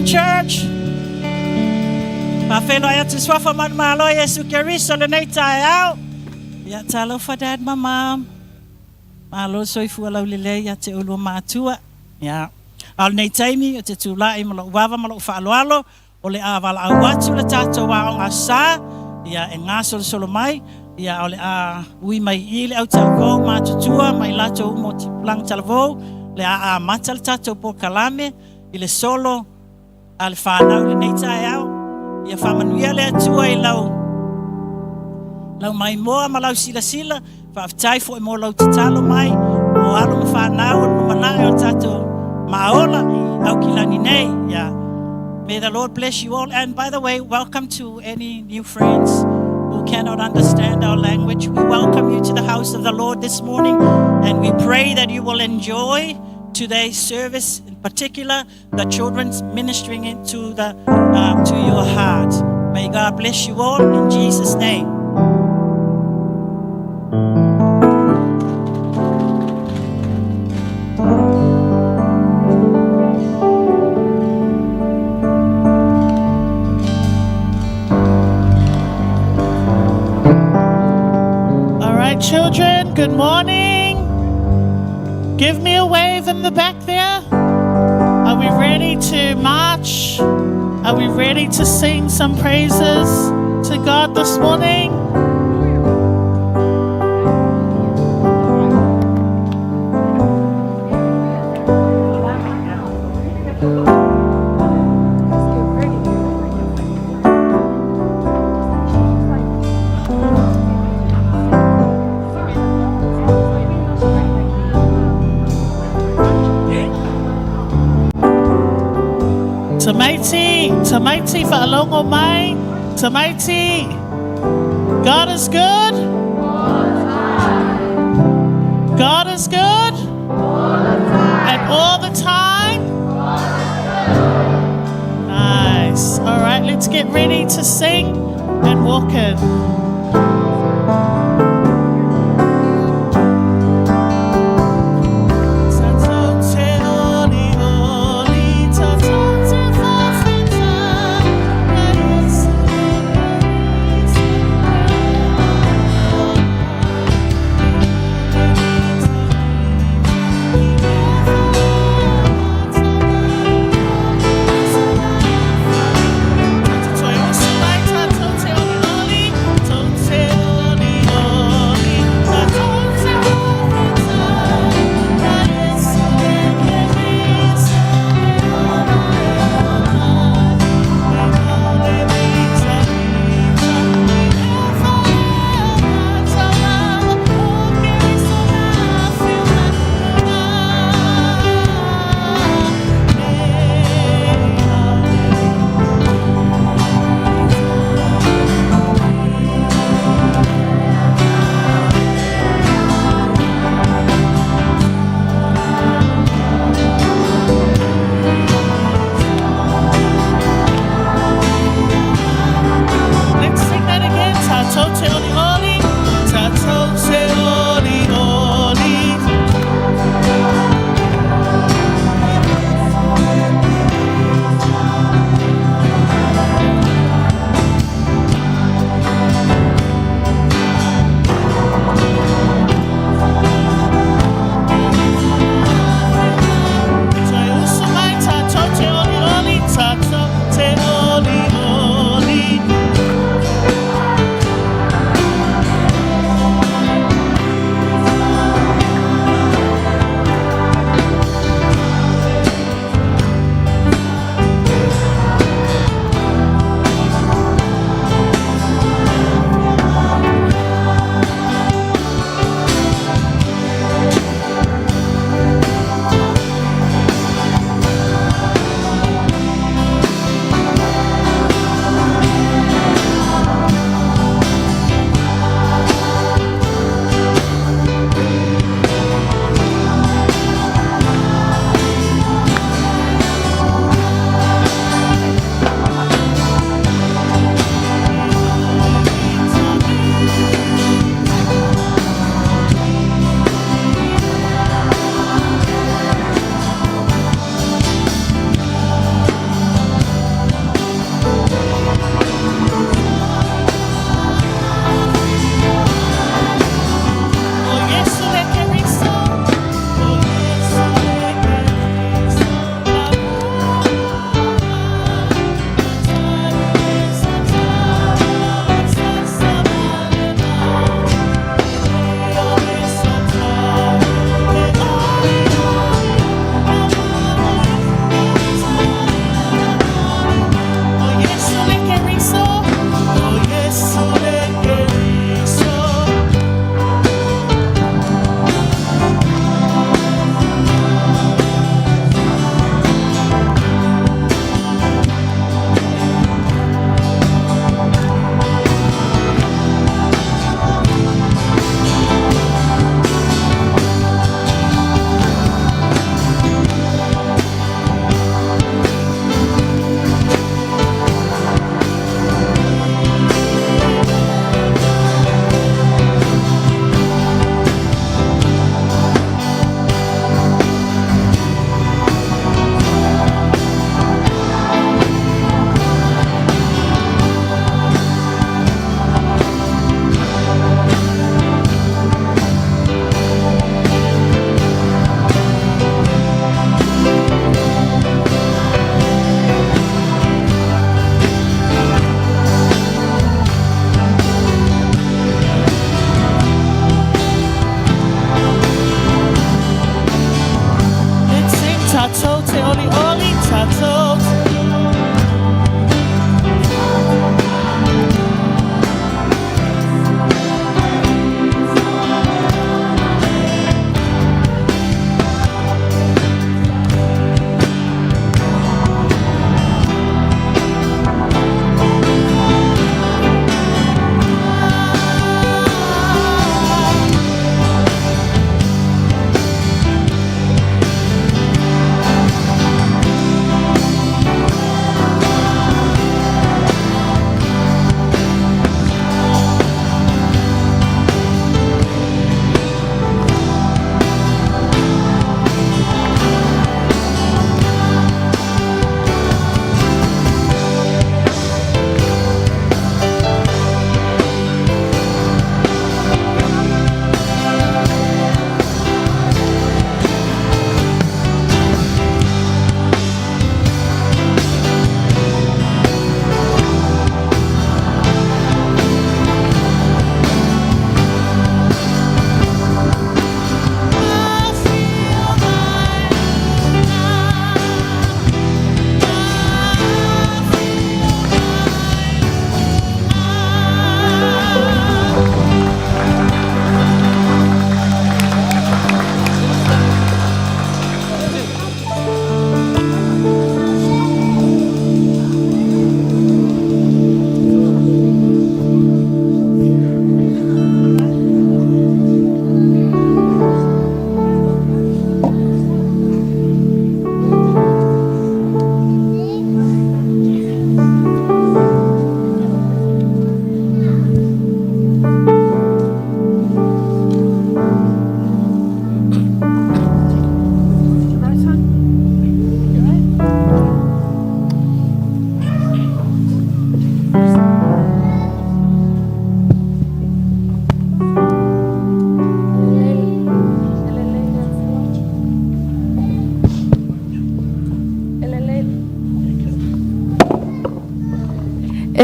church. Pafelo ya tiswafa malo Yesu Keriso le nei tai au. Ya talo fa dad mama. Malo soifu ala ulile ya te ulu matua. Ya. Al nei taimi o te tula I malo wava malo fa alo o le avala awatu le tato wa o asa. Ya e ngaso solo mai. Ya ole a ui mai ile au talvo matutua mai lato mo lang talvo le a matal tato po kalame ile solo al fana le nei tai au. Ia whamanuia lea tua I lau mai moa ma lau sila whaafitai fo I mo lau tatalo mai o alo ma whanau no manai o tato maola I au kilani nei. Yeah. May the Lord bless you all. And by the way, welcome to any new friends who cannot understand our language. We welcome you to the house of the Lord this morning, and we pray that you will enjoy today's service, in particular the children's ministering into to your heart. May God bless you all in Jesus' name. All right, children, good morning. Give me a wave in the back there. Are we ready to march? Are we ready to sing some praises to God this morning? Tamaiti whaalongo mai. Tamaiti. God is good. God is good. And all the time. Nice. All right, let's get ready to sing and walk in. To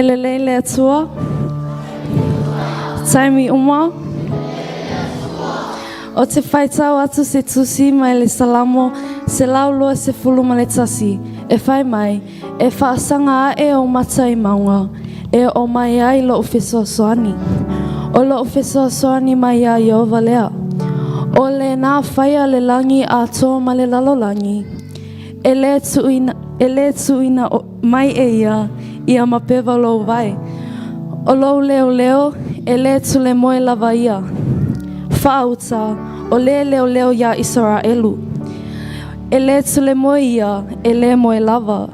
Elelei le atua. Taimi uma. O te whaitau atu se tusi mai le salamo se laulua se fulu ma le tasi. E whai mai, e whaasanga a e o matai maunga, e o mai ai lo ufeso soani. O lo ufeso soani mai a Iova lea. O le nā whaia le langi a tō ma le lalolangi. E le tuina mai e ia mapewa lo vai. O lo leo leo, e le tule moe lava ia. Whaauta, o le leo leo ia Israelu. E le tule moe ia, e le moe lava.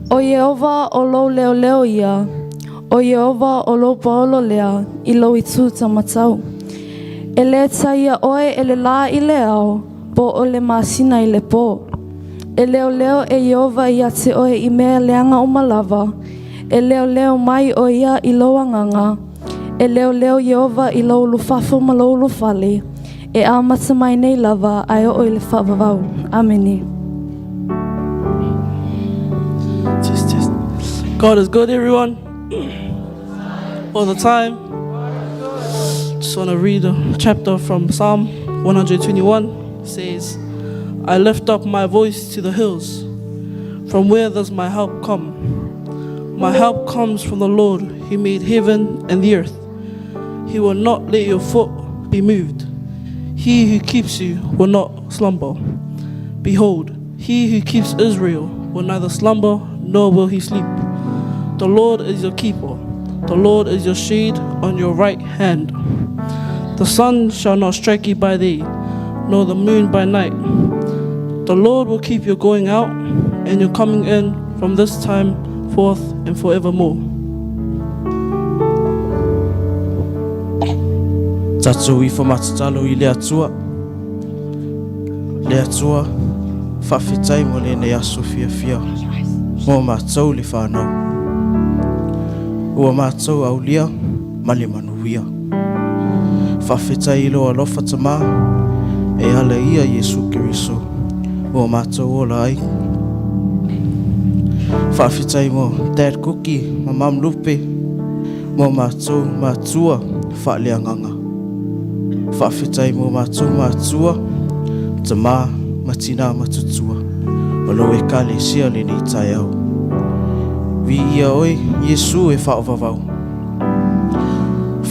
O Yehova o lo leo leo ia. O Yehova o lo paolo lea, i lo i tū tamatau. E le taia oe e le la i le au, po o le masina i le po. E leo leo e Yehova ia te oe i mea leanga o malava. E leo leo mai o ia i lo anganga. E leo leo Yehova i lo lufafo ma lo lufale. E a mata mai nei lava ai o i le whavavau. Ameni. Just. God is good, everyone. All the time. Just want to read a chapter from Psalm 121. It says, I lift up my voice to the hills. From where does my help come? My help comes from the Lord who made heaven and the earth. He will not let your foot be moved. He who keeps you will not slumber. Behold, he who keeps Israel will neither slumber nor will he sleep. The Lord is your keeper. The Lord is your shade on your right hand. The sun shall not strike you by day, nor the moon by night. The Lord will keep your going out and your coming in from this time forth and forevermore. Tatou I whamatatalu I le atua. Le atua, whawhitai mo le nei aso fia. Mo mātou le whanau. Ua mātou au lia, ma le manuia. Whawhitai I loa lofa tamā, e ala ia Yesu Keriso. Ua mātou ola ai. Whawhitai mo Dad Cookie, ma Mam Lupe. Mo mātou mātua, whaaleanganga. Whawhitai mo mātua, tamā matina matutua. O lo e kale sia le ni tai au. Vi ia oi, Yesu e whaovavau.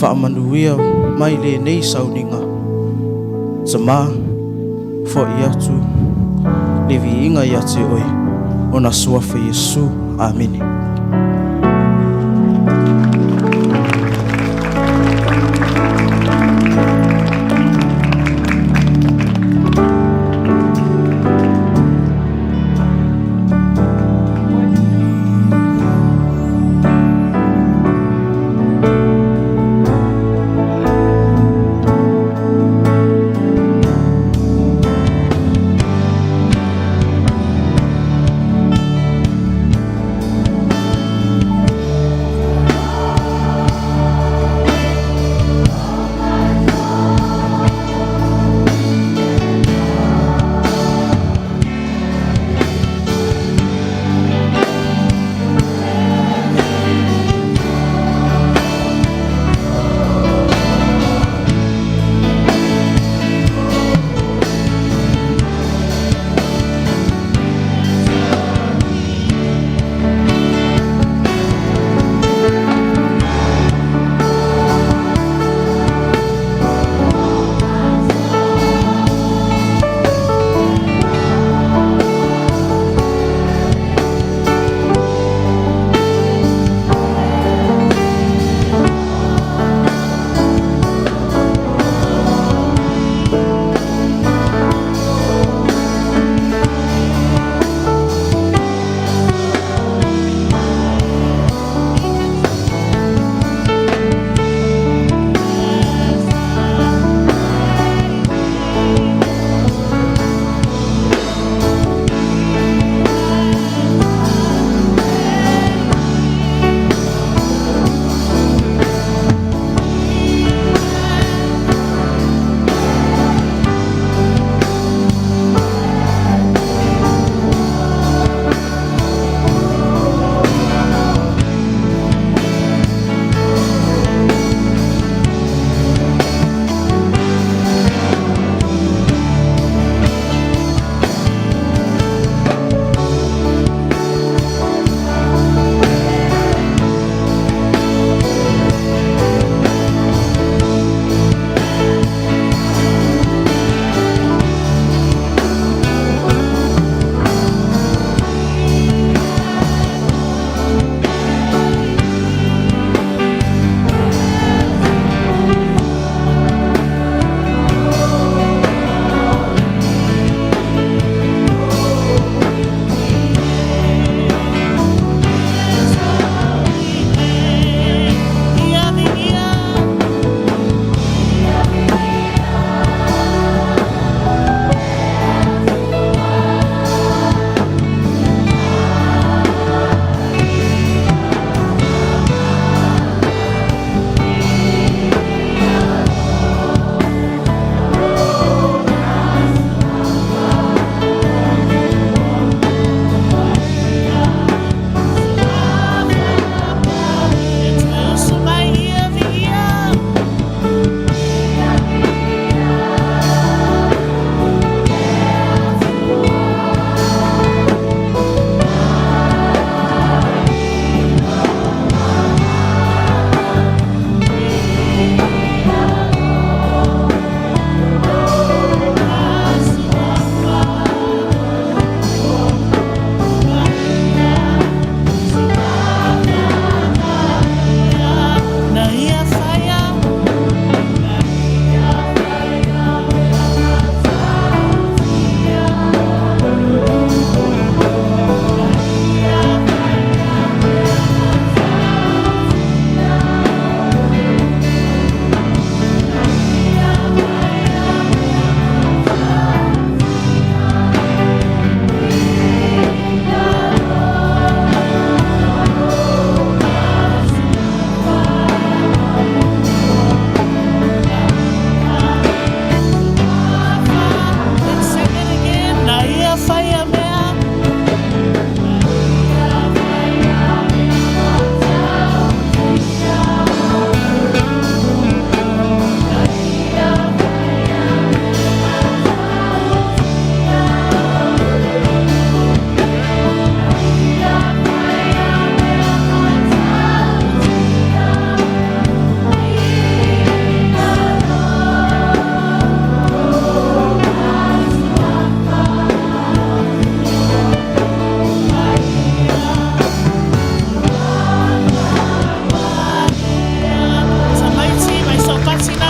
Whaamanuia mai le nei sauninga. Tamā, fo I atu, le vi inga ia te oi. O na suafa Yesu, amene.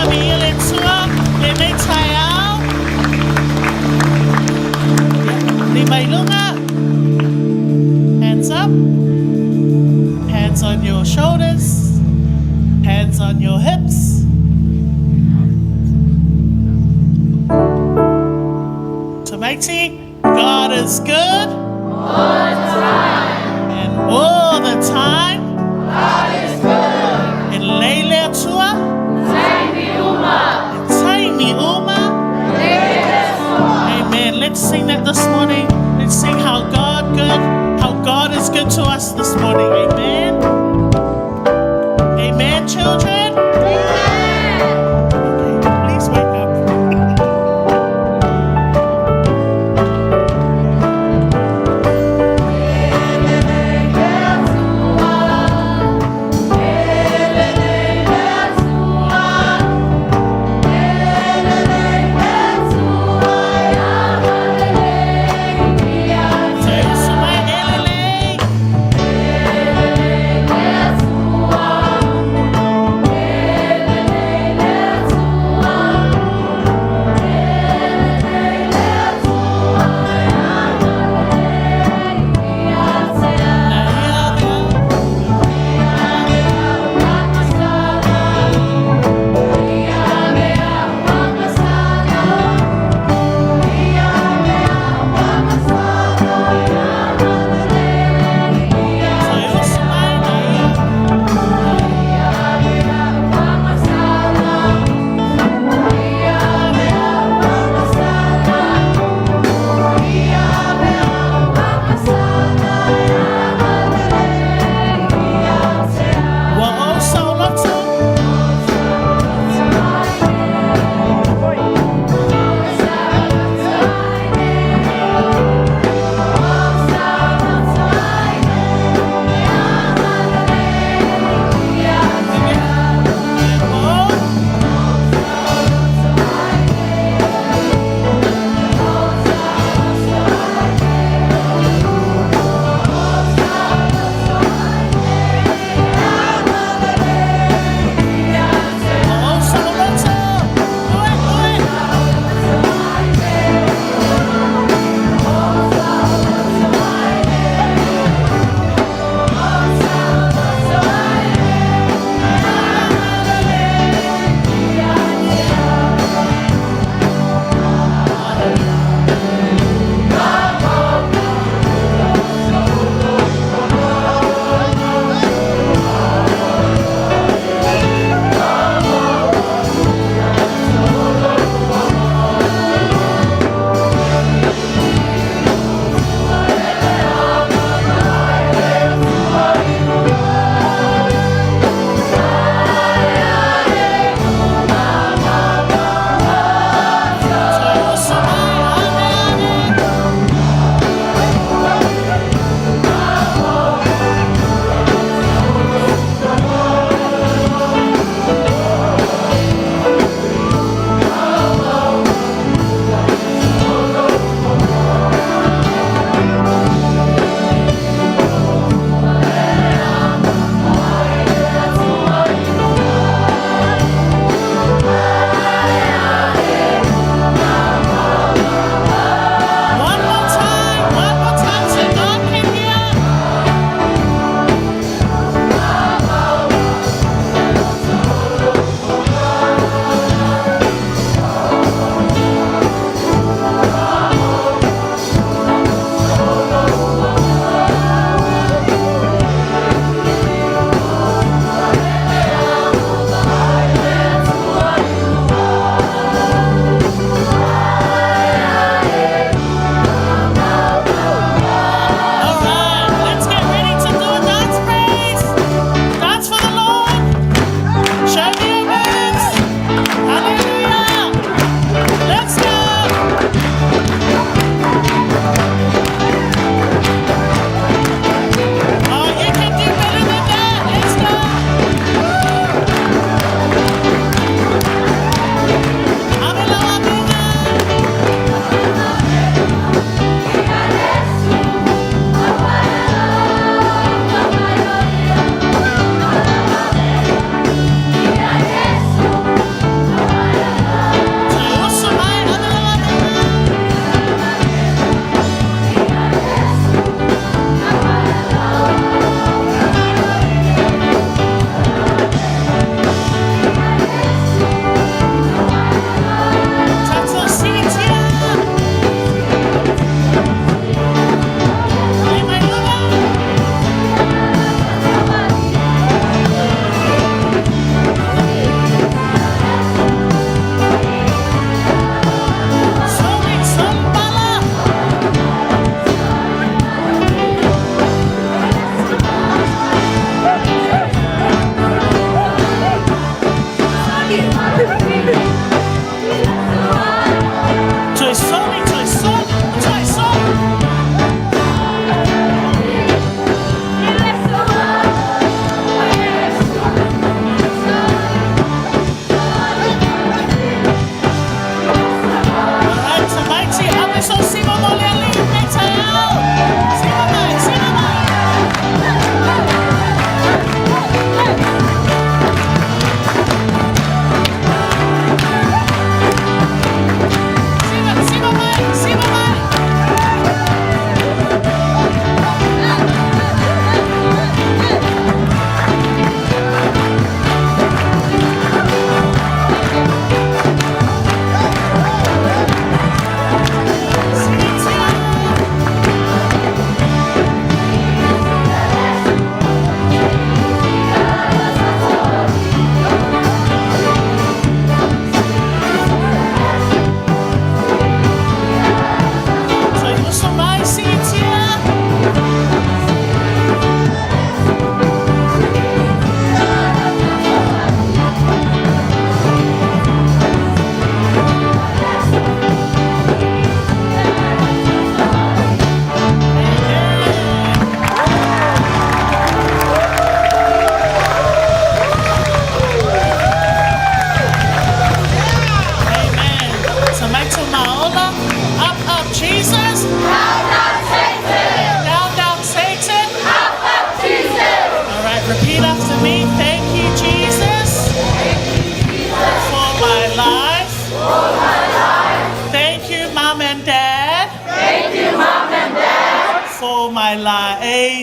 mi ele tua, e nei tai au. Ni mai lunga. Hands up. Hands on your shoulders. Hands on your hips. Tamaiti, God is good. All the time. And all the time. God is good. And leile tua. Taimi uma. Taimi uma. Amen. Let's sing that this morning. Let's sing how God is good to us this morning. Amen. Amen, children. Amen. Okay, please wake up.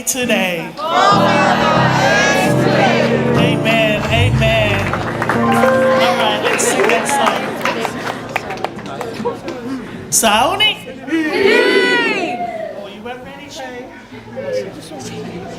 Today. Amen. Amen. All right, let's sing that song. Sauni? Oh, you weren't ready, Shay? Sauni!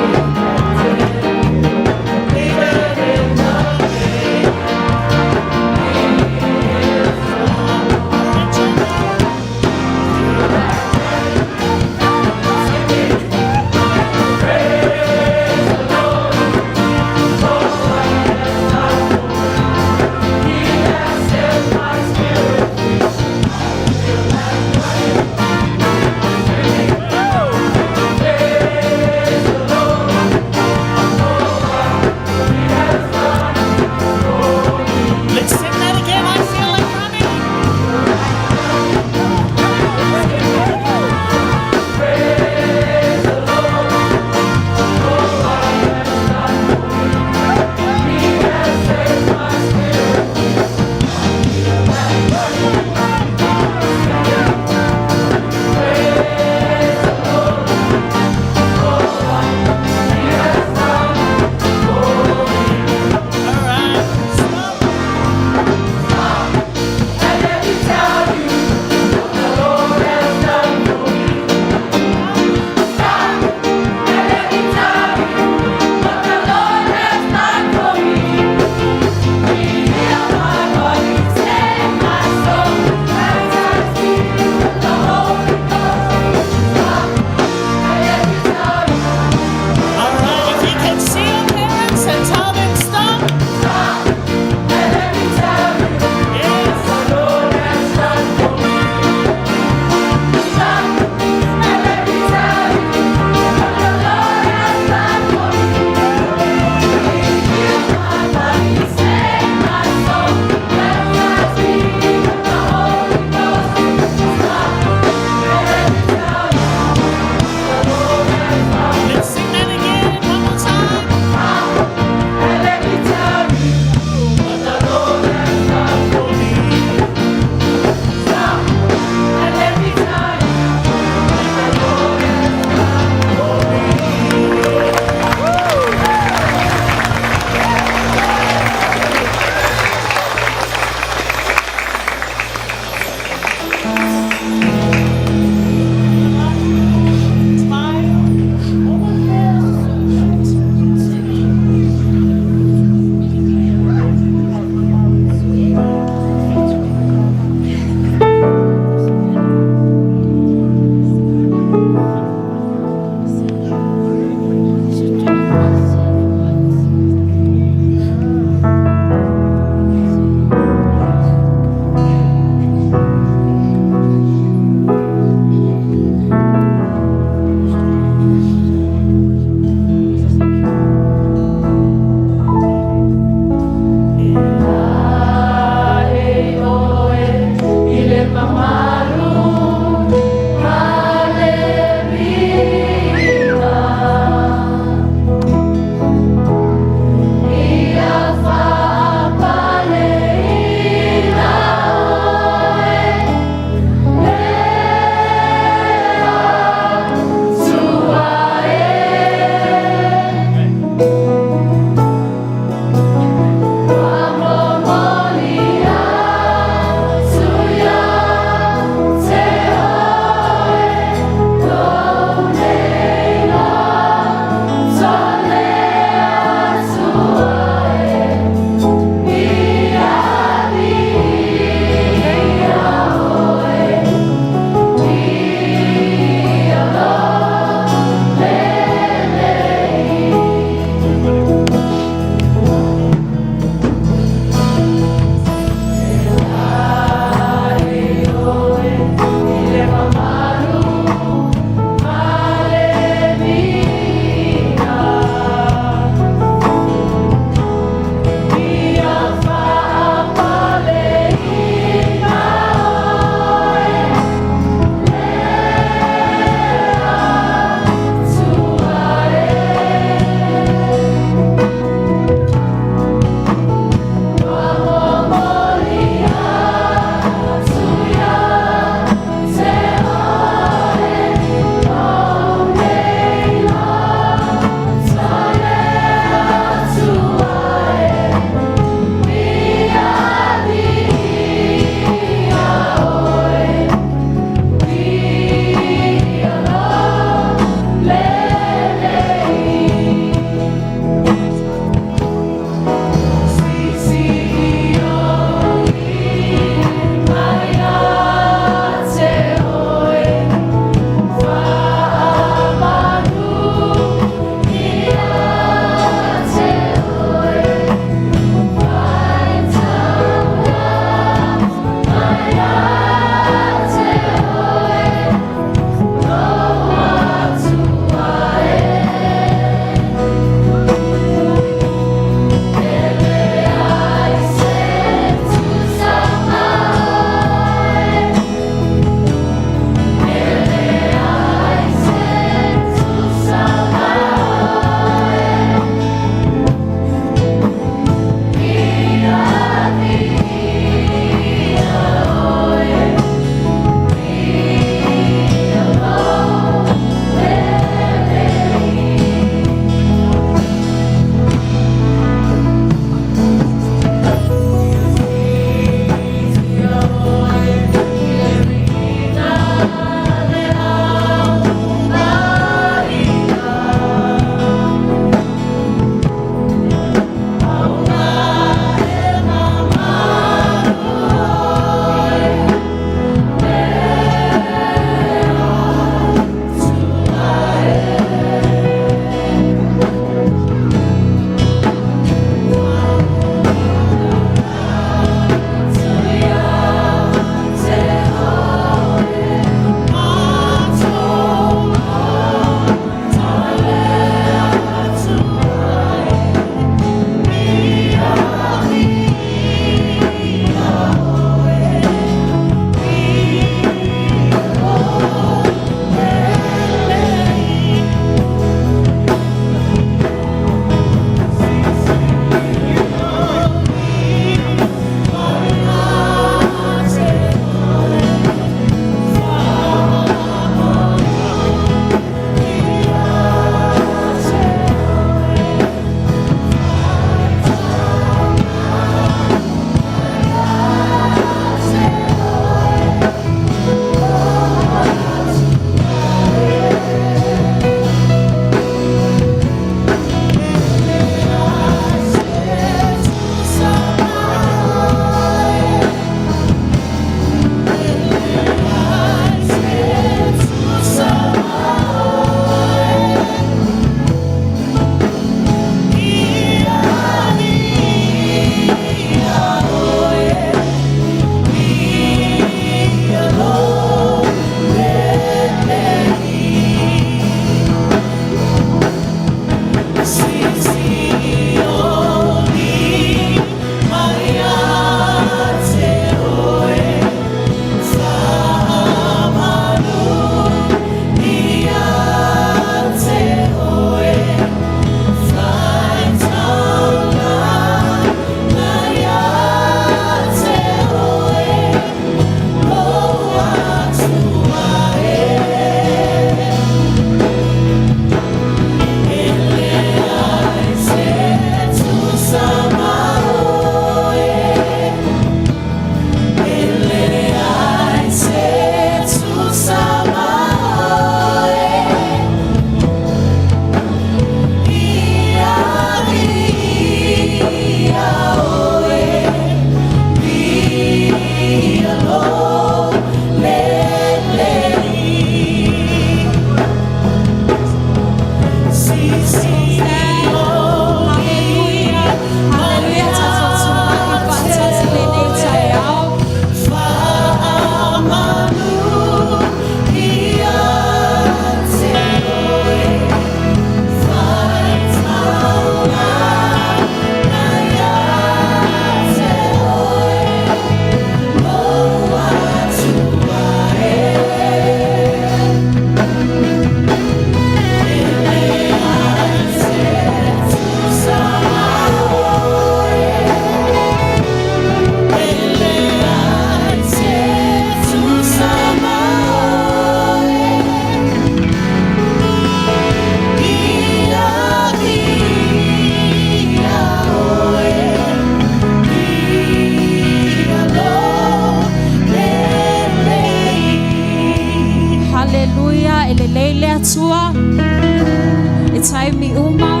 tai mi uma.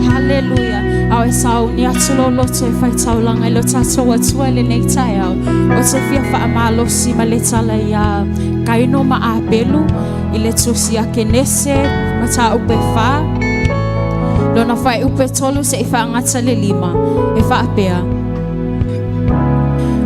Hallelujah. Au e sau ni atulo loto e whai taulanga I lo tatou atua le nei tai au. O te fia wha amalosi ma le tala ia kaino ma a pelu I le tusi a kenese ma ta upe wha. Lona whai upe tolu se I wha angata le lima e wha apea.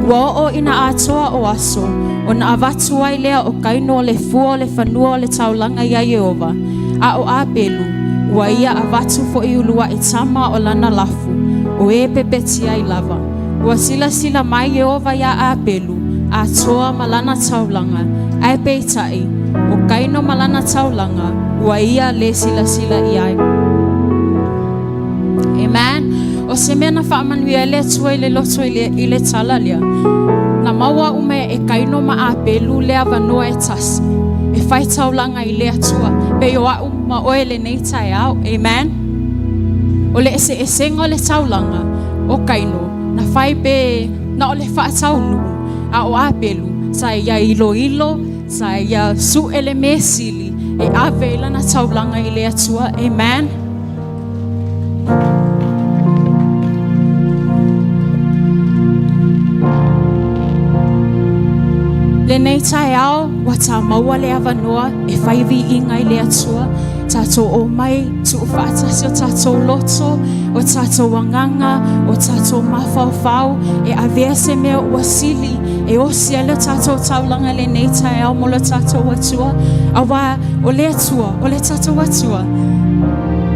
Wa o ina atoa o aso o na avatua I lea o kaino le fua le whanua le taulanga ia Yehova. A o a pelu. Wa ia avatu fo I ulua I tama o lana lafu o e pepeti ai lava. Wa sila sila mai Yehova ia a pelu a toa malana taulanga ai peitai o kaino malana taulanga wa ia le sila sila iai. Amen. O se mea na whaamanuia le tua I le loto I le talalia na maua ume e kaino ma a pelu le avanoa e tasi e whai taulanga I le atua pe yo a ma oe le nei tai au. Amen. O le ese esenga le taulanga o kaino na whai pe na o le wha taunu a o apelu sa ia ilo ilo sa ia su ele mesili e avela na taulanga I le atua. Amen. Le nei tai au wa ta maua le avanoa e whai vi inga I le atua tatou o mai tu whaatasi o tatou loto o tatou wanganga o tatou mawhawhau e avea se mea ua sili e osia le tatou taulanga le nei tai au mo le tatou atua awa o le atua o le tatou atua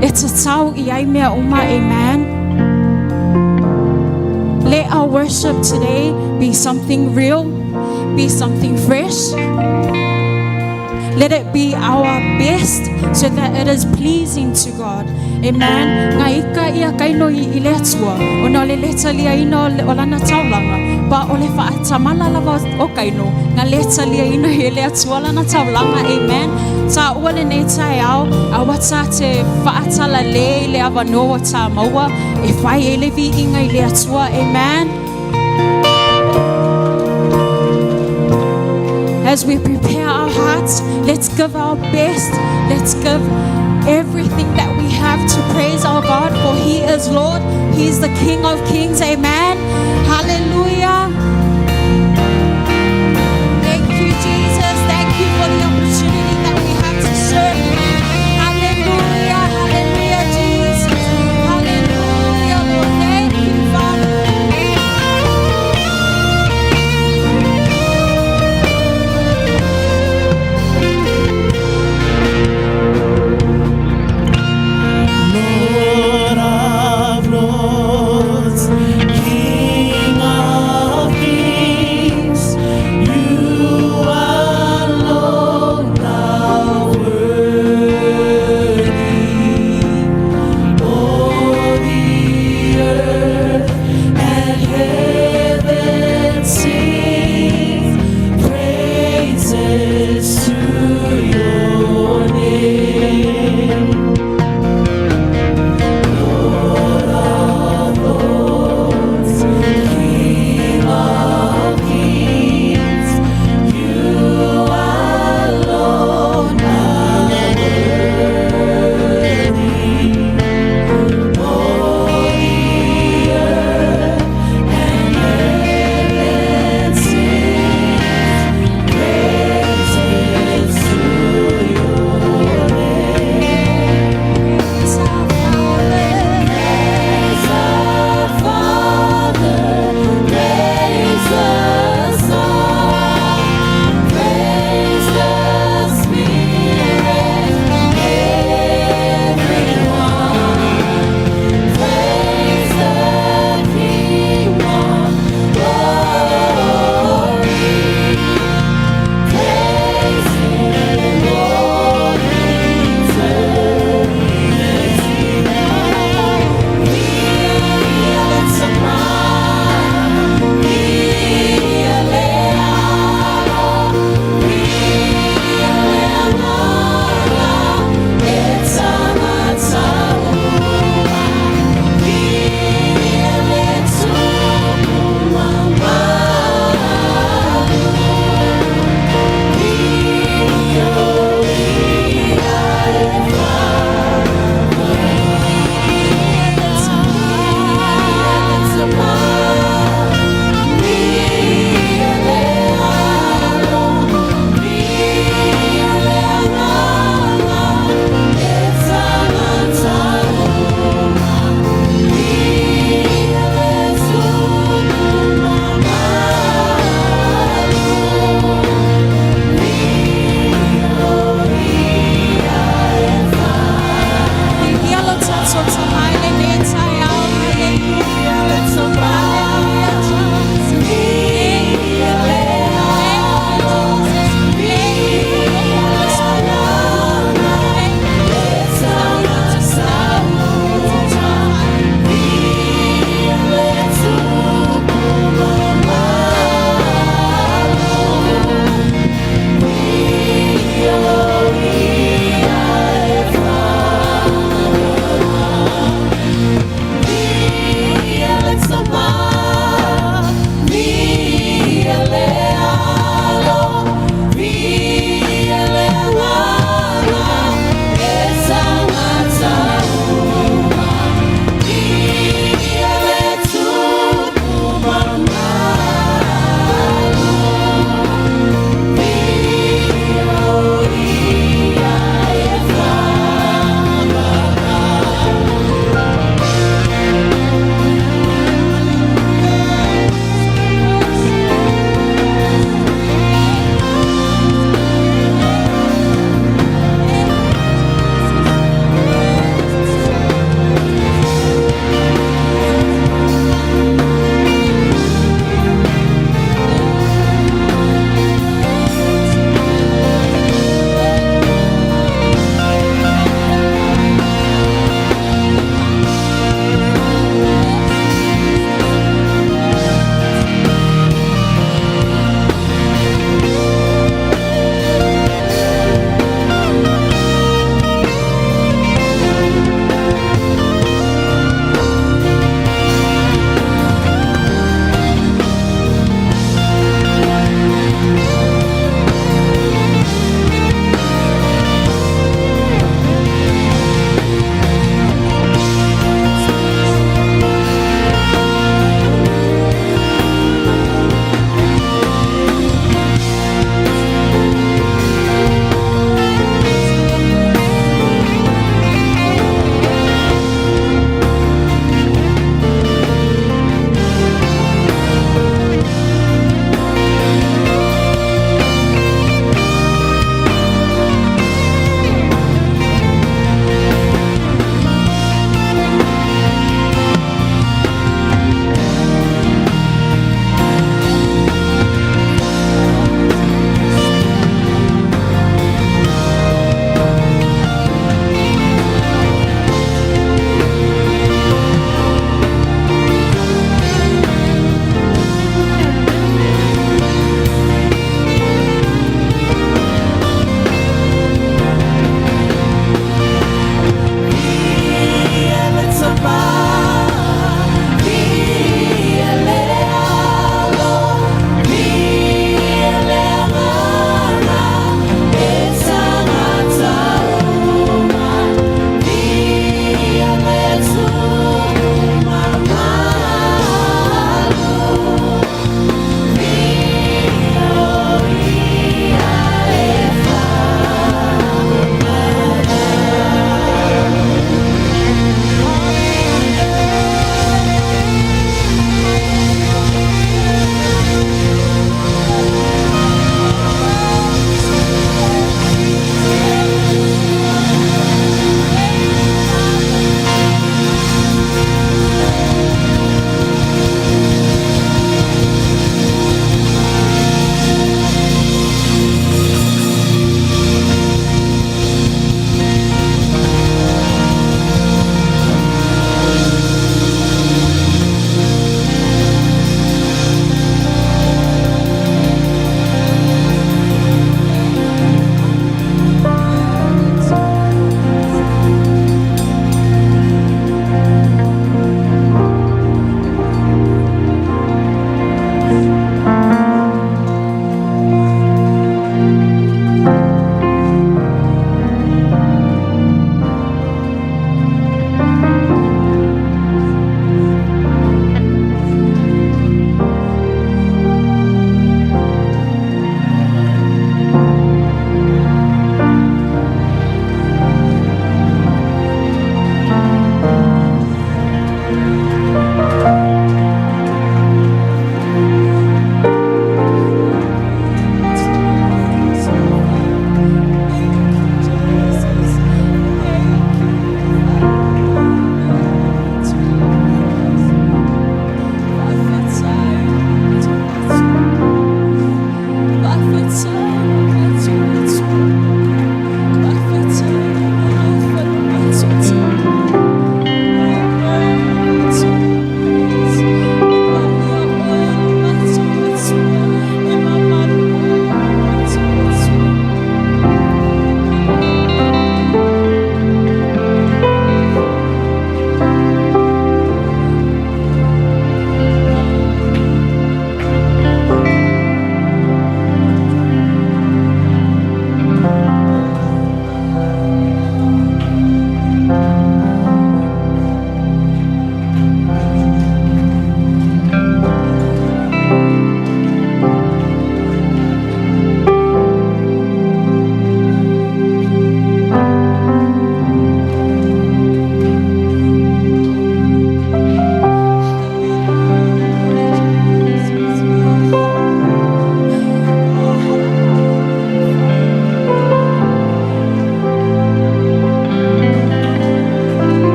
e tatau I ai mea uma. Amen. Let our worship today be something real, be something fresh. Let it be our best so that it is pleasing to God. Amen. Nga ika ia kaino I le atua. O na le leta lia ino o lana taulanga. Ba o le whaatamala lava o kaino. Nga leta lia ino I le atua lana taulanga. Amen. Ta ua le nei tai au. A wata te whaatala le avanoa ta maua. E whai e le vi inga I le atua. Amen. As we prepare our hearts, let's give our best. Let's give everything that we have to praise our God, for He is Lord. He is the King of Kings. Amen. Hallelujah. Thank you, Jesus. Thank you for the opportunity that we have to serve You. Hallelujah. Hallelujah, Jesus. Hallelujah, Lord. Thank you, Father. Lord of Lords, King of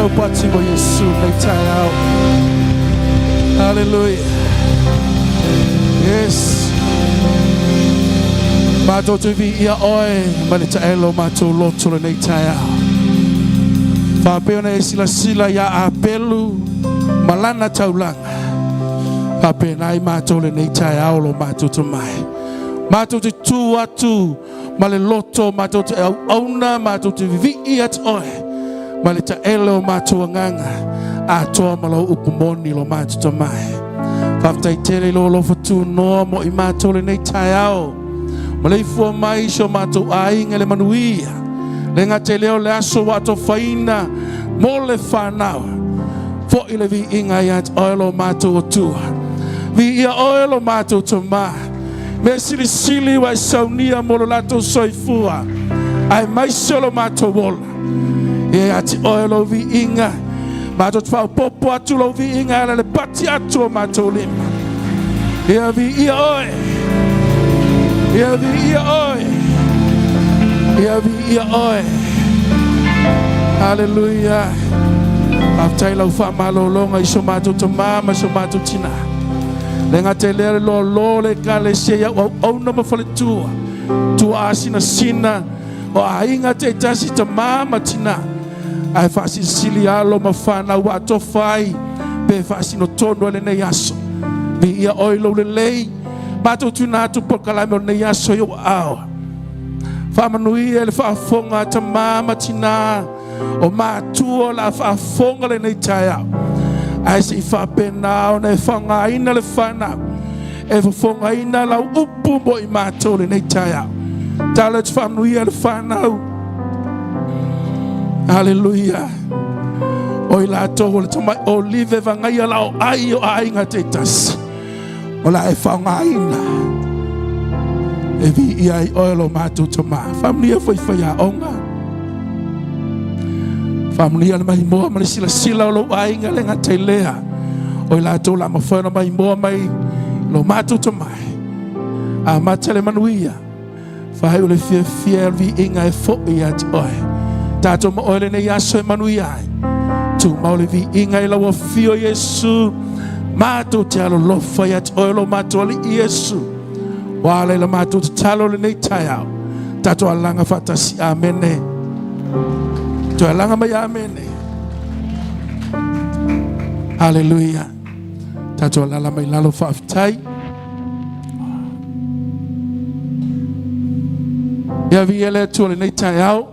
tau pati mo Yesu nei tai au. Hallelujah. Yes. Mātou tu vi ia oe, mani ta elo mātou loto le nei tai au. Whapeo na e sila ia a pelu, malana taulanga. Whapeo na i mātou le nei tai au lo mātou tu mai. Mātou te tū atu, ma le loto, mātou te au auna, mātou te vi ia te oe. Ma le ta elo mātou anganga, a toa malau upumoni lo mātou tu mai. Whaftai tere lo fatu noa mo i mātou le nei tai au. Ma le fua mai so mātou a inga le manuia. Le ngā te leo le aso wato whaina mo le whanau. Fo i le vi inga i at oelo mātou o tua. Vi ia oelo mātou to mā. Me sili wa saunia mo lo lato soifua. Ai mai solo mātou wola. E ati oelo vi inga. Mātou tfau popo atu lo vi inga ala le pati atu o mātou lima. Ia vi ia oe. Ia vi ia oe. Ia vi ia oe. Hallelujah. Aftai lau wha malolonga i so mātou to mama so mātou tina. Lenga te lere lo le kale se ya au na mafale tua. Tua asina sina. O ainga te tasi to mama tina. Ai fasi sili alo mafana wato fai. Pe fasi no tono le ne yaso. Vi ia oilo le lei. Mātou tuna atu pokalame o ne yaso yo awa. Whamanui e le whaafonga ta mama tina. O mātua la whaafonga le nei tai au. Ai se i whapena o ne whangaina le whana. E whafongaina lau upu mo i mātou le nei tai au. Tala te whamanui e le whanau. Hallelujah. O i lātou o le tamai o live vangaia lau ai o ainga te tasi. O la e whangaina. E vi ia i oelo mātou tama. Whamnia whai a onga. Whamnia na mai moa mani sila o lo ainga le ngā te lea. O i lātou la mawhaina mai moa mai lo mātou tamai. A matele manuia. Whai o le fia vi inga e fo i ati oe. Tātou ma oele ne yaso e manuia ai. Tu maule vi inga i lawa fio Yesu. Mātou te alo lofa i ati oelo mātou ali Yesu. Wale la mātou te talo le nei tai au. Tātou alanga fatasi amene. Tu alanga mai amene. Hallelujah. Tātou alala mai lalo whaafitai. Ia vi ele tu le nei tai au.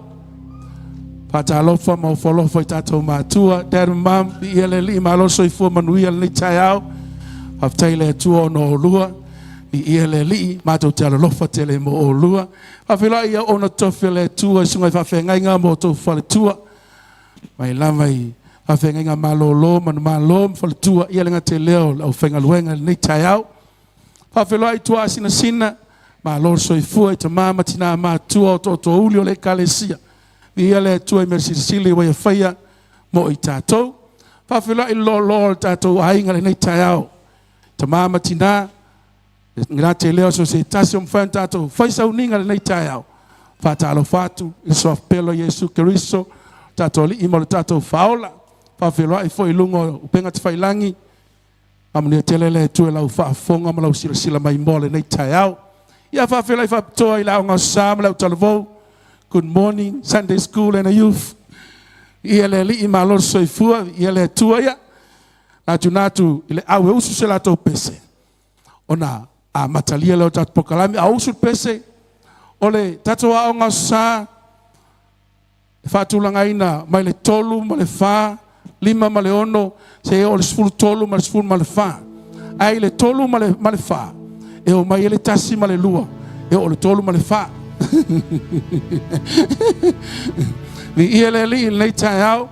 Pata lofa ma folofa i tātou mātua. Dad and mom vi ele li ma loso i fua manuia le nei tai au. Whaafitai le tua o no lua. I ele li mātou te alolofa te le mo o lua. Whawhila ia ona tofi le tua sungai whawhengai ngā mo tau whale tua. Mai lama i whawhengai ngā malolo, manu malo, whale tua. Ia lenga te leo au whenga luenga nei tai au. Whawhila i tua asina sina. Malolo soi fua i ta mama tina mātua o toto uli o le kalesia. Ia le tua i merisili wa ia whaia mo i tātou. Whawhila i lo tātou ainga le nei tai au. Ta mama tina. Ngā te leo so se tasi o mwhain tātou whaisa uninga le nei tai au. Whātalo whātu, i soaf pelo Yesu Keriso, tātou li imo le tātou whaola. Whawhiloa i fo i lungo upenga te whailangi. Amunia tele le tue lau whaafonga ma lau sila mai mo le nei tai au. Ia whawhiloa i whaptoa i lau ngā sāma lau talavou. Good morning, Sunday school and a youth. Ia le li i malor soifua, ia le tua ia. Natu i le au e usu se latou pese. Ona a matalia leo tatu pokalami a usut pese ole tatu wa onga sa fatulanga ina mai le tolu ma le fa lima ma le ono se ole sfulu tolu ma le sfulu ma le fa ai le tolu ma le fa e o mai le tasi ma le lua e ole tolu ma le fa ni ele li nei tai au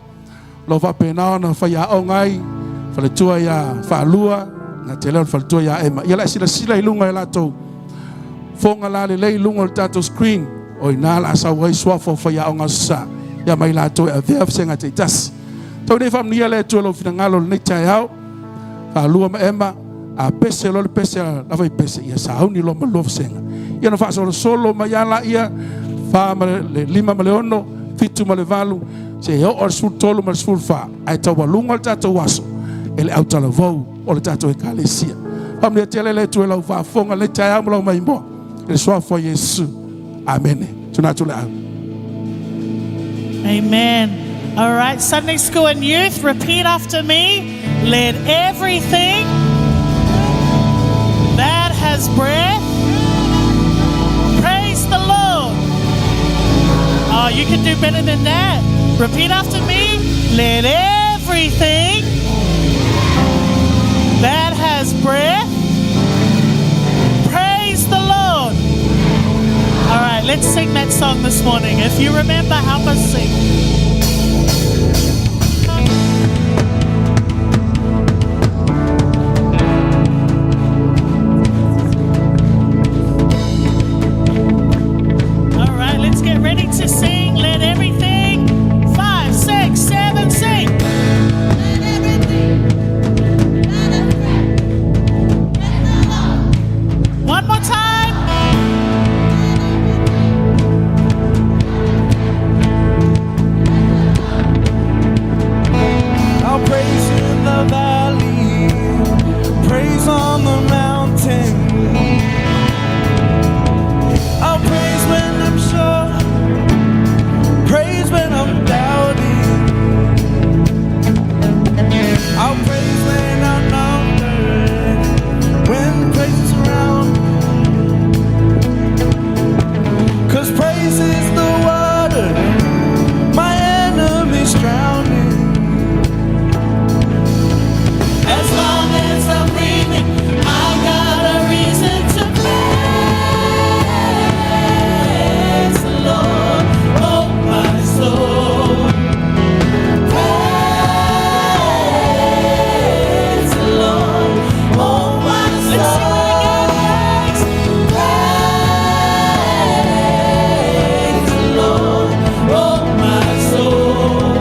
lo va pena na fa ya ongai fa le tua ya fa lua na te leo whalatua ia ema. Ia la sila i lunga i lato. Fonga la le lei lunga i tato screen. O i nā la sa wai swafo whaia o ngā sa. Ia mai lato e a vea whenga te tasi. Tau nei whamnia le tua lo whina ngalo le nei tai au. Wha lua ma ema. A pese lo le pese a lawai pese. Ia sa hauni lo ma lo whenga. Ia na wha solo ma ia la ia. Wha ma le lima ma le ono. Fitu ma le valu. Se heo o sul tolu ma sul fa. Ai tau walunga o tato waso. Ele au tala vau o le tato e kalesia. Hamle tele le tu e lau whafonga le tai amulau mai moa. Ele soa fo Yesu. Amen. Tuna tule au. Amen. All right, Sunday school and youth, repeat after me. Let everything that has breath praise the Lord. Oh, you can do better than that. Repeat after me. Let everything that has breath praise the Lord. All right, let's sing that song this morning. If you remember, help us sing. All right, let's get ready to sing. Let everything. 5, 6, 7, sing. Let everything that has breath praise the Lord. One more time. I'll praise in the valley, praise on the mountain. I'll praise when I'm sure, praise when I'm doubting. I'll praise when I'm numbered, when praise is around. 'Cause praise is the water my enemies drowning. As long as I'm breathing, I've got a reason to praise the Lord, oh my soul. Praise the Lord, oh my soul. Praise the Lord, oh my soul.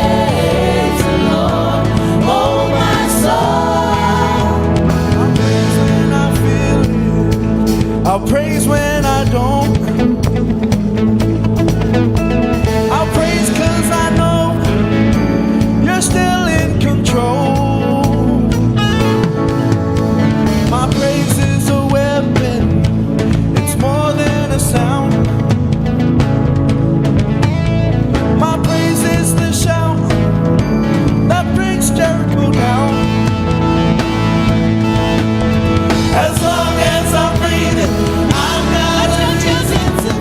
Praise the Lord, oh my soul. I'll praise when I feel it, I'll praise when I don't. I'll praise 'cause I know you're still in control. My praise is a weapon, it's more than a sound. My praise is the shout that brings Jericho down. As long as I'm breathing, I've got a reason to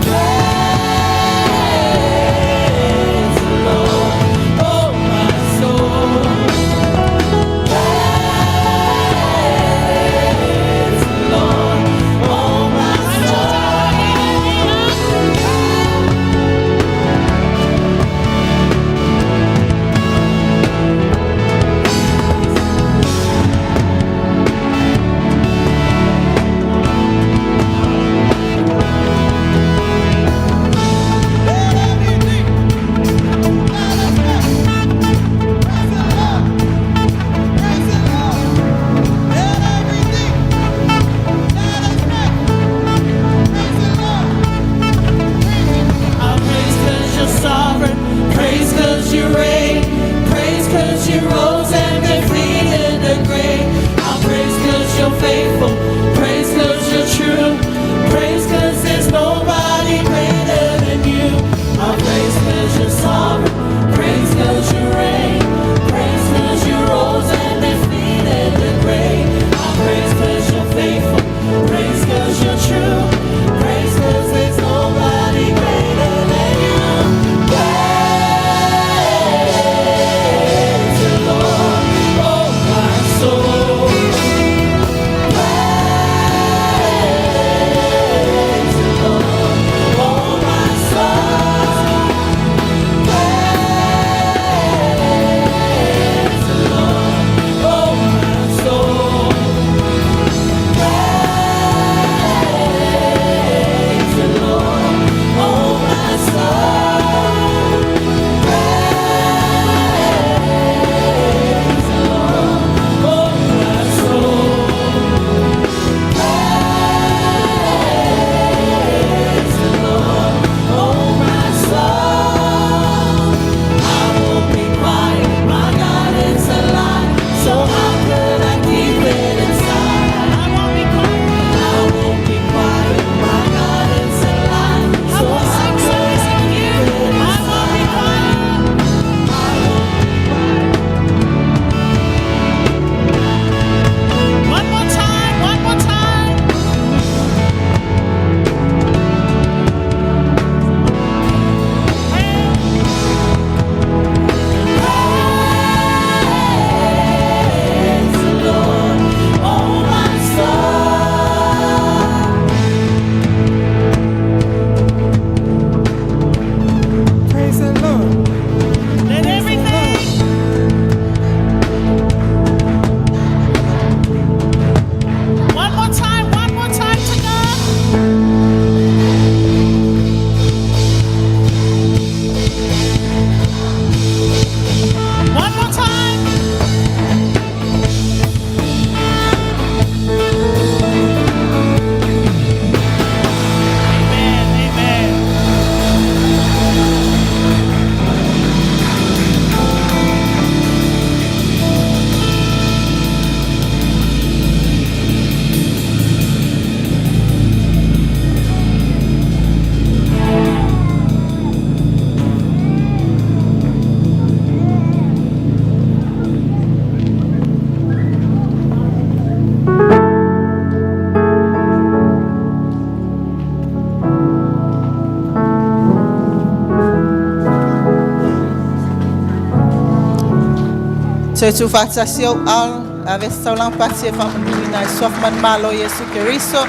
tu fatasi o al ave saulang pati e whamanui sofman malo Yesu Keriso.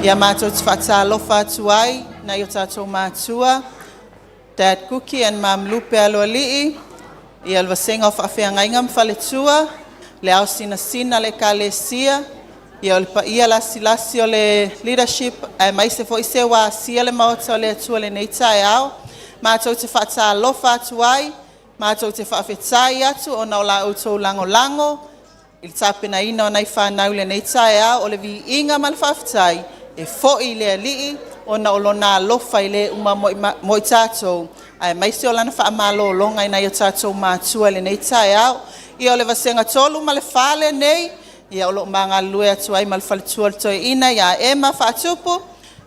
Ia mātou te whatalofa atu ai, na i o tātou mātua. Dad Cookie and Mam Lupe aloa lii. Ia alwasenga o whawhiangainga mwhaletua. Le au sina le kalesia. Ia o le paia lasi o le leadership. Ai maise fo ise wa sia le maota o le atua le neita e au. Mātou te whatalofa atu ai. Mātou te whawhetai atu o na o la autou lango. Il tāpena ina o nei whanau le neita e au. O le vi inga mal whawhetai. E fo'i le alii o na olona alofa i le uma mo i tātou. Ai maise o lana whaamalo longa i nei o tātou mātua le nei tae au. Ia o le vasenga tolu ma le whale nei. Ia o lo mga lue atu ai ma le whale tua le toi ina. Ia ema whaatupu.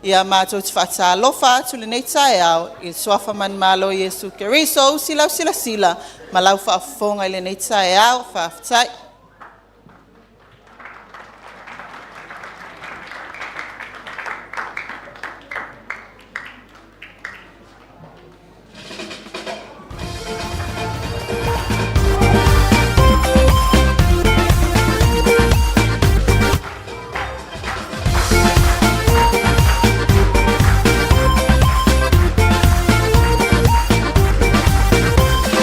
Ia mātou te whaata alofa atu le nei tae au. I soafa man malo Yesu Keriso. Sila. Ma lau whaafonga i le nei tae au. Whaafitai.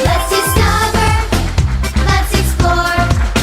Let's discover, let's explore.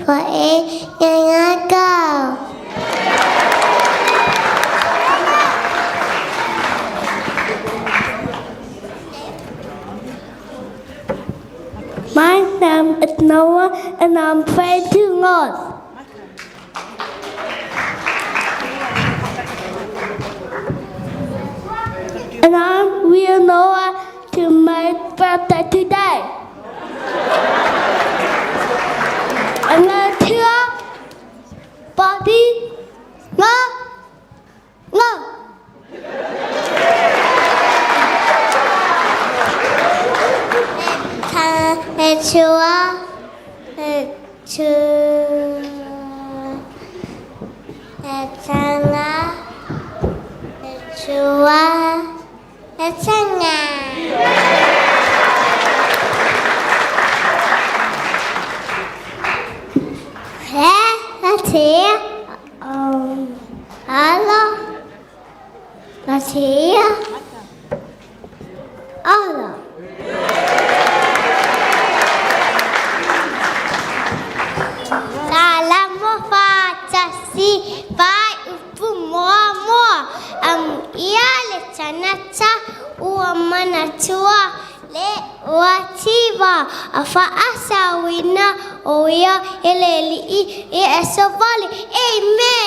Phải ngã cao. My name is Noah and I'm praying to God. And I'm real Noah to my birthday today. And I'm here, body, no. Amen.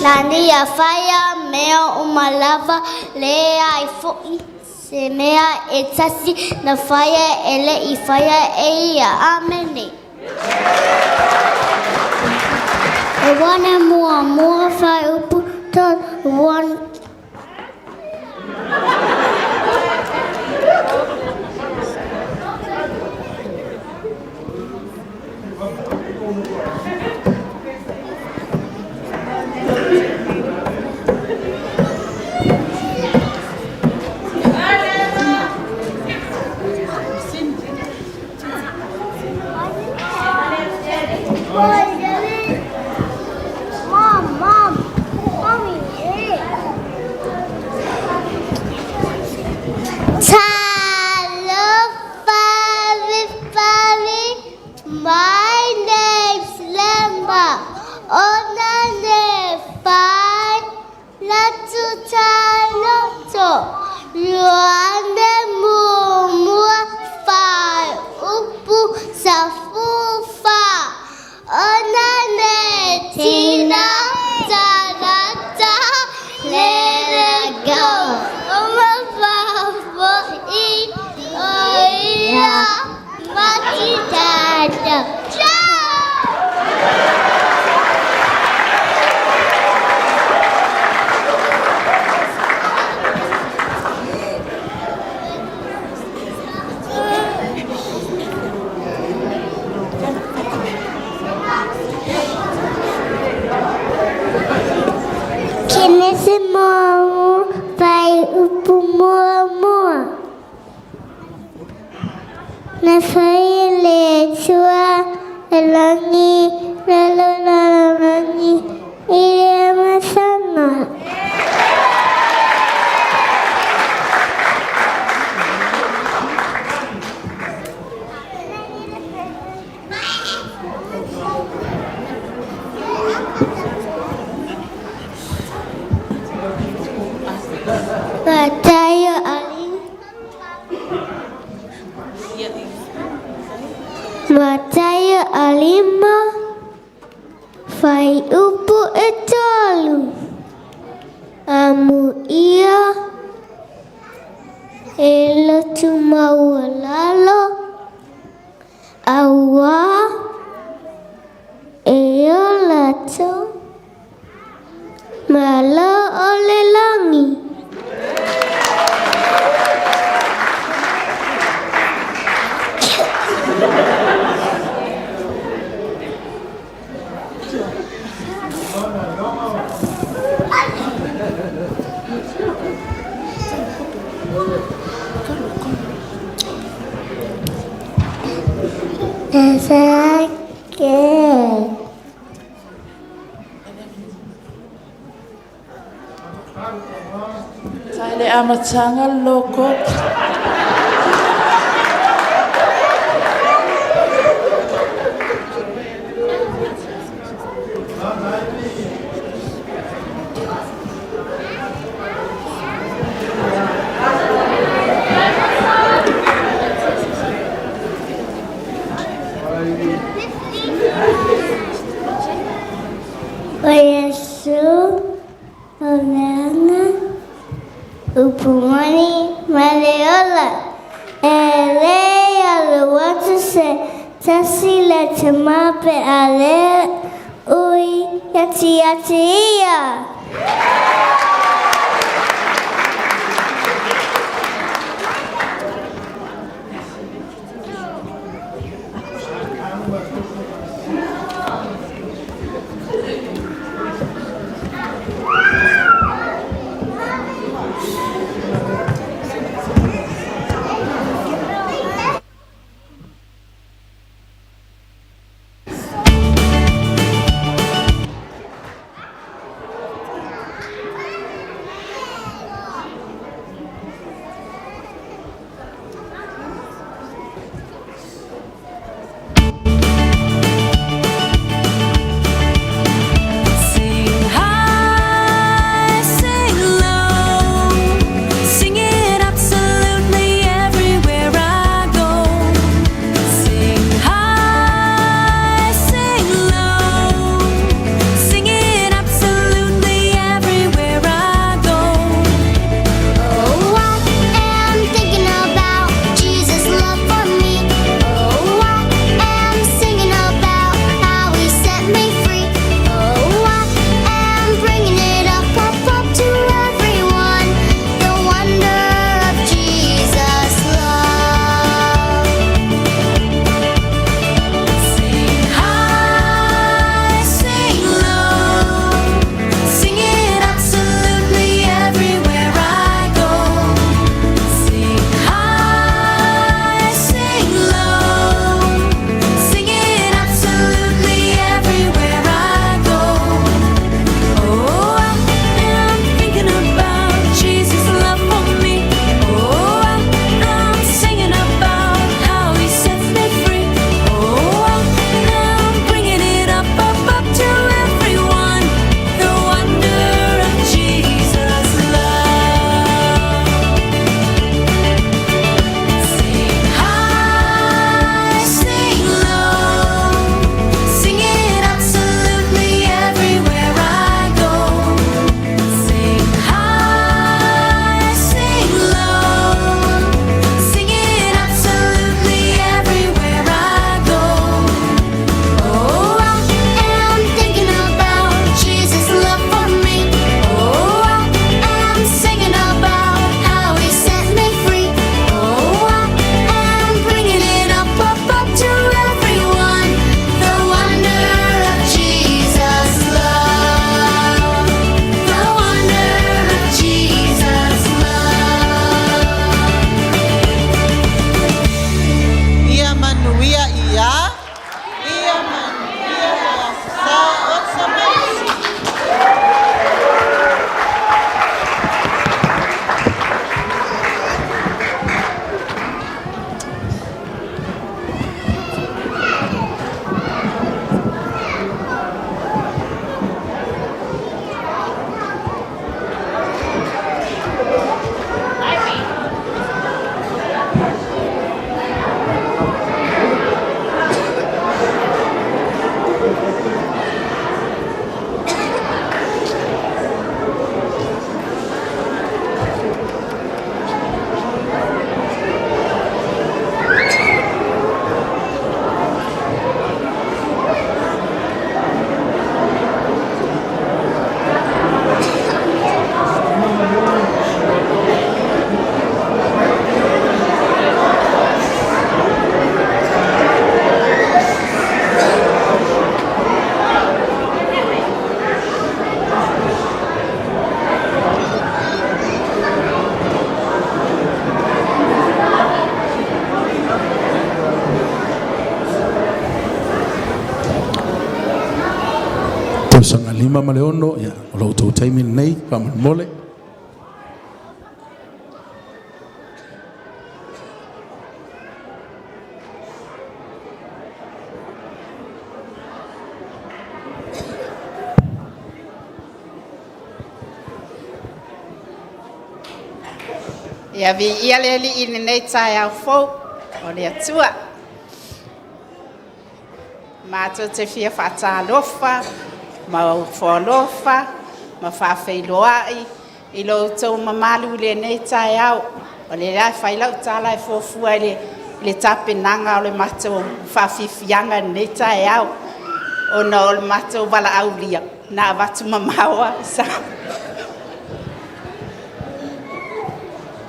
Lani ya faya mea umalava lea ifoi se mea etasi na faya ele ifaya eia. Amen. Wana mua fai upu tot one. Mataya Ali. Mataya alima. Fai upu etalu. Amu ia. Ela tumawalalo. Awa. Eolato. Mala ole langi. Sakit. Taile amatanga loko. O Yesu, Olana, Upumani, Maleola, Ele, Aluatu se, Tasile, Temape, Ale, Ui, Yati, Yatia. lima maleono ia o lo to taimi nei pa mole. Ia vi ia le li ini nei tai au fo o le atua. Ma to te fia fata lofa, ma fo lofa, ma fa fei loai, I lo tau mamalu le nei tai au. O le lai fai lau tala e fofua le tape nanga o le mato fa fifianga nei tai au. O na o le mato wala au lia, na watu mamawa sa.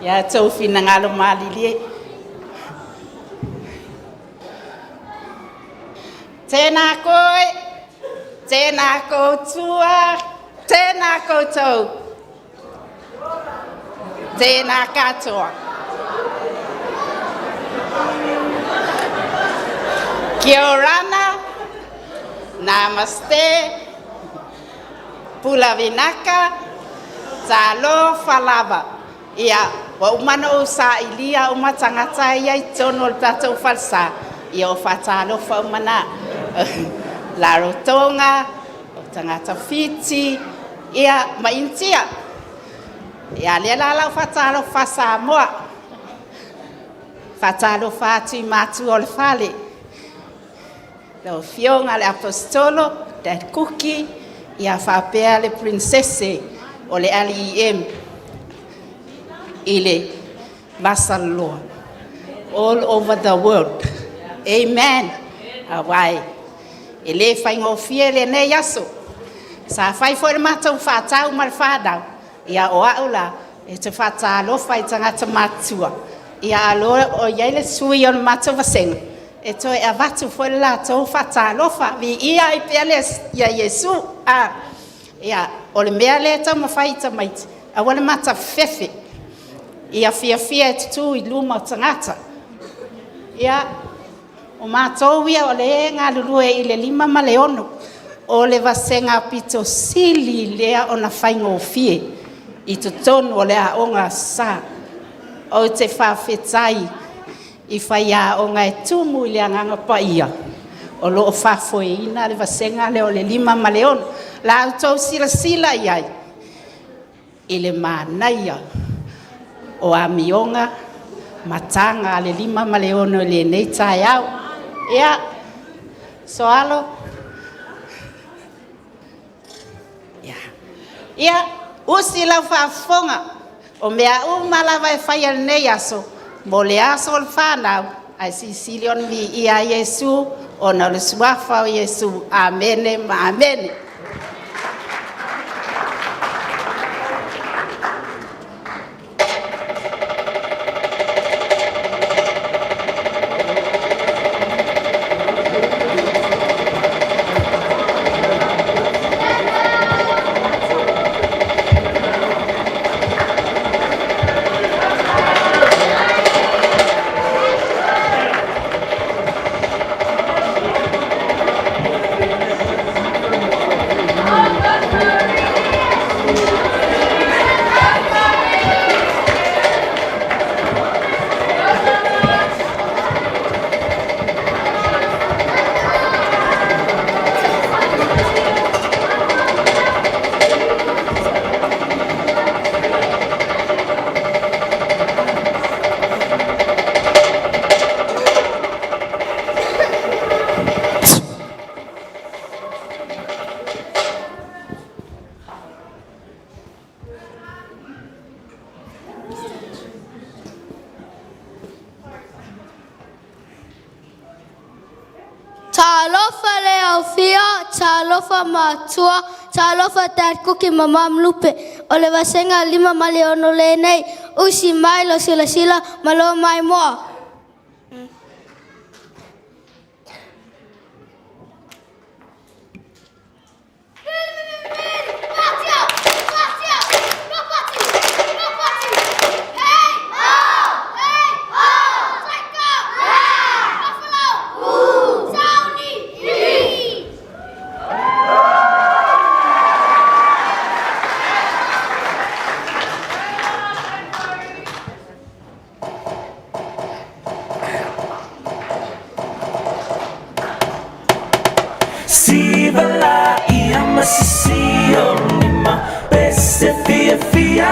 Ya tau fina ngalo mali lie. Tēnā koe, tēnā koutua, tēnā koutou. Tēnā katoa. Kia orana, namaste, pulavinaka, talo falava. Ia, wa umana o sa ilia o matangata ia I tono le tatou falsa. Ia o fatalo fa umana. La rotonga, o tangata fiti, ia maintia. Ia le la fatalo fa Samoa. Fatalo fatu matu o le fale. Le fionga le apostolo, Dad Cookie, ia fa pea le princesse o le LEM. Ile vasaloa all over the world. Amen. Awai. Ele fai ngofie le ne yaso. Sa fai foi matau fatau mal fadau. Ia o aula e te fatalo fai tangata matua. Ia alo o yele sui on matau vaseng. E to e avatu foi la to fatalo fa vi ia I pele ia Yesu. Ia o le mea le ta mafai ta mait. Awale mata fefe. Ia fia tu I luma tangata. Ia o mātou ia o le ngā lulue I le lima maleono. O le vasenga pito sili lea o na whaingo fie. I tu tonu o le a onga sa. O te whawhetai I whaia o ngai tumu I le anganga pa ia. O lo o whafo ina le vasenga le o le lima maleono. La autou sila iai. I le mānaia. O amionga, matanga le lima maleono le nei tai au. Ia, soalo. Ia, usi lau whaafonga. O mea umalawa e whaia nei aso. Mo le aso o le whanau. Ai silion vi ia Yesu. O na le suafa o Yesu. Amene, ma amene. Talofa le aufia, talofa matua, talofa Dad Cookie mamam lupe. O le vasenga lima maleono le nei, usi mai lo sila malo mai moa. masisio ni mapese fia fia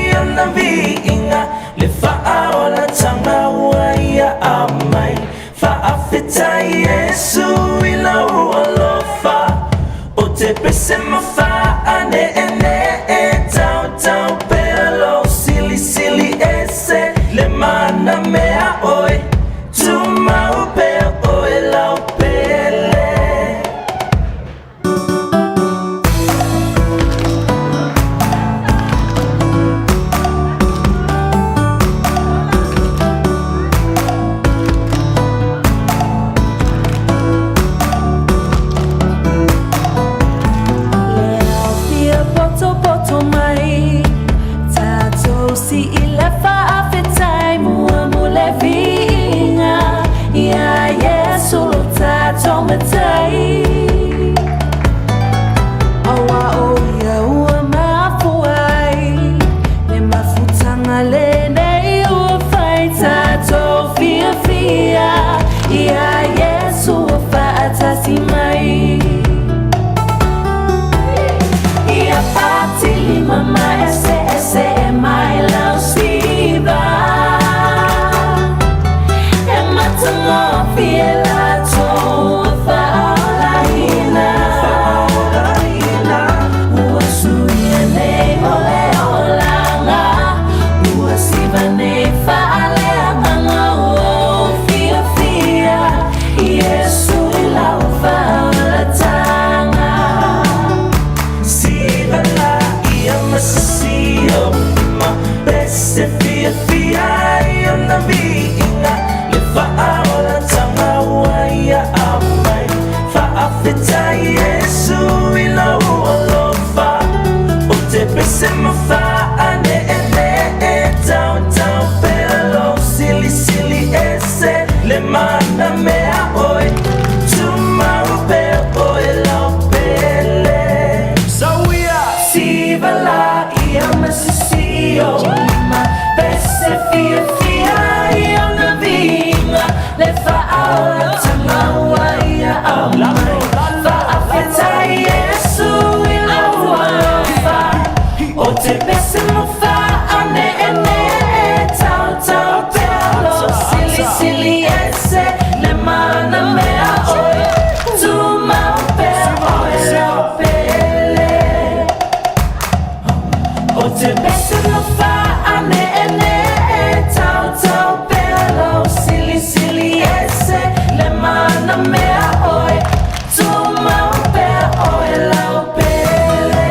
ia na viinga le faaola tanga waia amai faafeta Yesu ila ualofa o te pese mafa ane ene tau tau pelo sili sili ese le mana mea oi tu mau pe oi lau pele. Si ilefa afetai mua mule vinga ya Yesu tato matai awa o ya ua mafuai le mafutanga le nei ua fai tato fia fia ya Yesu fa atasi mai ya pati lima ma ese ese mai lau siva e matango fiela to faolahina ua suia nei ole olanga ua siva nei faaleanganga ua fia fia Yesu ilau faolatanga Siva la ia masisio se fia fia ia na viinga le faaola tanga waia amai faafeta Yesu ila ualofa o te pese mafa ane ene tau tau pelo sili sili ese le mana mea oi tu mau pe oi lau pele Siva la ia masisio Pese fia fia ia na vinga le faaola tanga waia amai faafeta Yesu ila ualofa o te pese mafa ane ene tau tau pelo sili sili ese le mana mea oi tu mau pe oi lau pele o te pese mafa ane ene tau tau pelo sili sili ese le mana mea oi tu mau pe oi lau pele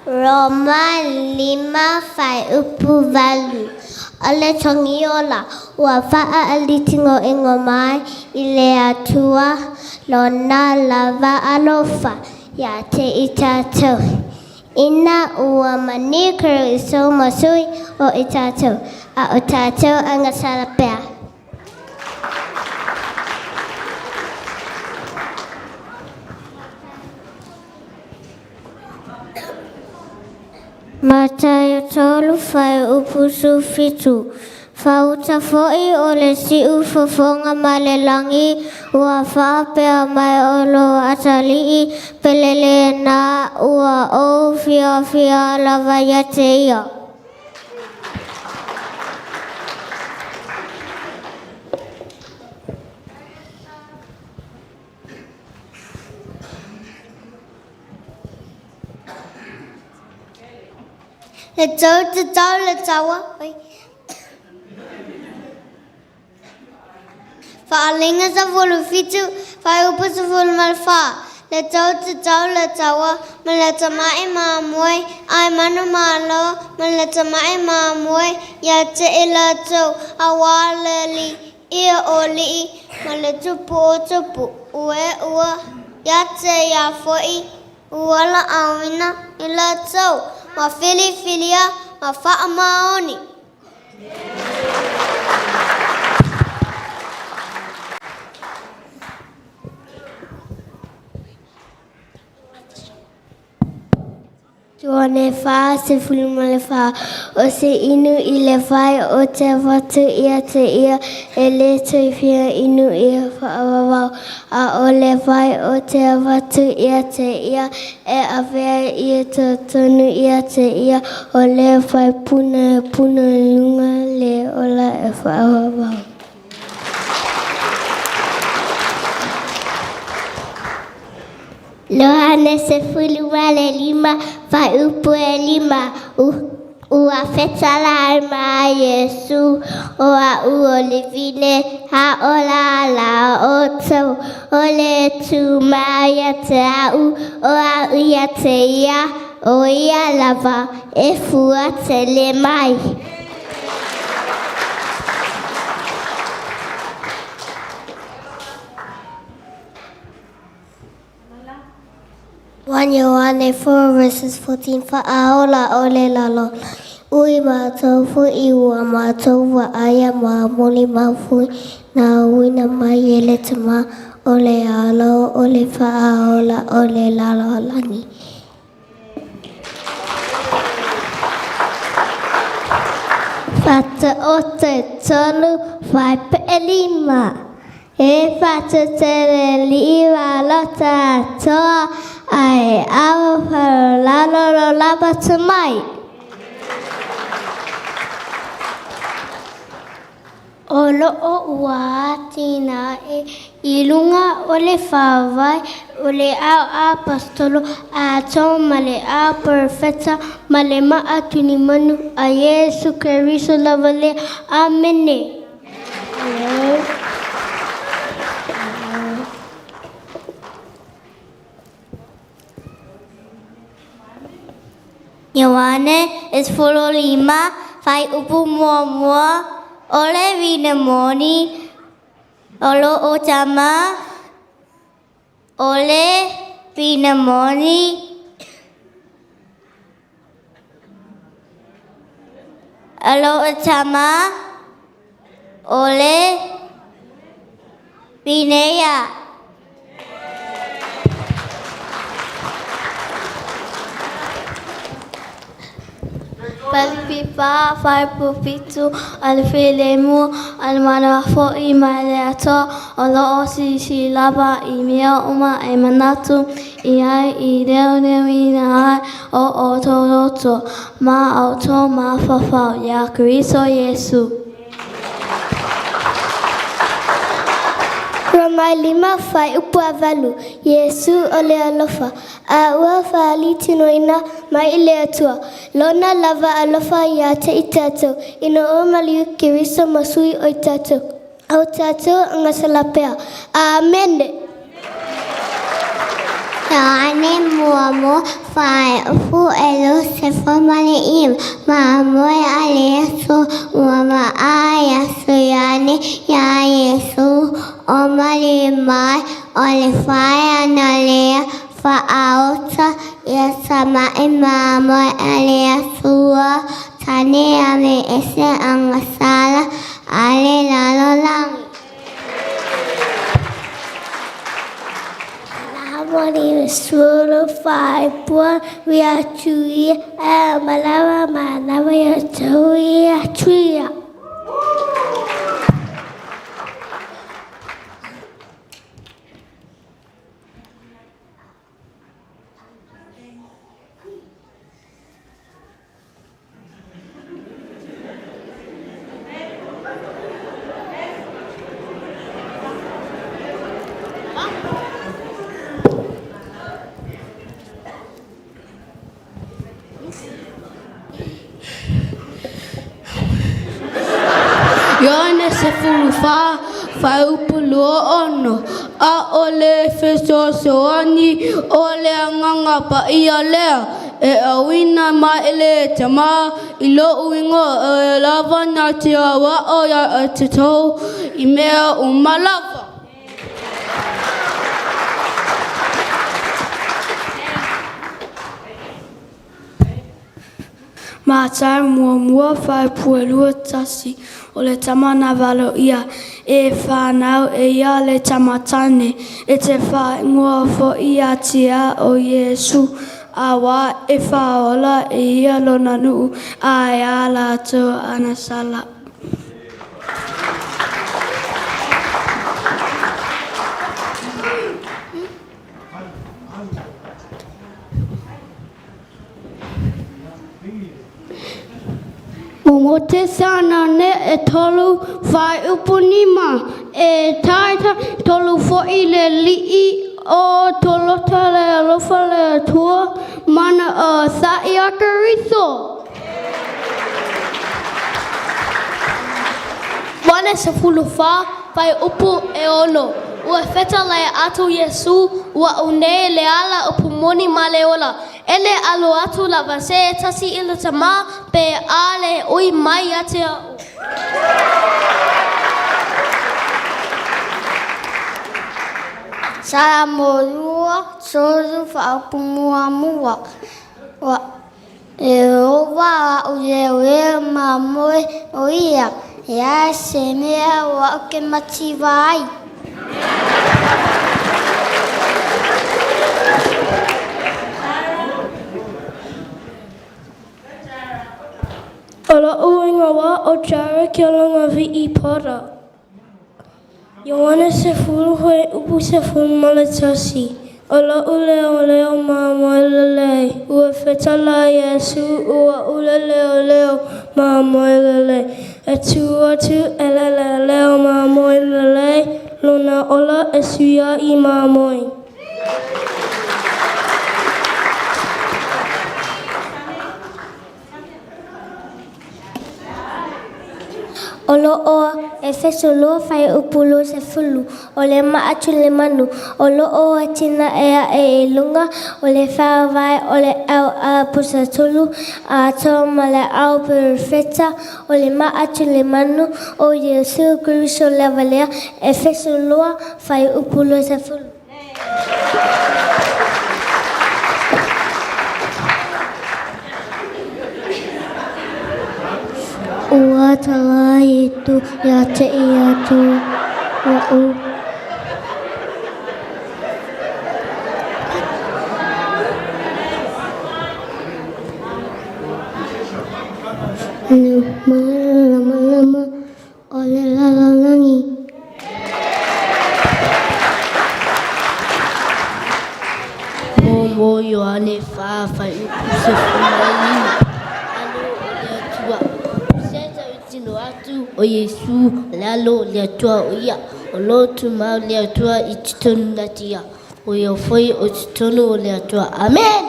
Roma 5 fai upu valu. Ole tongiola ua faa alitingo ingo mai ile atua lona lava alofa ya te itato. Ina ua manikuru iso masui o itato. A o tato anga salapea. Matayo tolu fai upu sufitu. Fauta foi ole si ufofonga malelangi. Ua faapea mai olo atali pelele na ua o fia fia lava yateia. Le tau le tawa. Faalinga sa fulu fitu, fai upu sa fulu malfa. Le tau le tawa, ma le tamai maamoy, ai manu malo, ma le tamai maamoy, ya te ila tau, awale li, ia oli, ma le tupu o tupu, ue ua, ya te ya foi, uala awina, ila tau. Ma fili filia, ma faa maoni. Tuone wha se fuluma le wha o se inu I le whai o te watu ia te ia e le tuifia inu ia whaawawau a o le whai o te watu ia te ia e awea ia te tonu ia te ia o le whai puna lunga le ola e whaawawau. Lohane se fuluma le lima vai upu e lima ua fetala ma Yesu o a uo le vine ha o la o tau o le tu maia te au o a uia te ia o ia lava e fua te le mai. Yohane 4 verses 14 Fa'aola ole lalo ui mātou fu iwa mātou wa aya mā moli mawhui na uina mai ele tama ole alo ole fa'aola ole lalo langi. Fata o te tolu fai pe lima e fata te liwa lota toa ai awa para lalo lava tamai. Olo o ua tina e ilunga ole whawai ole au a pastolo a tau male a profeta male maa tuni manu a Yesu Keriso lavale. Amene. Yohane is full lima, fai upu mua, ole vina moni, olo otama, ole vina moni, olo otama, ole vineya. Pipa fai pupitu al filemu al mana fo I maleato olo si lava I mia uma e manatu I ai I deo ina o toroto ma auto ma fa ya Kristo Yesu. Ramai lima fai upu avalu Yesu ole alofa a ua fali tinoina mai ile atua lona lava alofa ya te itato ino o maliu Keriso masui o itato au tato ngasalapea. Amen. Yohane muamo fai upu elo se formale im ma moe aleso muama aya suyane ya Yesu o mali mai ole fai analea fa auta ya sama ima moe alea sua tane ame ese angasala ale lalo langi. Moni solo fai pua via chuia e malava manava ya chuia chuia. Yohane se fulufa fai upuluo ono a ole feso soani ole anganga pa ia lea e awina ma ele tama ilo uingo e lava na te awa o ya te tau I mea umalava. Mātai mua whai puelua tasi o le tamana walo ia e whanau e ia le tamatane e te whai ngua fo ia tia o Yesu. a wā e whaola e ia lona nuu a e a lātou ana sala. Mo te sana ne e tolu whai upunima e taita tolu fo'i le li'i o tolota le alofa le atua mana a sa'i akariso. Wane se fulufa whai upu e ono. Ua feta lai atu Yesu ua une le ala upu moni ma le ola. Ele alo atu la vase tasi ila tama pe ale ui mai ate au. Sara morua soru whaupu mua mua. Wa e owa u ue ma moe o ia. Ia se mea wa ke mati vai. Ola uinga wa o Jara ki alanga vi I pora. Ioane se furu hoi upu se furu male tasi. Ola ule o leo mama lele. Ua fetala Yesu ua ule leo mama lele. E tu atu ele leo mama lele. Luna ola e suia I mamoi. Olo o e feso lo fai upulo se fulu. O le maatu le manu. Olo o atina ea e lunga. O le whao vai o le au a pusa tulu. A tau ma le au perfecta. O le maatu le manu. O Yesu Christo le valea. E feso loa fai upulo se fulu. Ua tala itu ya te ia tu wa u. Lama oleh lalangi. Momo Yohane fa upu se o Yesu lalo le atua o ia o lotu mau le atua I titonu na tia o ia foi o titonu o le atua. Amen.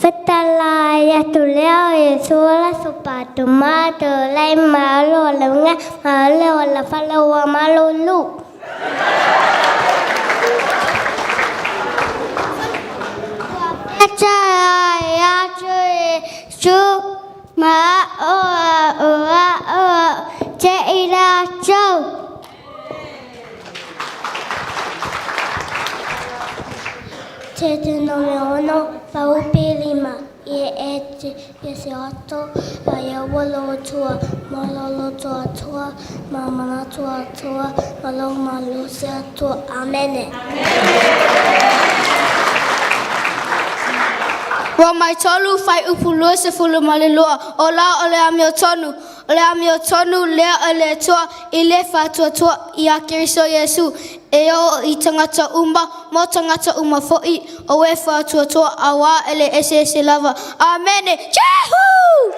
Fetala ya tu leo Yesu la sopa tomato lai malo la nga malo la fala wa malo lu. Ma te ira chau. Te te no me ono pau pelima e se ato ya wolo tua malolo tua mama tua malo malo se tua. Amen. Wa mai tolu fai upu se fulu malelua. Ola ole amio tonu lea ole tua I le fatua I a Kiriso Yesu. E o I tangata umba mo tangata uma fo'i o e fatua awa ele ese lava. Amen. Jehu!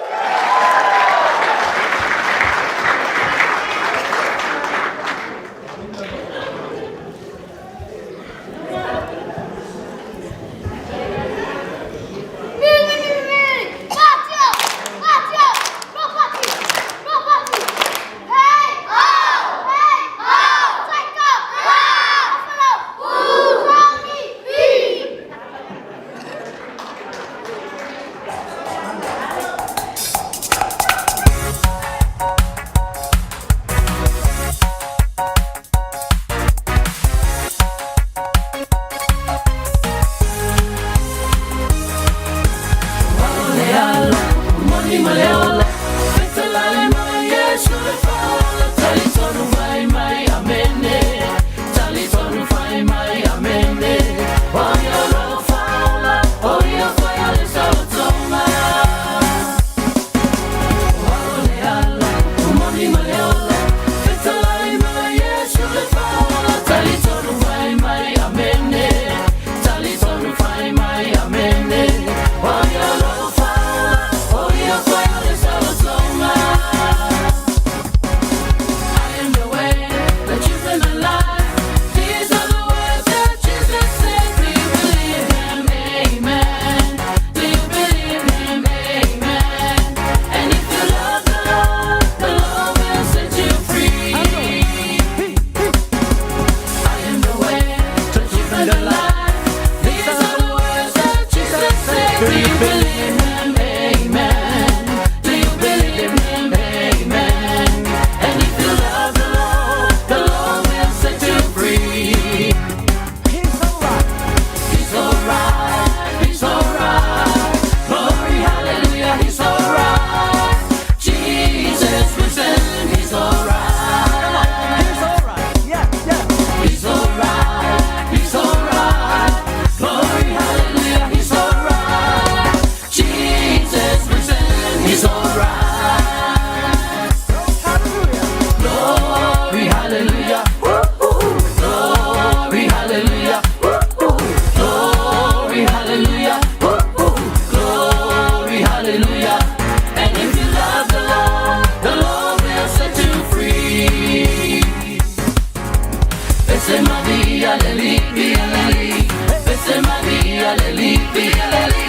Pese Maria leli pia leli. Pese Maria leli pia leli.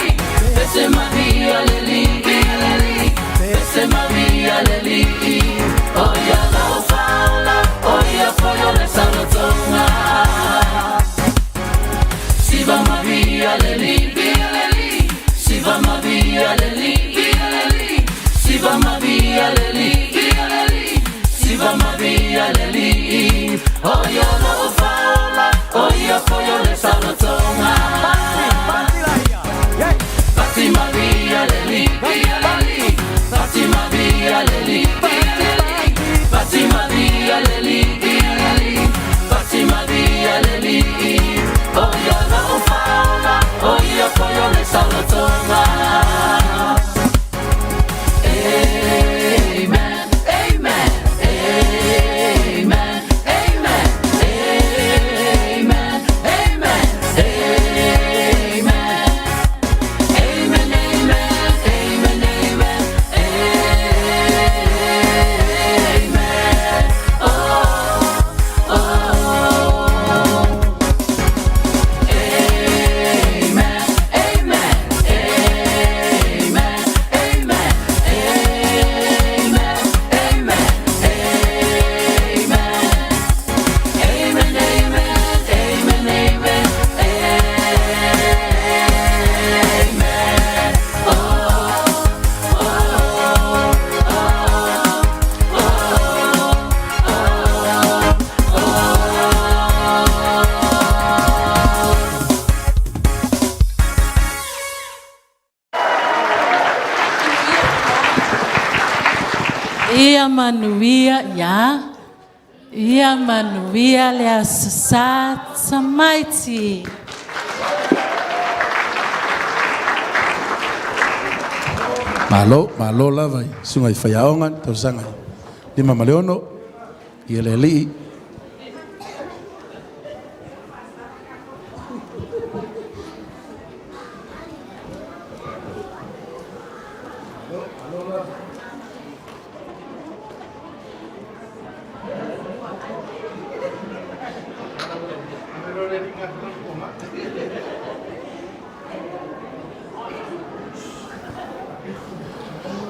Pese Maria leli pia leli. Pese Maria leli. Oya la faula, oya foyo le salotonga. Siva Maria leli pia leli. Siva Maria leli pia leli. Siva Maria leli pia leli. Siva Maria leli. Oya la faula, oya foyo le salotonga. Pati Maria leli pia leli. Pati Maria leli pia leli. Pati Maria leli pia leli. Pati Maria leli. Oya la faula, oya foyo le salotonga. Amen, amen, amen, amen, amen, amen, amen, amen, amen, amen, amen, oh, oh, amen, amen, amen, amen. Ia manuia ya. Ia manuia le asasa samaiti. Malo lava sungai whaiaongan tau sangai. Lima maleono i ele li.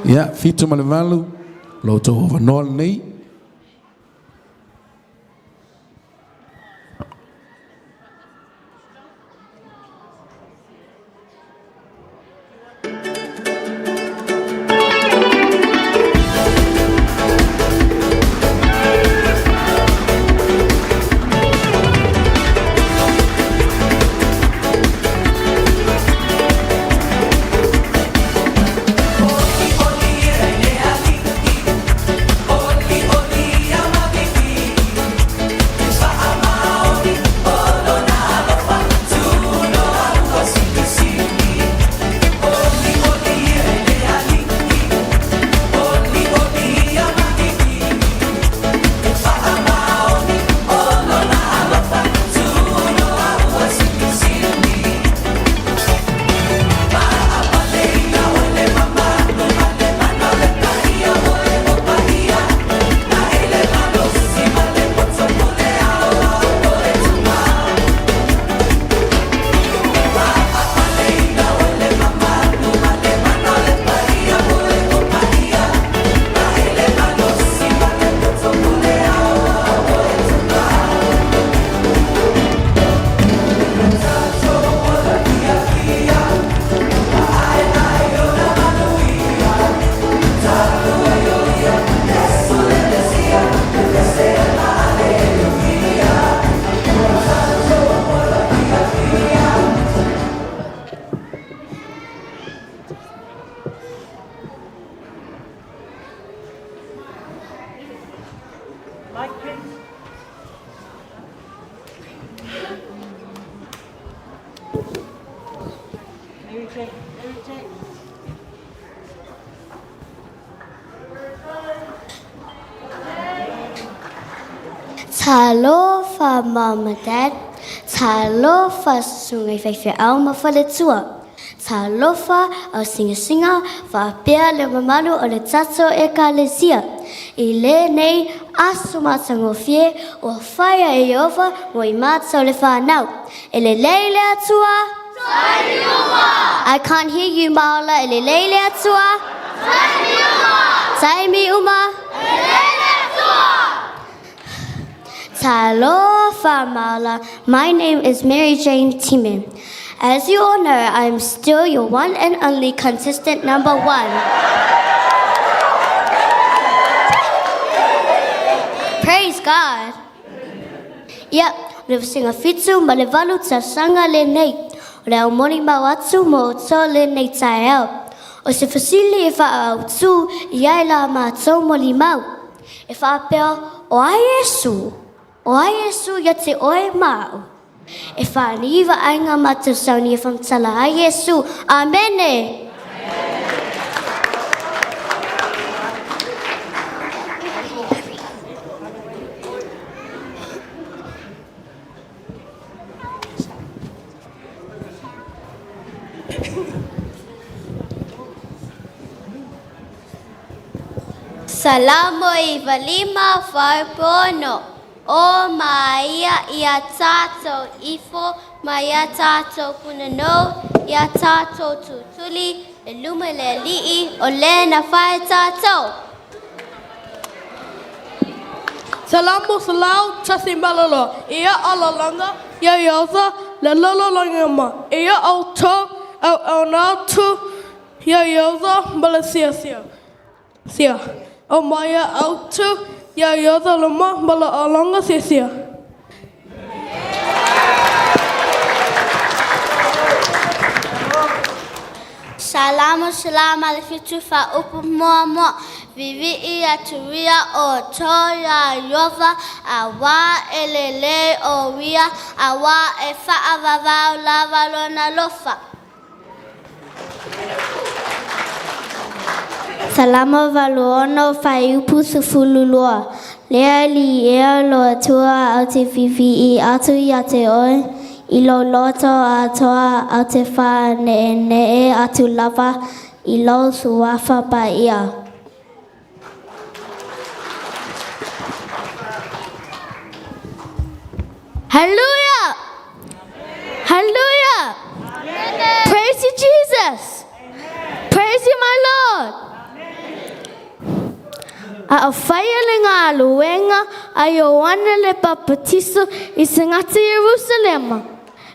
Ya, fitu malevalu, lo to overall nei. Talofa mama dad, talofa sungai whaiwhi au ma whale tua. Talofa au singa whapea le mamalu o le tato e kalesia. I le nei asu matangofie o whaia e Yehova mo I matau le whanau. E le leile atua? I can't hear you, Maola. E le leile atua? Taimi uma? Talofa, Maola. My name is Mary Jane Timin. As you all know, I am still your one and only contestant number 1. Praise God. Yep, le singa fitu ma le valu ta sanga le nei. Le au moni mawatu mo to le nei tai au. O se fasili e wha au tu I ai la ma tau moli mau. E wha peo o ai Yesu. O ai Yesu ia te oe mau. E whaniwa ainga matu sauni e whamtala a Yesu. Amene. Salamo I valima whaipono. O maia ia tato ifo, maia tato punano, ia tato tutuli, le lume le li'i, o le na whae tato. Salamo salau tasi malolo, ia alalanga, ia yosa, le lololanga ma, ia au to, au natu, ia yosa, bala sia. O maia au tu, ia yosa luma, bala alanga sia. Salamo salama le fitu fa upu moa. Vivi ia tuia o toia Yehova, awa elele o wia, awa e faa vavau lava lona lofa. Salamo valuono fai upu sufululua. Lea li ea lo atua au te vivi I atu ia te oe. I lo loto atoa au te wha ne atu lava. I lo suafa pa ia. Hallelujah! Hallelujah! Praise you, Jesus! Praise you, my Lord! A whaia le ngā luenga a Ioana le papatiso I singata Jerusalema.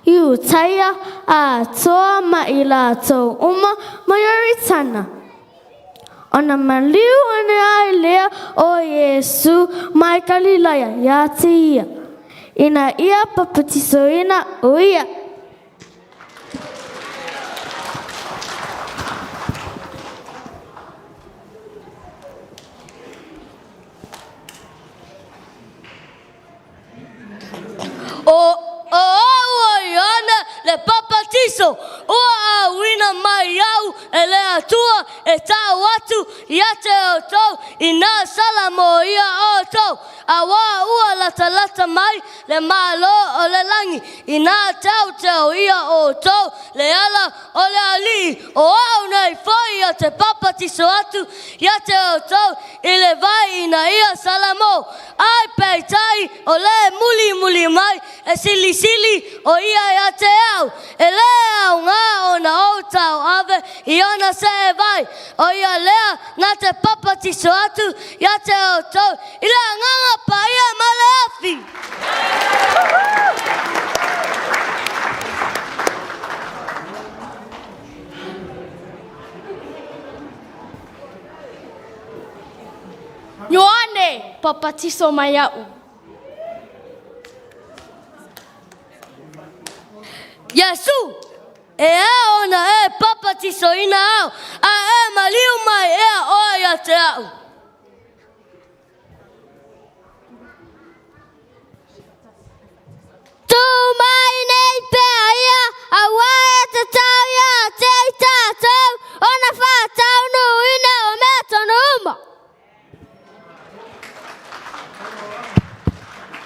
I utaia a toa ma I la tau uma maioritana. Ona maliu ane ai lea o Yesu mai Galilaya ia te ia. Ina ia papatiso ina o ia. Le papatiso ua wina mai au ele atua e tau atu ia te o tau I nā salamo ia o tau awa ua lata mai le malo o le langi I nā tau ia o tau le ala o le ali o au nei foi ia te papatiso atu ia te o tau I le vai ina ia salamo ai peitai o le muli mai e sili o ia ia te au e lea o ngā o na o tau ave I ona se e vai o ia lea nā te papatiso atu ia te o tau I lea nganga pa ia ma le afi Ioane, papatiso mai au. Yesu, e ona e papatiso ina au, a maliu mai oia te au. Tu mai nei pea ia, a wae te tau ia, te tātou, ona whātau no ina o mea tonu uma.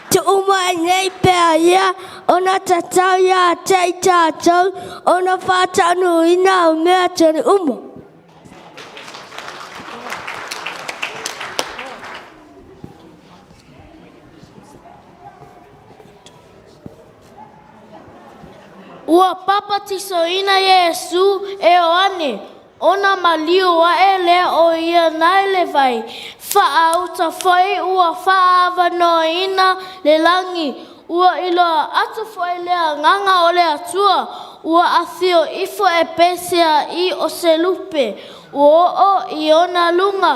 Tu mai nei pea ia. ia ona tatau ia tei tātou ona whātanu ina o mea tere umo. Ua papatiso ina Yesu e o ane, ona malio wa e lea o ia nai le vai, wha uta whai ua wha avano ina le langi, ua iloa atu whai lea nganga o lea tua, ua athio ifo e pesia I o se lupe, ua o I ona lunga,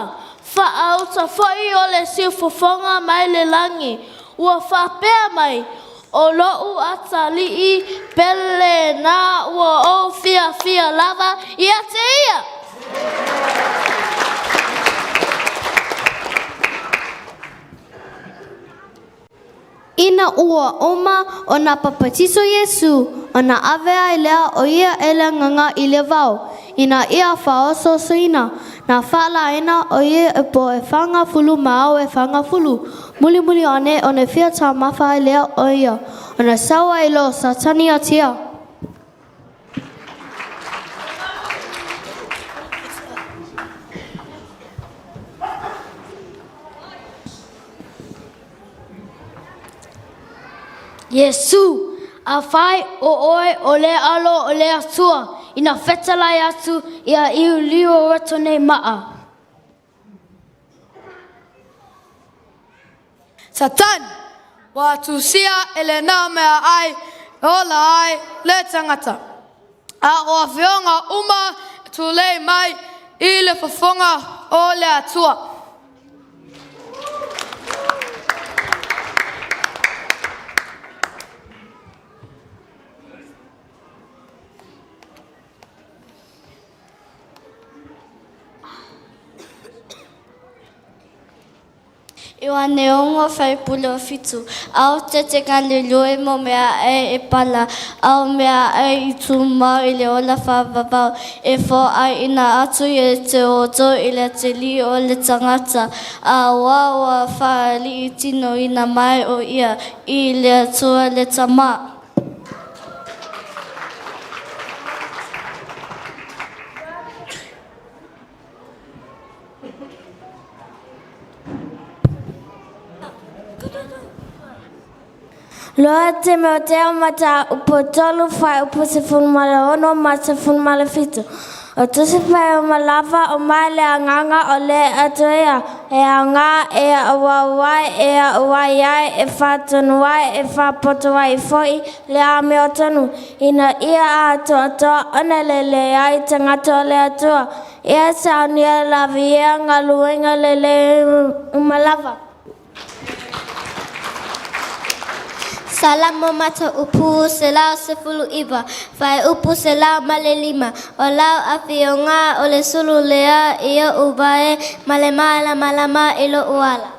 wha uta whai o le siufofonga mai le langi, ua wha pea mai, o lo'u atali'i pele na ua o fia lava ia te ia. Ina ua oma o na papatiso Yesu, o na avea I lea o ia ele nganga I le vau. Ina ia whaoso suina, na whala ina o ia e po e whanga fulu mao e whanga fulu. Muli ane o ne fia tā mawha I lea o ia, o na sawa I lo satani a tia. Yesu, a whai o oe o le alo o le atua, ina whetalai atu ia iu liu rato nei maa. Satan, wa tusia ele na mea ai, ola ai, le tangata. A o awhionga uma tu le mai I le whafonga o le atua. Iwa neongo whai pulo fitu. Au te kande lue mo mea e pala. Au mea e I tu mau I le ola whawawau. E fo ai ina atu I te oto I le te li o le tangata. A wawa wha li tino ina mai o ia I le atua le tama. Loa te meo te amata upo tolu whai upo se funumale ono ma se funumale fitu. O tusi whai o malawa o mai le anganga o le atoea. E anga e awawai e awai ai e whatonu wai e whapoto wai foi le a meo tonu. Ina ia a atoa ona le ai tangato le atoa. Ia saunia lavi ia ngaluenga le umalawa. Salamo mata upu se lau se fulu iwa, whai upu se lau male lima, o lau awhionga o le sulu lea ia ubae male maala malama ilo uala.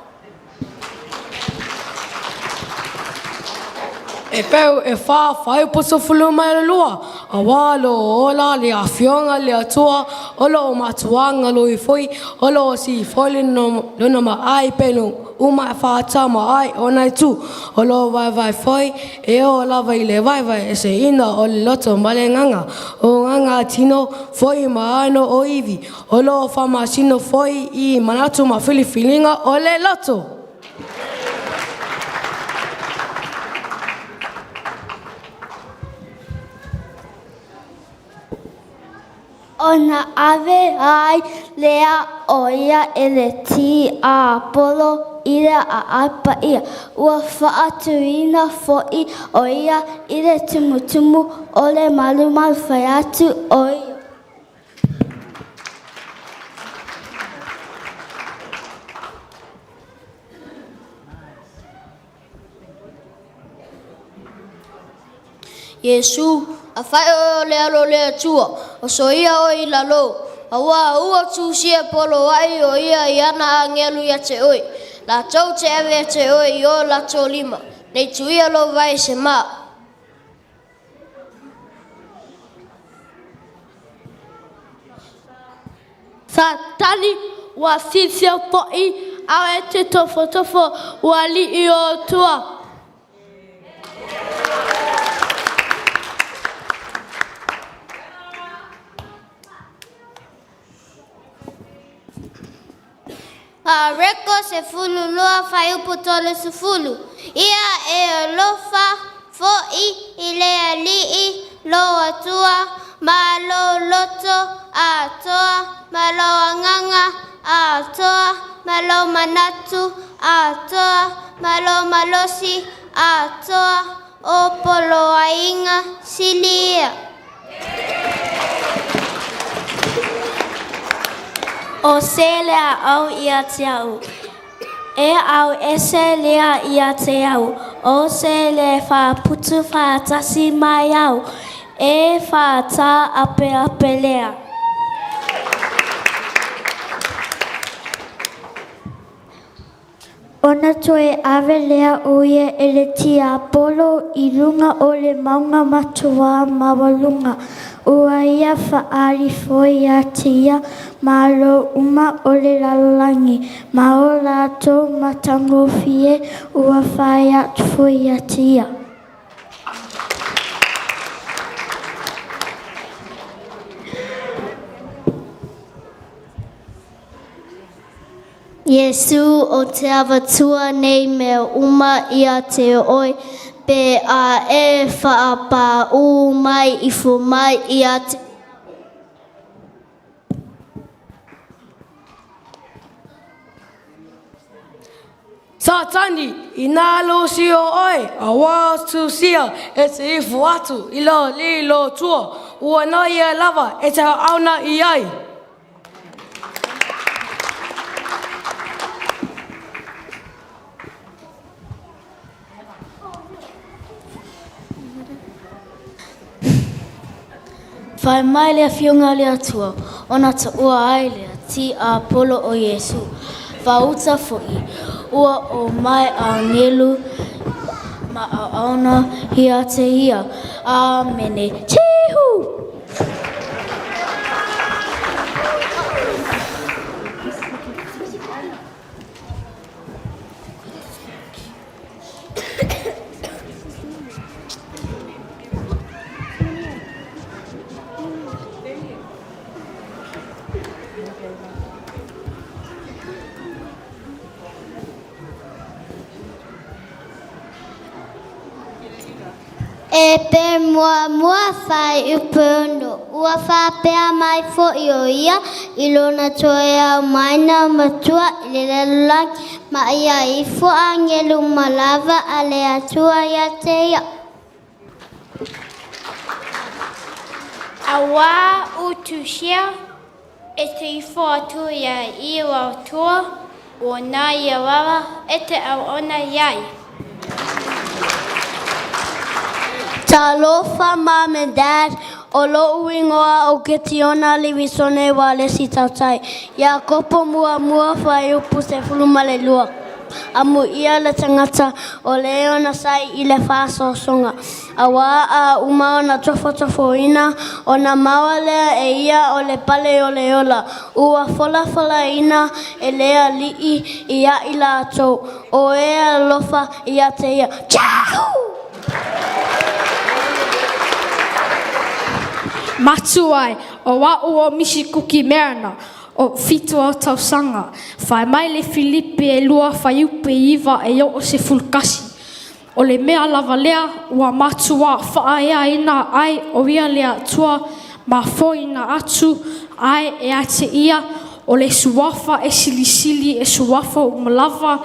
E peu e whai upu se fulu mai le lua, a walo ola le awhionga le atua, olo o matuanga lo I foi, olo o si foi no ma ai pelu. Uma whaatama ai o nei tū, o lo vai foi, e o lawa I le vai e se ina o le loto male nganga, o nganga tino foi maano o iwi, o lo whamasino foi I manatu ma whiliwhilinga o le loto. Ona ave ai lea o ia e le ti a polo ira a apa ia. Ua whaatuina foi o ia I le tumutumu o le malumal whai atu o ia. Yesu, a whai o le alo le atua, o so ia o I lalo. A ua tūsia polo ai o ia I ana a ngelu ia te oi. La tau te ave te oi I o la tō lima. Nei tu ia lo vai se maa. Satani wa sisia po'i au e te tofo ua li I o tua. Reko se fulu loa fai upu tole su fulu. Ia e lofa fo'i i lea li'i loa tua. Ma lo loto a toa. Ma lo anganga a toa. Ma lo manatu a toa. Ma lo malosi a toa. O polo ainga silia. O se lea au ia te au. E au ese lea ia te au. O se le wha putu wha tasi mai au. E wha tā ape ape lea. Ona toe awe lea oia e le tia apolo I runga o le maunga matua mawalunga. Ua ia whaari foi a tia malo uma o le lalangi. Ma o lato matango fie ua whai atu foi a tia. Yesu o te awatua nei mea uma ia te oi. Pe a e whaapa u mai I fu mai ia te. Satani, I nā lo si o oi, a wā tu sia, e te ifu atu, I lo li lo tua, ua nā ia lava, e te auna I ai. Whai mai lea whiunga lea tua, ona ta ua ai lea ti a polo o Yesu. Whauta fo'i, ua o mai a ngelu, ma a auna hia te ia. Amene. Chihu! E pe mua whai upono. Ua whapea mai fo'i o ia. I lona toe au maina matua I le lelulangi. Ma ia I fua ngelu malava a le atua ia te ia. A wā utu sia, e te I fua tu ia I wau tua, o nā ia wawa, e te au ona iai. Talofa, Mom and Dad, o lo uingoa o ke tiona liwisone wa lesi tautai. Ia kopo mua whai upu se fuluma le lua. Amu ia le tangata o leo na sai I le whaso songa. A wā a uma o na tofo ina o na maua lea e ia o le pale o le ola. Ua fola ina e lea lii ia I la atou. O ea lofa ia te ia. Ciao! Matuai, o wa o misi kuki merana, o fitu o tausanga. Whai mai le Filipe e lua whai upe iwa e o se fulkasi. O le mea lava lea, ua matua whaea ina ai o ia lea tua, ma fo ina atu, ai e ate ia, o le suwafa e silisili e suwafa umalava,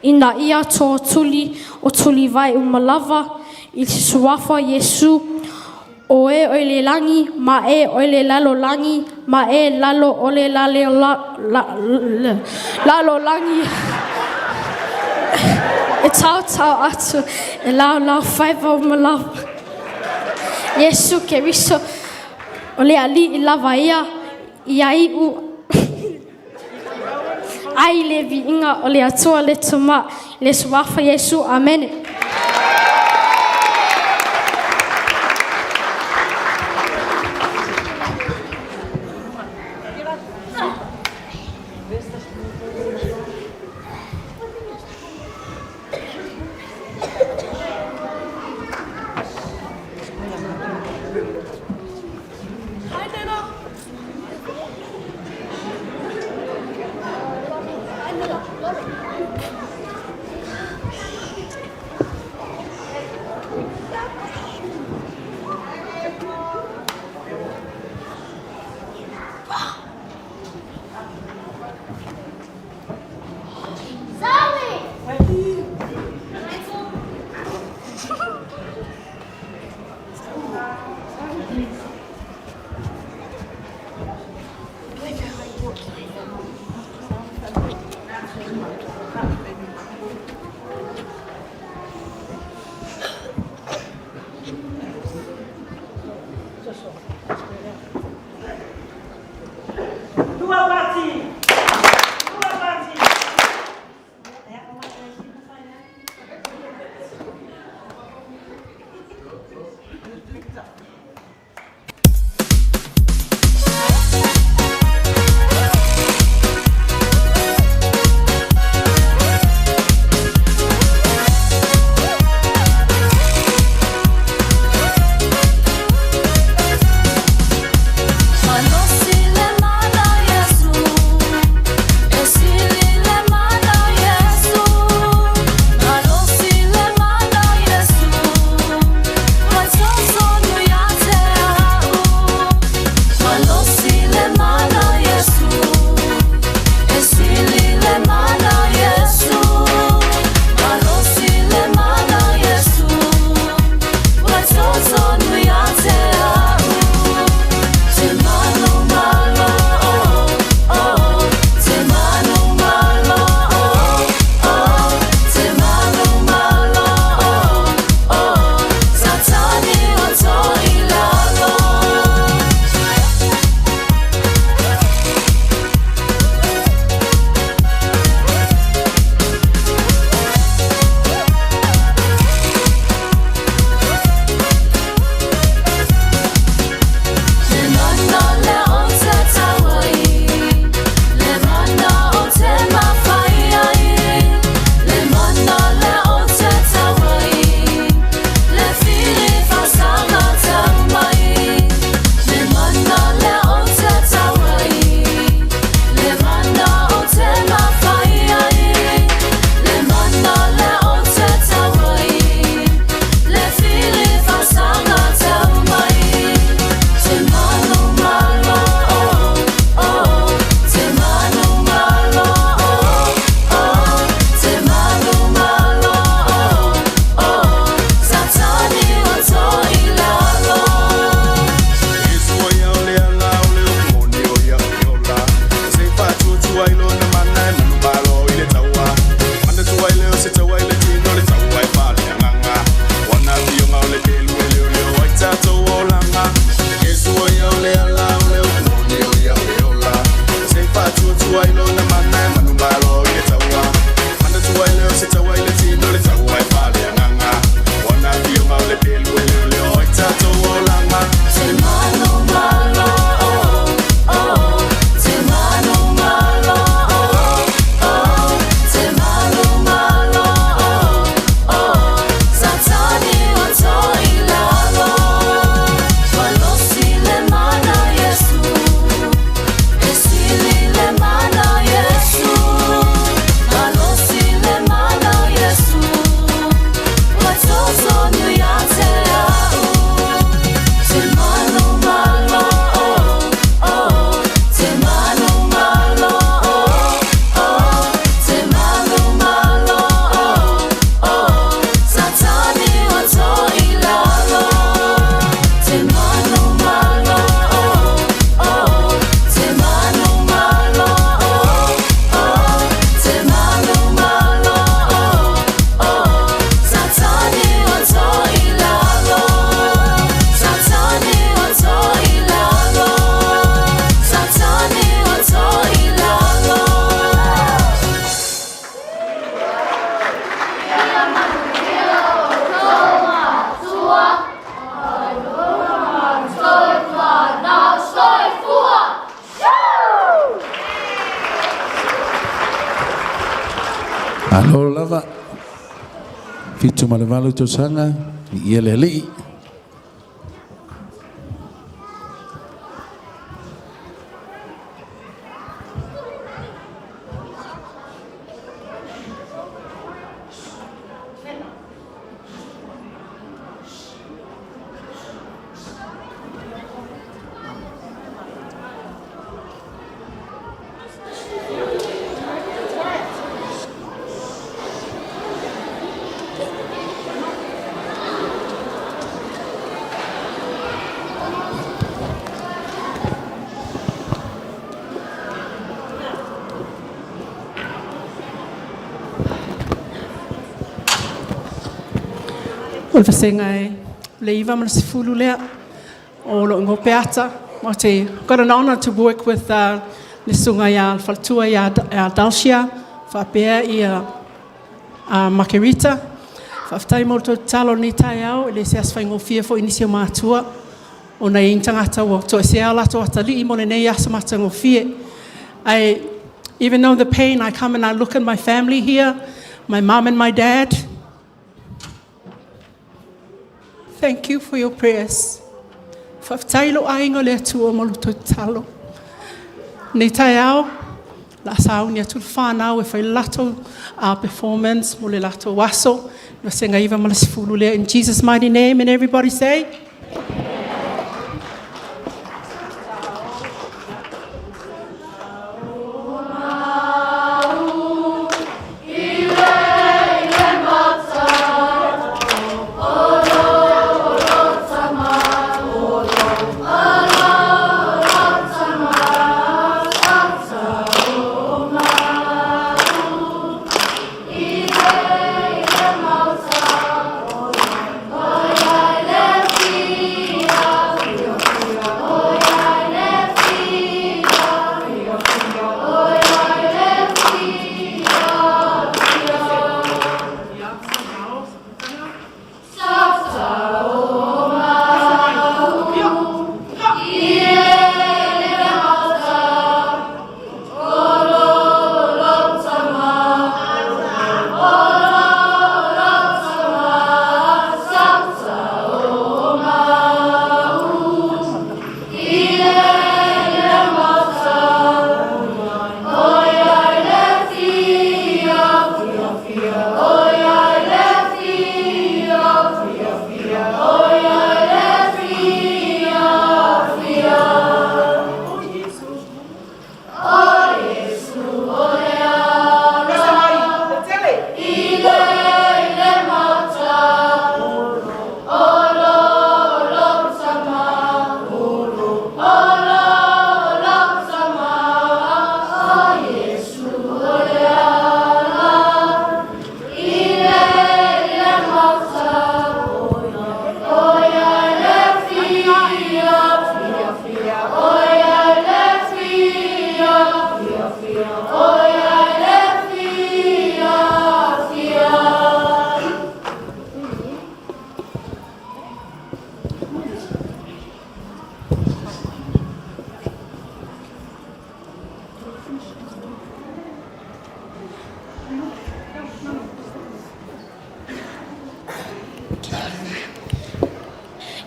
ina ia toa tuli, o tuli vai umalava, I suwafa Yesu, o e o le langi, ma e o le lalo langi, ma e lalo o le lalo langi. E tau atu, e lau whaiva o malawa. Yesu ke riso, o le ali I lava ia, I ai u. Ai le vi inga o le atua le tuma, le suwafa Yesu, amen. Alo lava. Fitu malavalu to sanga. Yeleli. O le whasenga le iwa mana se fulu lea o lo ngo peata mo te got an honor to work with le sunga ia faltua ia Dalcia whapea ia Margarita Whaftai mo tō talo ni tai au, le se aswhaingo fia fo inisio mātua. O nei ing tangata o tō se ao lato atali I mo le nei asa matango fia. Even though the pain, I come and I look at my family here, my mom and my dad. Thank you for your prayers. Whaftailo aingo le atua mo tō talo. Nei tai au, la sao ni atu whanau e whai lato our performance, mo le lato waso. Na senga iwa malasifulu lea in Jesus' mighty name, and everybody say,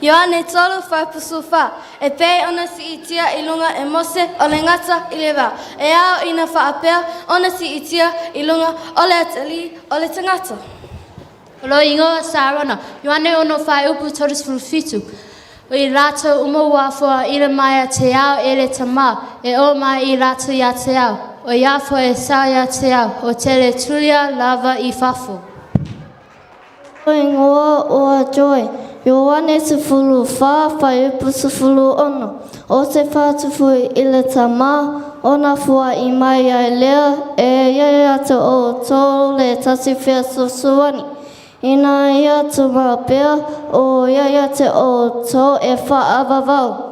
Ioane tolu whaipusuwha, e pei ona si itia ilunga e mose o le ngata I le wā. E ao ina whaapea, ona si itia ilunga o le atali o le tangata. Olo ingoa sarana, Ioane ono whai upu toris furufitu. O I rato umo wafua ira mai te ao e le tama, e o mai I rato ia te ao. O iafo e sa ia te ao, o te le tulia lava I whafo. O ingoa o a joy. Ioane sifulu wha, whai upu sifulu ono. O se whātufu I le tama, ona fua I mai ai lea, e iai atu o tō le tasi whia susuani. Ina ia tu mapea, o iai atu o tō e whaavavau.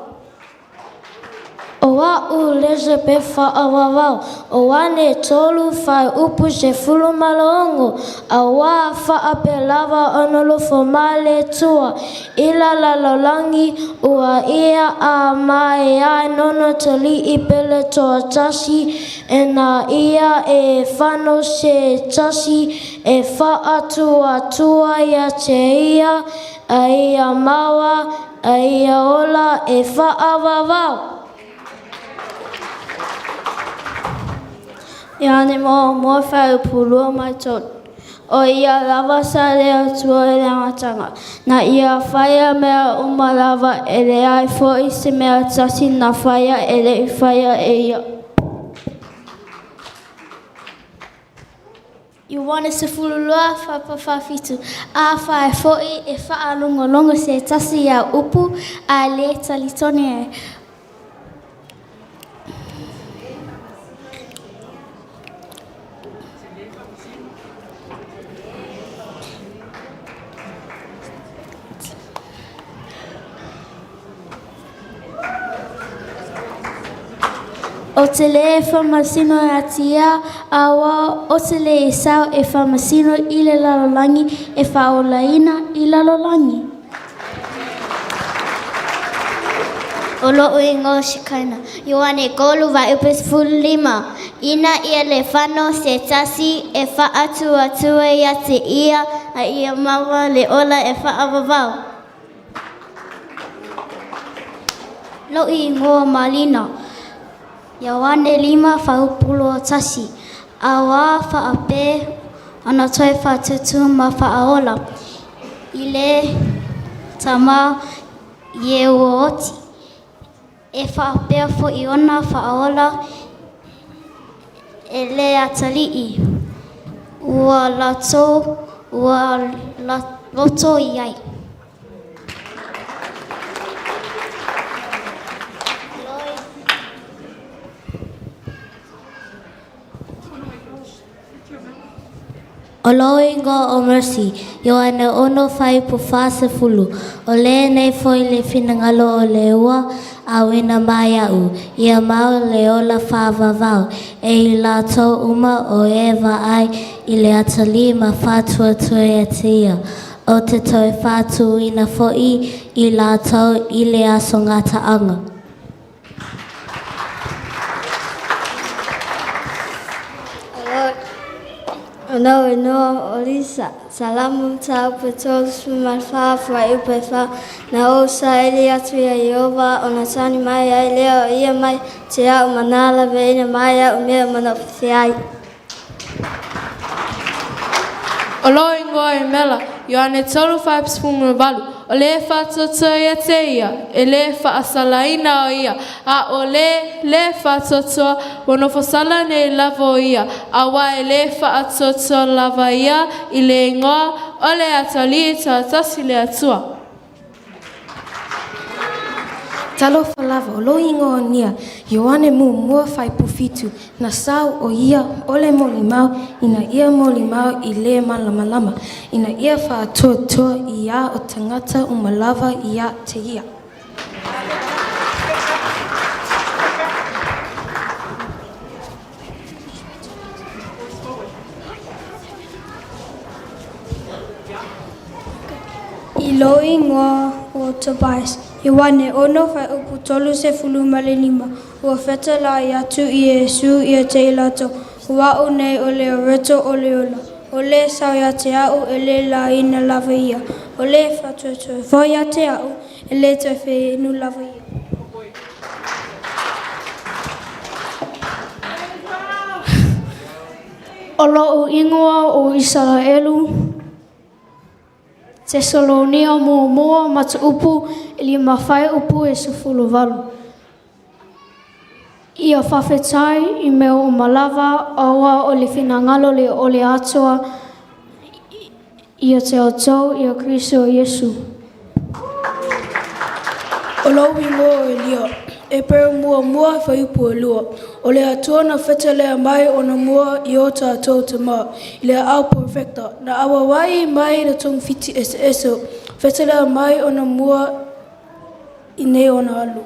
O au leze pe whaawawau, o wane tolu whai upu se fulu malongo, a wā whaape lava onolofo male tua, ila lalolangi ua ia a mai ai nono tali I pele toa tasi, e na ia e whano se tasi, e whaatua tua ia te ia, a ia maua, a ia ola e whaawawau. Ioane mo whai upulua mai tot. O ia lava sa lea tua e le ngatanga. Na ia whaia mea uma lava e le ai fo I se mea tasi na whaia e le whaia e ia. Ioane se fululua whapawhawhitu. A whae foi e whaalongolongo se tasi a upu a le talitone e. O te le whamasino e atia, awa o te le e sao e whamasino I le lalolangi e whaolaina I lalolangi. O loo I ngō shikaina. Ioane kolu wa upes fulima. Ina ia le whano se tasi e whaatu atua ia te ia a ia mawa le ola e whaavavau. Loo I ngō malina. Ioane lima whaupulo tasi. Awa whaape ana toi whatutu ma whaaola. I le tama ie oti. E whaapea fo I ona whaola e le atalii. Ua lato, ua loto iai. O loingo o mercy, yo ane ono fai pu fase fulu. O le nei foi le finangalo o le ua, a wina mai au. Ia mau le ola whaavavau. E I lato uma o ewa ai, I le atali ma whatua tue e tia. O te toi whatu ina foi, I lato I le aso ngata anga. No, Olisa. Salamu ta petol sumalfa fa upefa na osa ele atu ya Yehova onasani mai ai leo ia mai te au manala veina mai au mea manafisiai. O loi ngoa e mela, yo ane tolu whaipspunga balu. O le whatoto ia te ia, e le whaasalaina o ia. A o le whatoto, wano whasala ne lavo ia. A wa e le whaatoto lava ia, I le ngoa, o le atali ta tasi le atua. Talo falava o lo ingo nia, Ioane mu mua fai pufitu, na sau o ia ole molimau, ina ia molimau I le malamalama, ina ia whaatua ia o tangata umalava ia te ia. I loi ngoa o Tobias. Ioane ono fai upu tolu se fulu male lima. Ua whetala I atu I Yesu I te ilato. Ua o nei o le reto o le ola. O le sau ia te au e le la ina lava ia. O le whatuatua. Fo ia te au e le te whi inu lava ia. O loo ingoa o Israelu. Te solonia mua mata upu ili mawhai upu e sufulu walu. Ia whawhetai I mea o malava awa o le whinangalo le o le atua ia te autou ia Kristo Yesu. O lau ingo o Elia, e pere mua whai upu e lua. O le atua na whetelea mai o na mua I o tātou te maa. I le au perfecta. Na awa wai mai na tong fiti eso. Whetelea mai o na mua I nei o na alu.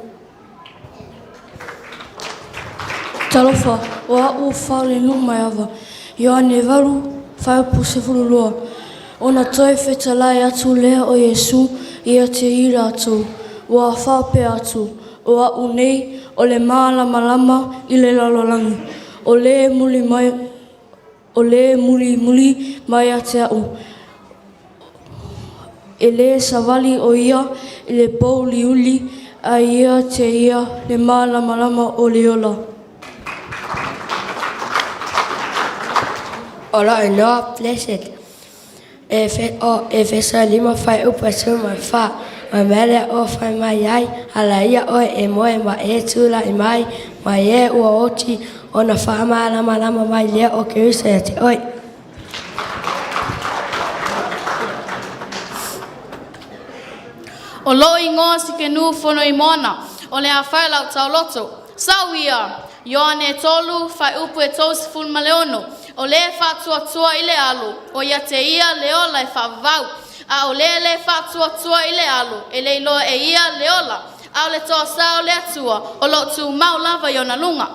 Talofa, o au whale nu mai awa. Ioane waru, whai upu se fulu loa. O na toi whetelai atu lea o Yesu ia te ira atu. O a whape atu. O au nei, o le malama I le lalolangi. O le muli mai a te au. E le savali o ia, I le pouli uli, a ia te ia le malama o le ola. Ola e noa blessed. E fesa lima fai upa su mai fa. Ma mele o fai mai ai, ala ia oe e moe ma e tula I mai, ma e ua oti o na wha malama mai lea o Kirisa e te oe. O lo ingoa si ke nu fono I mona, o le a whai lau tau loto. Sau ia, Ioane tolu fai upu e tos ful maleono, o le whātua I le alu, o ia te ia leola e whavau. A o le whātua I le alu, e le ilo e ia leola. A o le toa sa o le atua, o lo tu mau lava I ona lunga.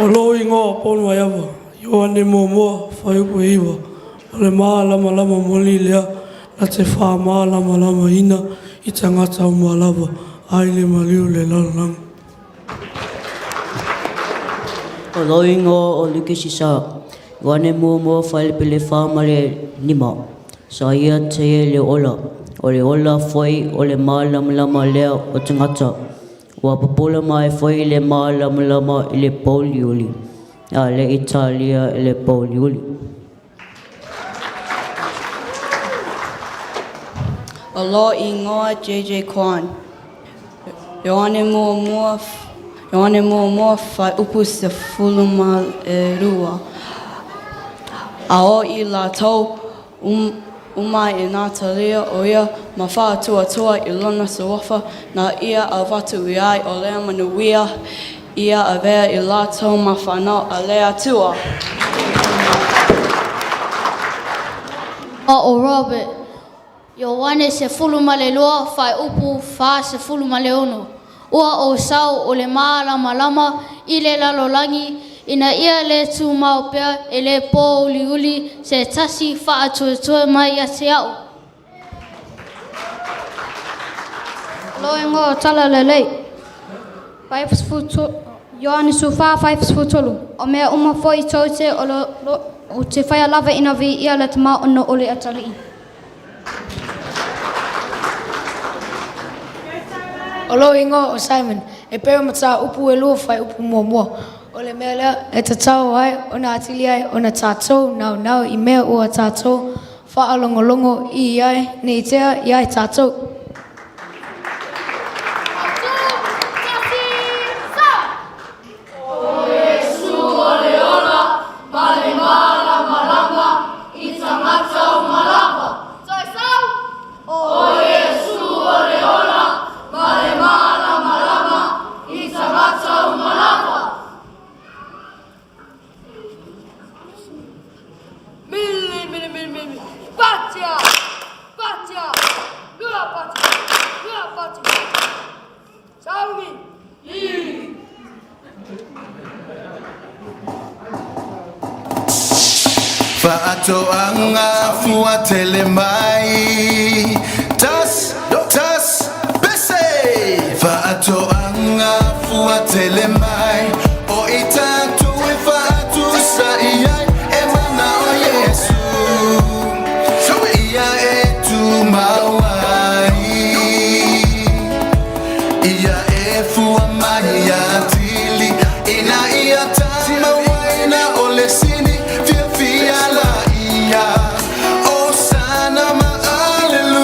O lo ingo pon wa yava. Yo ane mo mo fa upu iwa. O le maa lama lama moli lea. La te wha maa lama lama ina. I tangata o maa lava. Ai le maliu le lalang. O lo ingo o Lucas isa. Yo ane mo mo fa le pele wha ma le nima. Sa ia te e le ola. O le ola foi o le maa lama lama lea o tangata. Wa papola mai foi le maa lama lama i le poliuli. A le Italia i le poliuli. O lo ingoa JJ Kwan. Yo ane mua fai upu se fuluma e rua. A o I la tau umai e nā talia o ia ma wha tua I lona se wafa na ia a watu I ai o lea manuia ia a vea I la tau ma whanau a lea tua. O Robert, yo wane se fuluma le loa fai upu fa se fuluma le ono. Ua o sau o le maa lama lama I le lalolangi ina ia le tu mau pea e le po uli se tasi fa atu mai a te au. Lo ingo tala le lei. 5 foot Ioane su fa 5 foot tolu. O mea uma foi tote o te whaia lava ina vi ia le te maa ono o le atari. O lo ingo o Simon, e peo mata upu e lua whai upu mua mua. O le mea lea, e te tau ai, o na atili ai, o na tātou, nau I mea ua tātou, wha alongolongo I ai, ni tea I ai tātou. Fa'ato anga fuatele mai tas bese Fa'ato anga fuatele mai o itatu e fa'atu sa iai e mana o Yesu ia e tu mawai ia e fua mai ia tili ina ia tama waina o le sini fia la ia o sana ma aleluia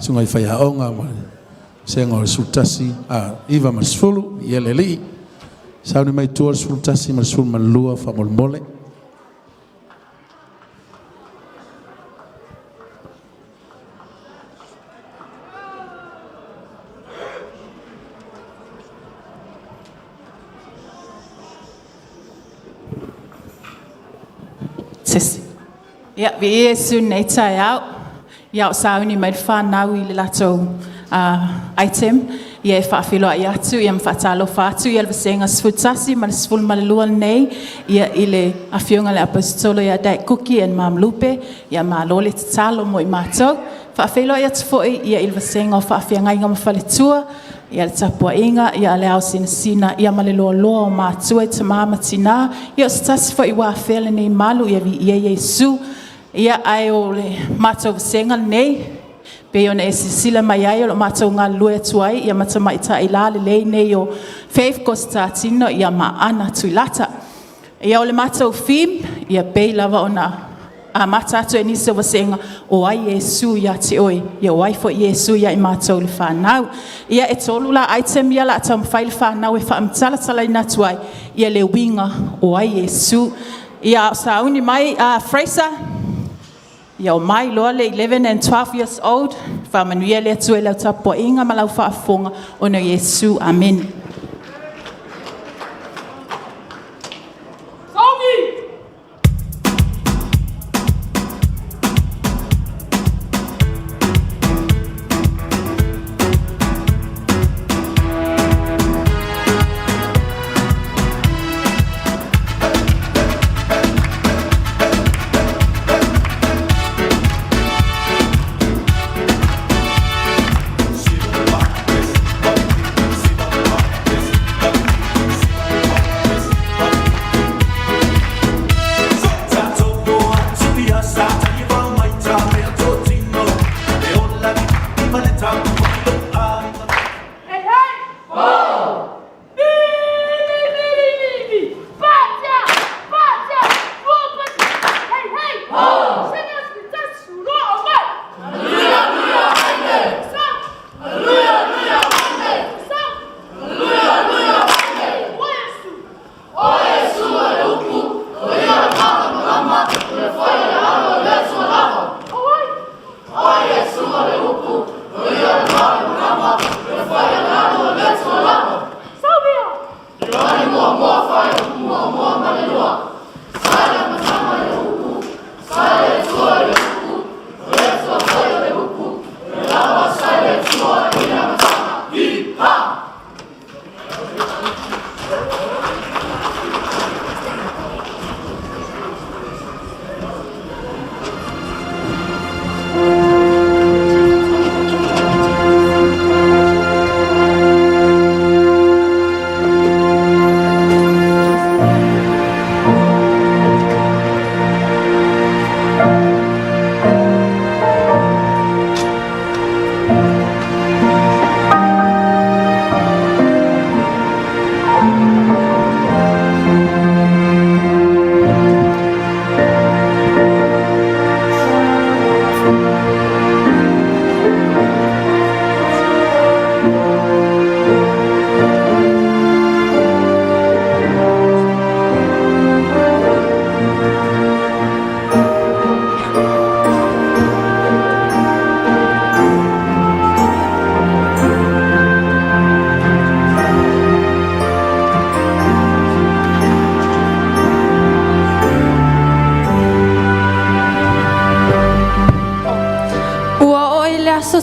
tunga I whaiaonga ma senga o le sultasi iwa ma sfulu I ele li sauni mai tua le sultasi ma sfulu ma lua wha mole Ia, vi Iesu nei tai au. Ia o sauni mai whanau I le latou item. Ia e whaafilo I atu, ia mwhatalo whatu, ia le vasenga sfutasi, ma le sful malelua nei, ia I le awhionga le apostolo ia dai kuki en mamlupe, ia malole te talo mo I mātou. Whaafilo ia tufoi, ia I le vasenga o whaafiangainga mawhaletua, ia le tapua inga, ia le au sina, ia malelua loa o mātua I tamama tina, ia o stasi fo I wāwhele nei malu, ia vi ia Iesu, ia ai o le mātou vasenga nei, pe ona e sisila mai ai o lo mātou ngā lue tuai, ia matama I ta ila le lei nei o Faith Costa Tino, ia maana tuilata. Ia o le mātou fim, ia pei lava ona a mata atu e nisa vasenga o ai Iesu ia te oi, ia o ai fo Iesu ia I mātou le whanau. Ia e tolu la item ia la atam whai le whanau e whaamtala tala I natuai, ia le winga o ai Iesu. Ia o sauni mai Fraser, ia o mai loa le 11 and 12 years old, whamanuia le atu e lau tapua inga ma lau whaafonga o no Iesu, amen.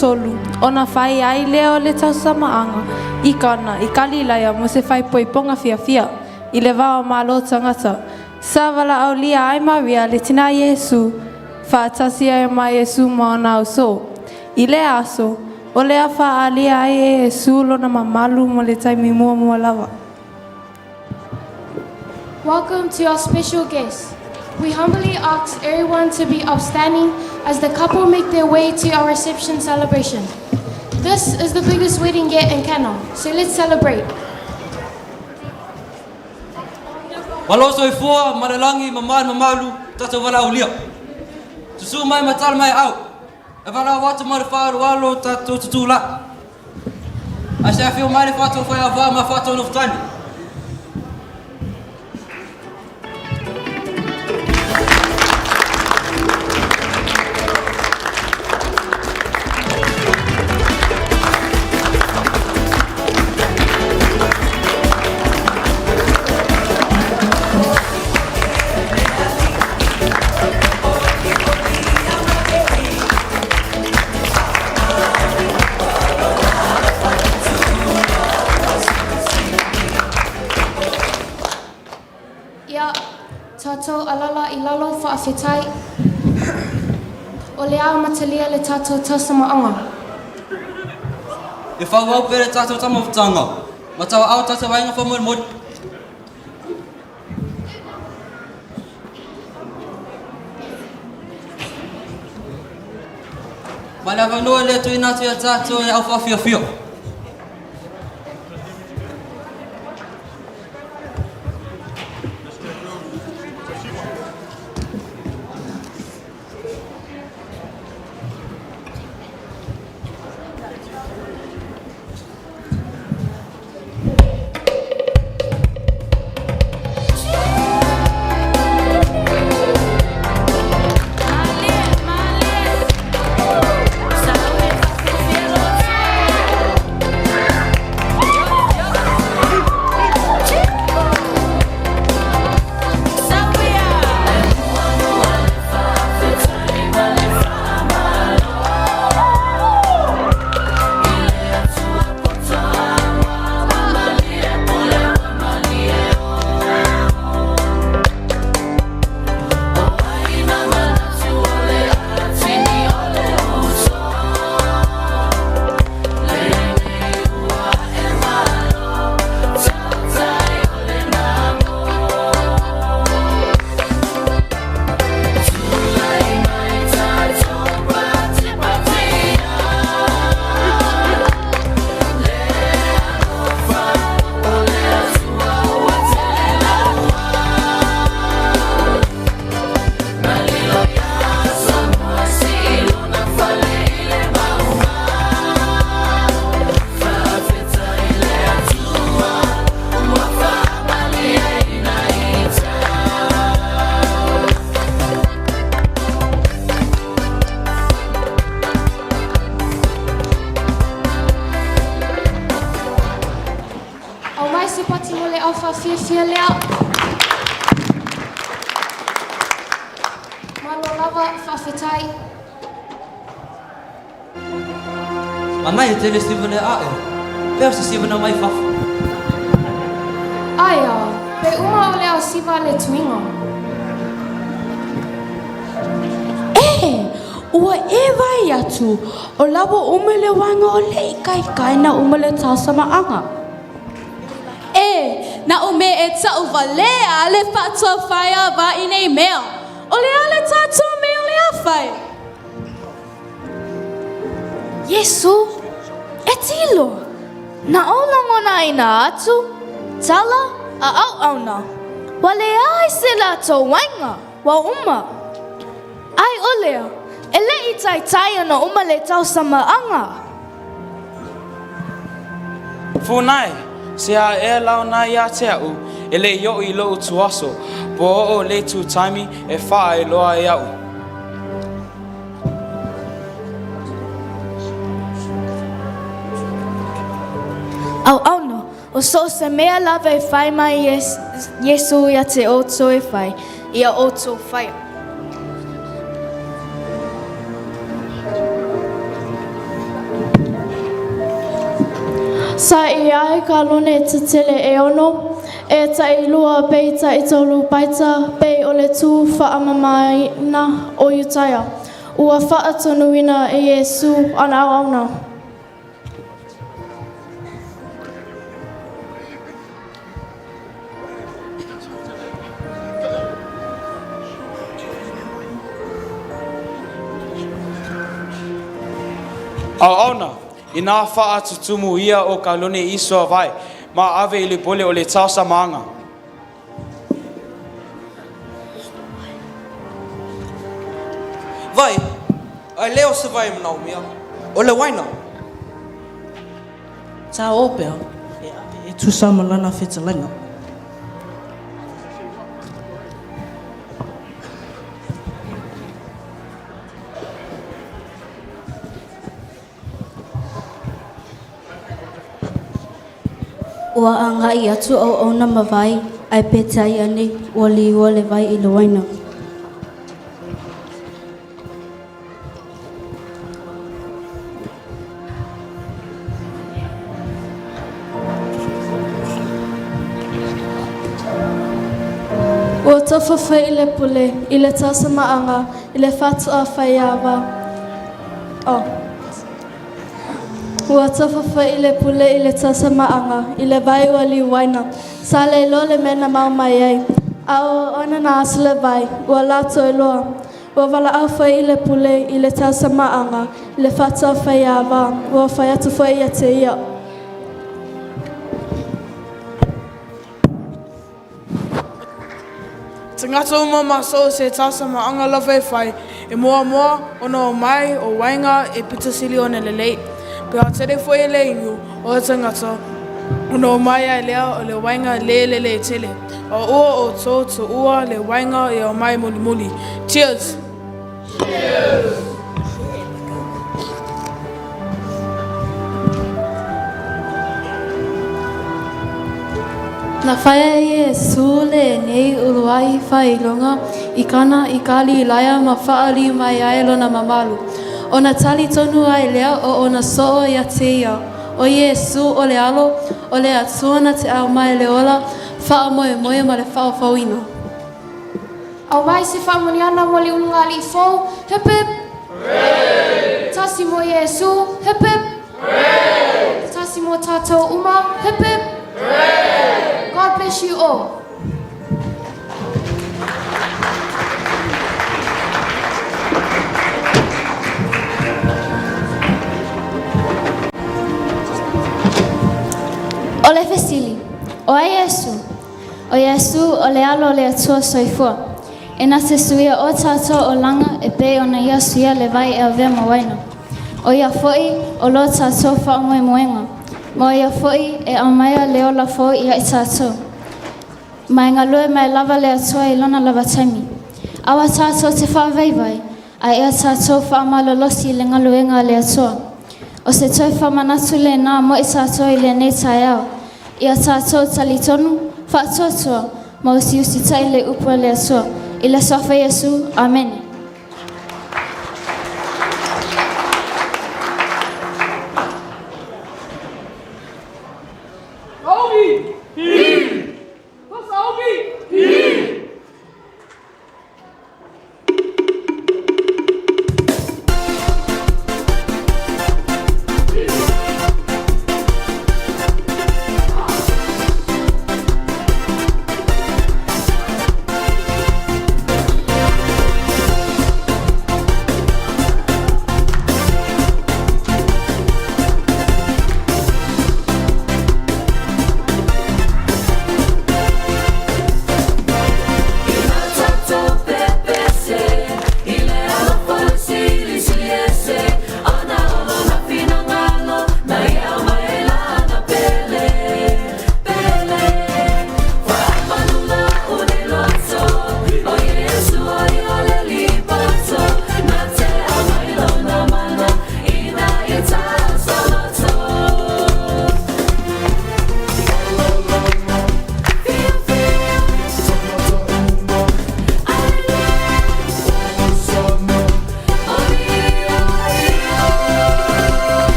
tolu, ona whai ai leo le tausamaanga, I kana, I kalilaya mo se whai poiponga fia fia, I le wao malo tangata. Savala au lia ai Maria le tina Yesu, whaatasi ai ma Yesu maona au so. I le aso, o le a wha alia ai Yesu lona mamalu mo le taimi mua mua lawa. Welcome to our special guests. We humbly ask everyone to be upstanding as the couple make their way to our reception celebration. This is the biggest wedding yet in Canada, so let's celebrate. Waloso I fua, maralangi, mamalu, tata wala ulia. Tusu mai matal mai au. E wala watu ma le whaaro alo tātou tutula. A se a whio mai le whatou whai a wā ma whatou noftani. Ia, tātou alala I lalo whaafetai. O le ao matalia le tātou tausamaanga. E whau au pere tātou tamawhatanga. Ma tawa au tātou wainga whamoi. Ma le awanua le tui nātu ia tātou e au whawhiawhio. Au mai se pati mo le au whawhiawhia lea. Malo lava whawhetai. Ma mai e tele siva le ae. Peo se siva na mai whafu. Aia, pe uma o le au siva le tuinga. Ua e vai atu, o labo umele wanga o le ikai na umele tausamaanga. Na ume e tau valea le patua whaia wa I nei mea. O le ale tātua me o le awhai. Yesu, e tilo. Na olangona ina atu. Tala a au auna. Wale ai se la tau wainga, wa uma. Ai olea, e le I tai ana uma le tau samaanga. Funai. Se a e lau na ia te au, e le yo I lo tuaso, po o le tu taimi e wha e loa e au. Au auna, o so se mea lava e whai mai Yesu ia te oto e whai, ia oto whai. Sa I ai ka lone te tele e ono, e tai lua peita I tolu paita, pei o le tū whaamamaina o Iutaia. Ua whaatonuina e Yesu ana au auna. Aona, I nā wha atutumu ia o ka lone isoa vai, ma ave I le pole o le tausa maanga. Vai, Ai leo se vai mnau mia. O le waina. Ta opea. E tu sama lana whetalanga. Ua anga I atu au na mawai, ai petai ane, wali wale vai I le waina. Ua tawhawhai I le pule, I le tasa maanga, I le whatu a whaiawa. Ua tawhawhai I le pule, I le tasa maanga, I le vai ua li waina. Sa le lo le mena mau mai ai. Ao ona na asa le vai, ua lato e loa. Ua wala au whai I le pule, I le tasa maanga, I le whatu a whaiawa. Ua whai atu whai ia te ia. Tangata uma maso se tasa maanga lawa e whai. E moa moa, ono o mai, o wainga, e pita sili o ne lelei. Pe a tere fwoi e le ingu, o tangata. Ono o mai ai lea, o le wainga le e tele. O ua o tō to ua le wainga e o mai muli muli. Cheers! Cheers! Na whaia I sule nei uruai whailonga I kana I kali I laia ma whaali mai ai lona mamalu. O na tali tonu ai lea o ona soo ia te ia. O Iesu o le alo, o le atuana te au mai le ola, wha moe moe ma le wha o whauina. Au mai se whamoni ana moli unga li fōu, hip hip. Tasi mo Iesu, hip hip. Tasi mo tātou uma, hip hip. God bless you all. O le fesili, o Iesu, o le alo o le atua soifua. E na se suia o tātou o langa e pe o na ia suia le vai e avea mawaina. O ia foi o lo tātou wha moe moenga. Mo ia foi e amaia le ola foi ia I tātou. Mai ngā lue mai lava le atua I lona lava taimi. Awa tātou te wha vai, a ia tātou wha malolosi le ngaluenga le atua. O se toi wha manatu le nā mo I tātou I le nei tai au. Ia tātou tali tonu, wha tuatua, ma usi tai le upua le atua. I le sofa Iesu, amen.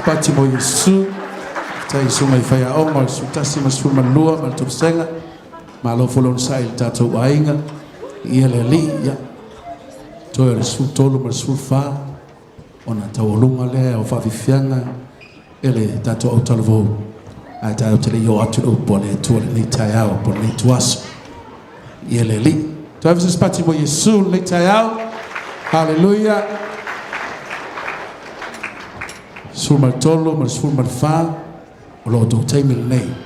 pati mo Yesu. Tai sungai whaia o ma su tasi ma su malua ma tu senga. Ma lo folon sa il tatou ainga. Ia le li ia. Toi le su tolu ma su fa. Ona tawolunga le o whawifianga. Ele tatou au talavou. Ai tau te le yo atu o pole tua le ni tai au pole ni tuaso. Ia le li. Toi visi pati mo Yesu le tai au. Hallelujah. Sul mal tolo, mal sul mal fa. O lo do te mil nei.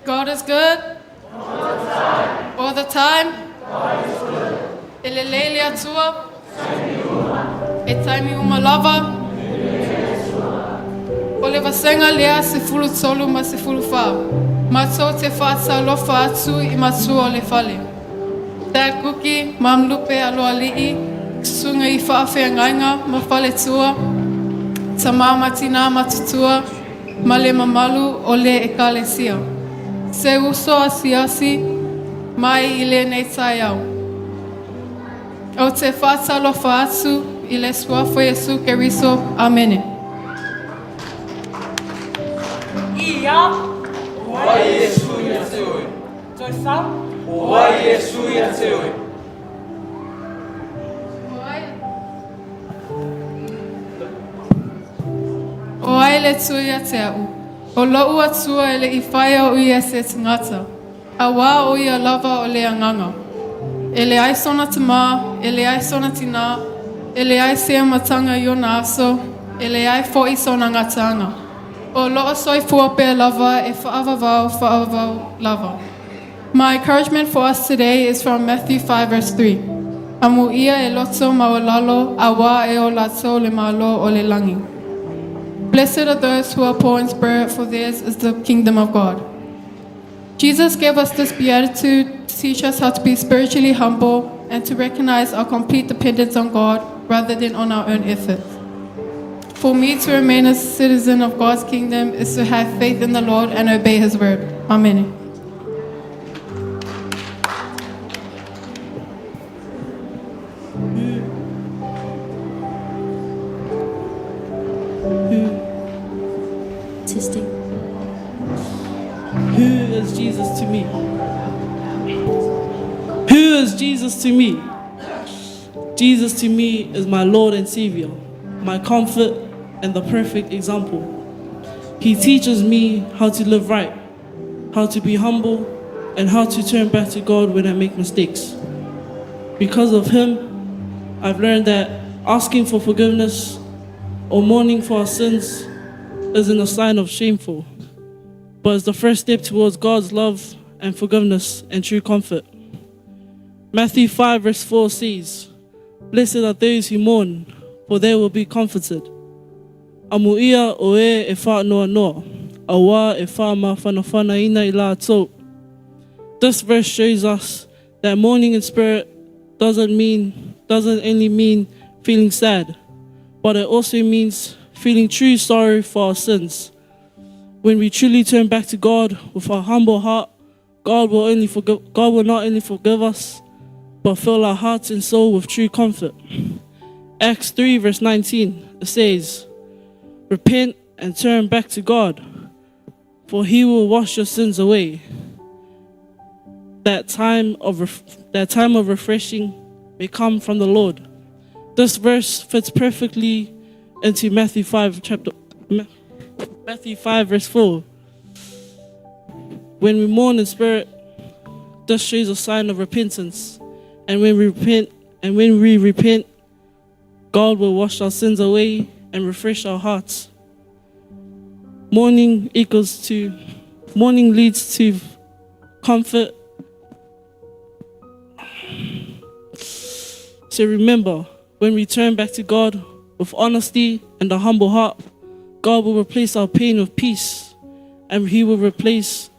God is good. All the time. Ele leile atua. E taimi uma lava. O le vasenga lea se fulu tolu ma se fulu fa. Mato te whaata lofa atu I matu o le fale. Dad Kuki, Mam Lupe aloa lii. Sunga I whaafea ngainga ma fale tua. Tamama tina matutua. Male mamalu o le ekalesia. Se uso asiasi, mai I le nei tai au. O te whaata lofa atu, I le suafo Yesu keriso, amene. Ia, oa Yesu ia te oe. Toi sa, oa Yesu ia te oe. O ai le tuia te au. O lo'u atua ele I whaia o ia se tangata. A wā o ia lava o le anganga. Ele ai sona tama, ele ai sona tina, ele ai sea matanga I ona aso, ele ai fo'i sona ngatanga. O lo'a soi fuape lava e whaavavau lava. My encouragement for us today is from Matthew 5 verse 3. Amu ia e loto mawalalo, a wā e o lato le malo o le langi. Blessed are those who are poor in spirit, for theirs is the kingdom of God. Jesus gave us this beatitude to teach us how to be spiritually humble and to recognize our complete dependence on God rather than on our own efforts. For me to remain a citizen of God's kingdom is to have faith in the Lord and obey His word. Amen. Testing. Who is Jesus to me? Who is Jesus to me? Jesus to me is my Lord and Savior, my comfort and the perfect example. He teaches me how to live right, how to be humble, and how to turn back to God when I make mistakes. Because of Him, I've learned that asking for forgiveness or mourning for our sins isn't a sign of shameful, but is the first step towards God's love and forgiveness and true comfort. Matthew 5 verse 4 says, "Blessed are those who mourn, for they will be comforted." Amu ia o e wha noa noa, a wā e wha ma whanawhana ina I la tō. This verse shows us that mourning in spirit doesn't only mean feeling sad, but it also means feeling true sorrow for our sins. When we truly turn back to God with our humble heart, God will not only forgive us, but fill our hearts and soul with true comfort. Acts 3 verse 19, it says, "Repent and turn back to God, for He will wash your sins away." That time of refreshing may come from the Lord. This verse fits perfectly into Matthew 5 verse 4. When we mourn in spirit, this shows a sign of repentance. And when we repent, God will wash our sins away and refresh our hearts. Morning leads to comfort. So remember, when we turn back to God with honesty and a humble heart, God will replace our pain with peace, and He will replace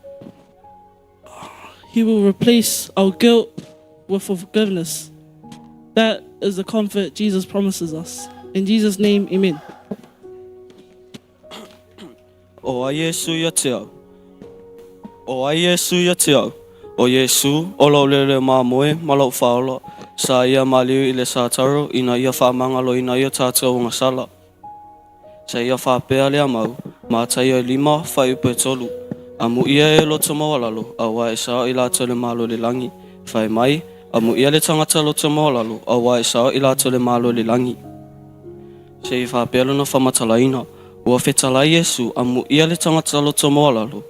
our guilt with forgiveness. That is the comfort Jesus promises us. In Jesus' name, amen. O a Yesu ia te au. O a Yesu ia te au. O Yesu, o lau lele mā moe, ma lau whaola. Sa ia maliu i le sātaro, ina ia whamangalo ina ia tātou ngā sala. Sa ia whapea lea mau, mā taia 5, whai upe tolu. Amu ia e loto mawalalo, awa e sao i lātou le malo le langi. Whai mai, amu ia le tangata loto mawalalo, awa e sao i lātou le malo le langi. Se i whapea luna whamatalaina, ua whetala Yesu, amu ia le tangata loto mawalalo,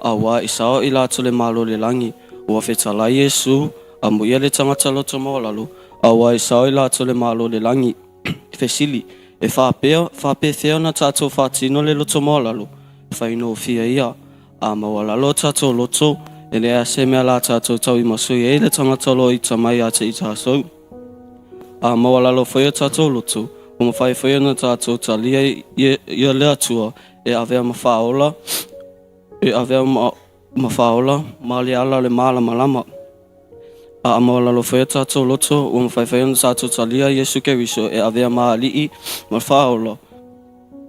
awa e sao i lātou le malo le langi. Ua whetala Yesu, amu ia le tangata loto mawalalo, awa e sao i lātou le malo le langi. Fesili, e whapea thea na tātou whātino le loto mawalalo, whaino fia ia, a mawalalo tātou loto, e lea se mea la tātou tau i masui e le tangata lo i tamai a te i tātou. A mawalalo whaia tātou loto, o mawhai whaia na tātou talia ia lea tua, e avea mawhaola, ma le ala le mala malama. A mawalalo whaia tātou loto, o mawhai whaia na tātou talia Yesu Keriso, e avea maa lii, mawhaola,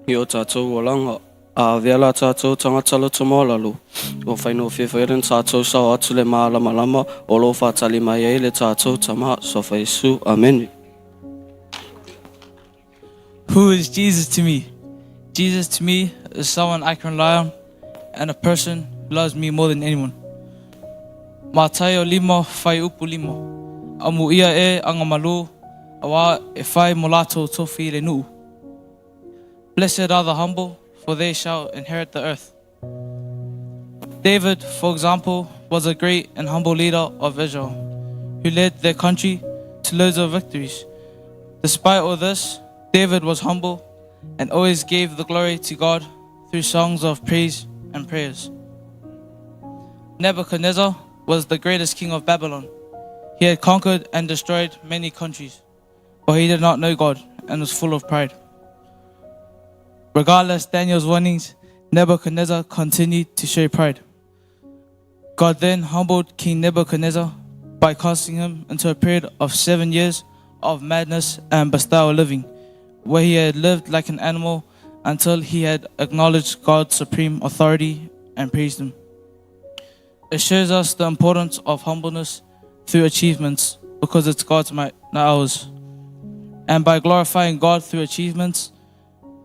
i o tātou walanga. A avea la tātou tangata loto mawalalo, o whaino whewhaia na tātou sao atu le mala malama, o lo whatali mai e le tātou tama, sofa Yesu, amen. Who is Jesus to me? Jesus to me is someone I can rely on and a person who loves me more than anyone. Mā tai o 5 whai upu 5. Amu ia e anga malu, awa e whai mo lātou tofi le nuu. Blessed are the humble, for they shall inherit the earth. David, for example, was a great and humble leader of Israel, who led their country to loads of victories. Despite all this, David was humble and always gave the glory to God through songs of praise and prayers. Nebuchadnezzar was the greatest king of Babylon. He had conquered and destroyed many countries, but he did not know God and was full of pride. Regardless Daniel's warnings, Nebuchadnezzar continued to show pride. God then humbled King Nebuchadnezzar by casting him into a period of 7 years of madness and bastille living, where he had lived like an animal until he had acknowledged God's supreme authority and praised him. It shows us the importance of humbleness through achievements, because it's God's might, not ours. And by glorifying God through achievements,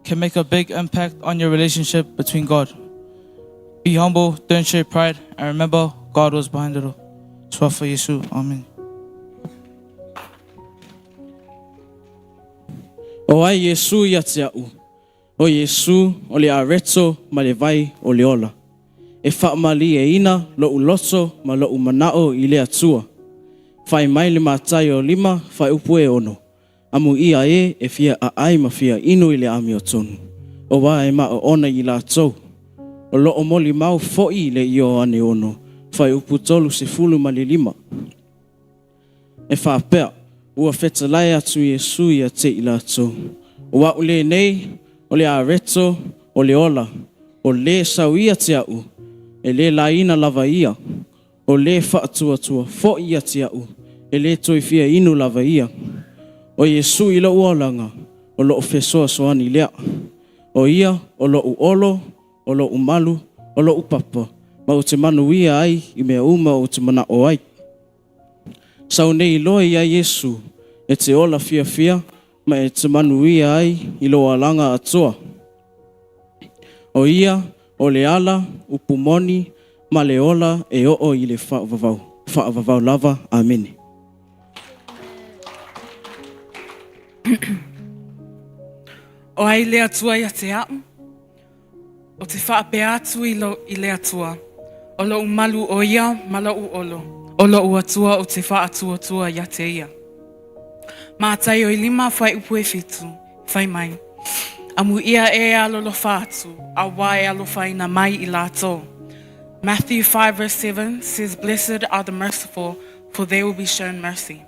can make a big impact on your relationship between God. Be humble, don't show pride, and remember God was behind it all. Swafa Yesu, amen. O ai Yesu ia te au. O Yesu o le areto ma le vai o le ola. E whaamali e ina lo uloso ma lo umanao i le atua. Whai mai le mātai o 5, whai upu e ono. Amu ia e fia a ai ma fia inu i le ami o tonu. O wa e ma o ona i la tau. O lo o moli mau foi le i o ane ono. Whai upu tolu se fulu ma le 5. E whaapea. Ua whetalai atu Yesu ia te i la tau. O wa ule nei, o le areto, o le ola. O le sau ia te au. E le laina lava ia. O le whaatua fo ia te au. E le toi fia inu lava ia. O Yesu i lo uolanga, o lo fesoa soani lea. O ia, o lo uolo, o lo umalu, o lo upapa. Ma o te manu ia ai, i mea uma o te mana o ai. Sau nei loa ia Yesu, e te ola fia, ma e te manu ia ai, i lo alanga atoa. O ia, o le ala, upumoni, ma le ola, e o i le whaavavau lava, amene. O ai le atua ia te au, o te whaapea atu i le atua, o lo umalu o ia, ma lo u olo, o lo u atua o te whaatua ia te ia. Mātai o lima whai upu e whitu, whai mai. Amu ia e alolofa atu, a wai alofa ina mai I lato. Matthew 5 verse 7 says, "Blessed are the merciful, for they will be shown mercy."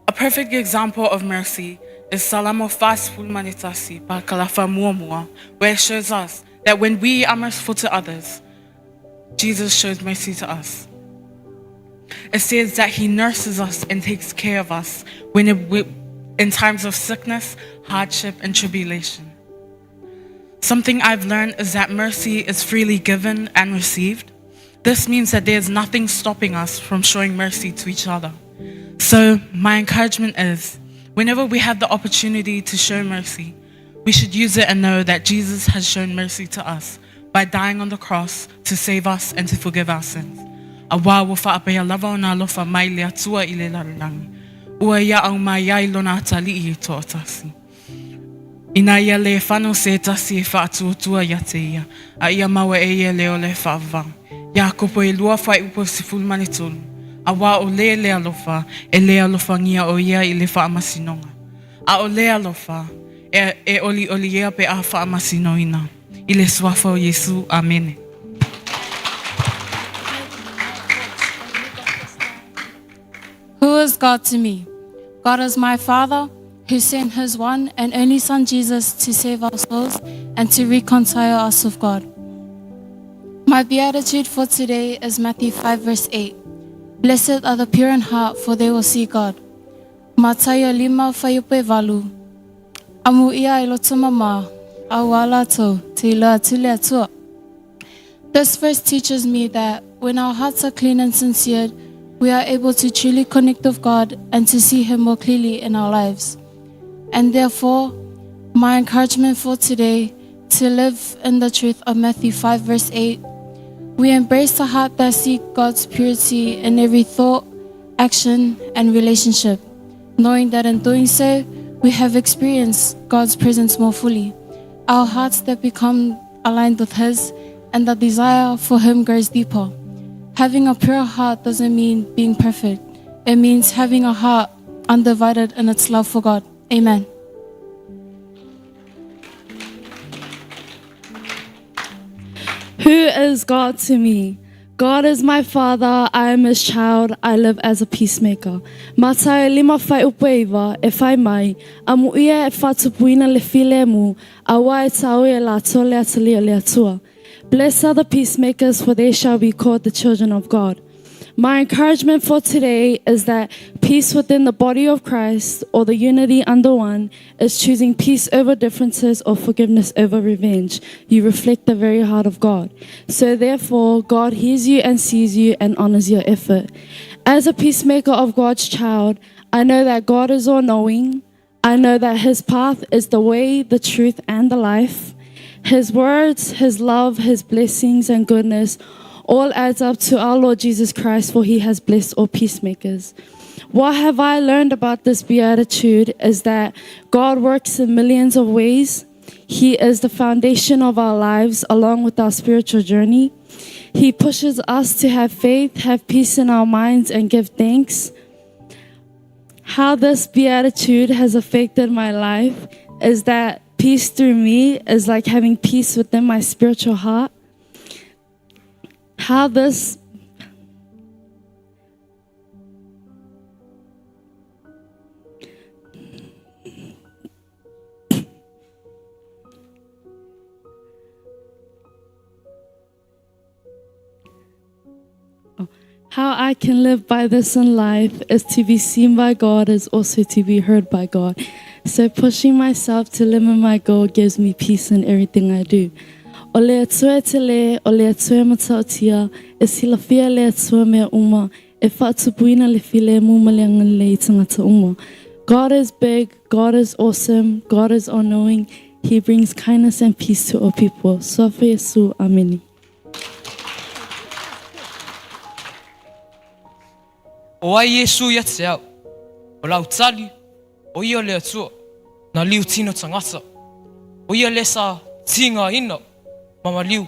A perfect example of mercy is Salamo Fas Fulmanitasi by Kalafa Muamua, where it shows us that when we are merciful to others, Jesus shows mercy to us. It says that He nurses us and takes care of us in times of sickness, hardship, and tribulation. Something I've learned is that mercy is freely given and received. This means that there's nothing stopping us from showing mercy to each other. So my encouragement is, whenever we have the opportunity to show mercy, we should use it and know that Jesus has shown mercy to us by dying on the cross to save us and to forgive our sins. Awa wo whaapea lava o nā lofa mai le atua I le larangi. Ua ia au mai ai lona atali I to atasi. Ina ia le whano se tasi e whaatuotua ia te ia. A ia maua e ia leo le whaavang. Ia kopo e lua whai upo si fulmani tolu. Awa o le alofa e le alofa ngia o ia I le whaamasinonga. A o le alofa e oli ia pe a whaamasinoina. I le suafa o Yesu. Amen. Who is God to me? God is my Father, who sent His one and only Son Jesus to save our souls and to reconcile us with God. My beatitude for today is Matthew 5 verse 8. Blessed are the pure in heart, for they will see God. Mātai o lima whaiupe walu. Amu ia I loto mama, au ala tau, te ila tule atua. This verse teaches me that when our hearts are clean and sincere, we are able to truly connect with God and to see Him more clearly in our lives. And therefore, my encouragement for today, to live in the truth of Matthew 5 verse 8, we embrace a heart that seeks God's purity in every thought, action, and relationship, knowing that in doing so, we have experienced God's presence more fully. Our hearts that become aligned with His, and the desire for Him grows deeper. Having a pure heart doesn't mean being perfect. It means having a heart undivided in its love for God. Amen. Who is God to me? God is my Father, I am His child, I live as a peacemaker. Mātai lima whai upeiwa e whai mai, amu ia e whatupuina le file mu, awa e tau e la tole atalia le atua. Blessed are the peacemakers, for they shall be called the children of God. My encouragement for today is that peace within the body of Christ, or the unity under one, is choosing peace over differences or forgiveness over revenge. You reflect the very heart of God. So therefore, God hears you and sees you and honors your effort. As a peacemaker of God's child, I know that God is all-knowing. I know that His path is the way, the truth, and the life. His words, His love, His blessings and goodness all adds up to our Lord Jesus Christ, for He has blessed all peacemakers. What have I learned about this beatitude is that God works in millions of ways. He is the foundation of our lives along with our spiritual journey. He pushes us to have faith, have peace in our minds, and give thanks. How this beatitude has affected my life is that peace through me is like having peace within my spiritual heart. How this How I can live by this in life is to be seen by God is also to be heard by God. So pushing myself to live in my goal gives me peace in everything I do. O le atua te le, o le atua matautia, e silafia le atua mea uma, e whaatupuina le file mumaleanga le tangata uma. God is big, God is awesome, God is all-knowing. He brings kindness and peace to all people. Sofa Yesu, Ameni. O ai Yesu ia te au, o lau tali, o ia le atua, na liu tino tangata, o ia le sa tinga ina, mama liu,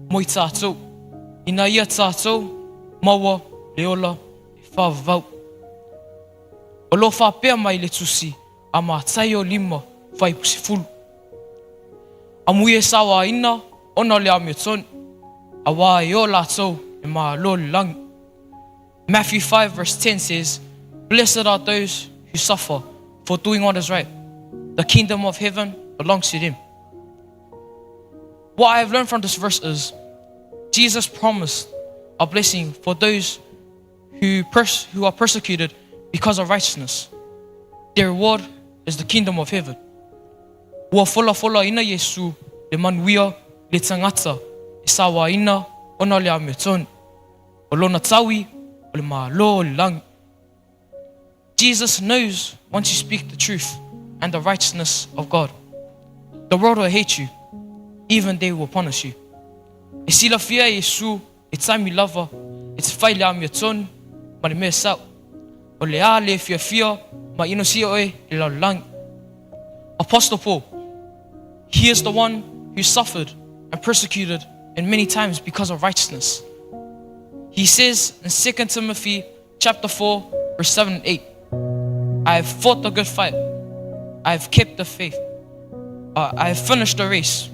mo I tātou, ina ia tātou, maua, le ola, e whawavau. O lo whapea mai le tusi a mātai o 5 whai pusi fulu. A mui e sawa ina ona le amio tonu. A wā e o lātou e mā lo le langi. Matthew 5 verse 10 says, "Blessed are those who suffer for doing what is right. The kingdom of heaven belongs to them." What I have learned from this verse is Jesus promised a blessing for those who are persecuted because of righteousness. Their reward is the kingdom of heaven. Ua fola ina Yesu le manuia le tangata e sawa ina ona le ame tonu. O lona tawi o le malo o le langi. Jesus knows once you speak the truth and the righteousness of God, the world will hate you, even they will punish you. E sila fia Yesu e taimi lava e te whai le ame tonu ma le mea sau. O le a le fia ma ino sia oe le lau langi. Apostle Paul, he is the one who suffered and persecuted in many times because of righteousness. He says in 2 Timothy chapter 4 verse 7 and 8, "I have fought the good fight. I have kept the faith. I have finished the race.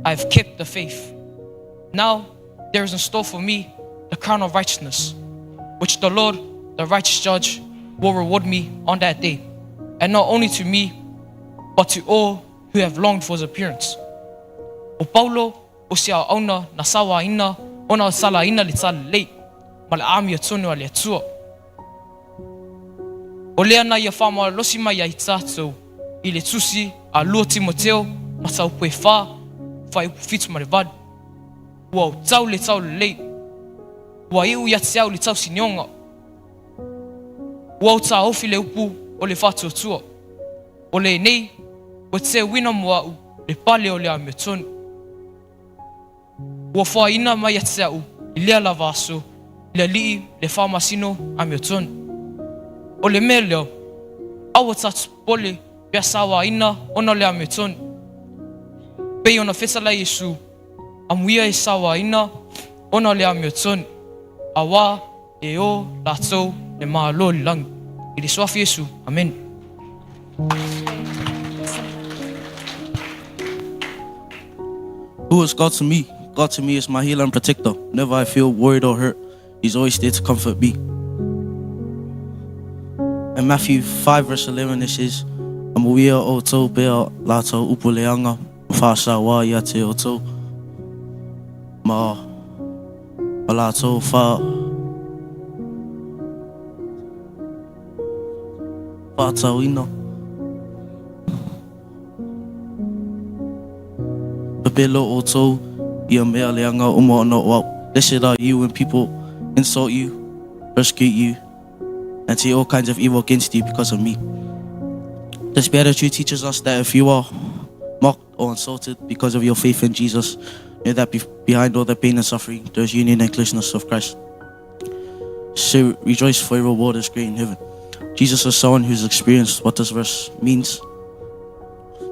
I have kept the faith. Now there is in store for me the crown of righteousness, which the Lord, the righteous judge, will reward me on that day, and not only to me, but to all who have longed for his appearance." O Paulo o se auna na sawa ina ona sala ina le tala lei ma le ami atonu a le atua. O lea na ia whama losi mai ai tātou i le tusi a lua Timoteo ma tau pue wha whai upu fitu ma le vadu. Ua o tau le lei. Ua iu ia te au le tau sinionga. Ua o tā ofi le upu o le whatu atua. O le nei, o te wina mua u le pale o le ami atonu. Ua wha ina mai ate au I lea lava aso, le lii le whamasino ami atonu. O le mea leo, awa tatu pole pia sawa ina ona le ami atonu. Pei ona whetala Yesu, amuia e sawa ina ona le ami atonu. Awa e o lātou le maa lo li langi. I le swafi Yesu, amen. Who is God to me? God to me is my healer and protector. Whenever I feel worried or hurt, He's always there to comfort me. In Matthew 5 verse 11 it says, "Amuia o tau pea lātou upuleanga, whāsa wā ia te o tau, ma o lātou whātau ina. Pepelo o tau, ia mea leanga uma ona wau. Blessed are you when people insult you, persecute you, and say all kinds of evil against you because of me. This beatitude teaches us that if you are mocked or insulted because of your faith in Jesus, know that behind all the pain and suffering, there is union and closeness of Christ. So rejoice, for your reward is great in heaven. Jesus is someone who's experienced what this verse means.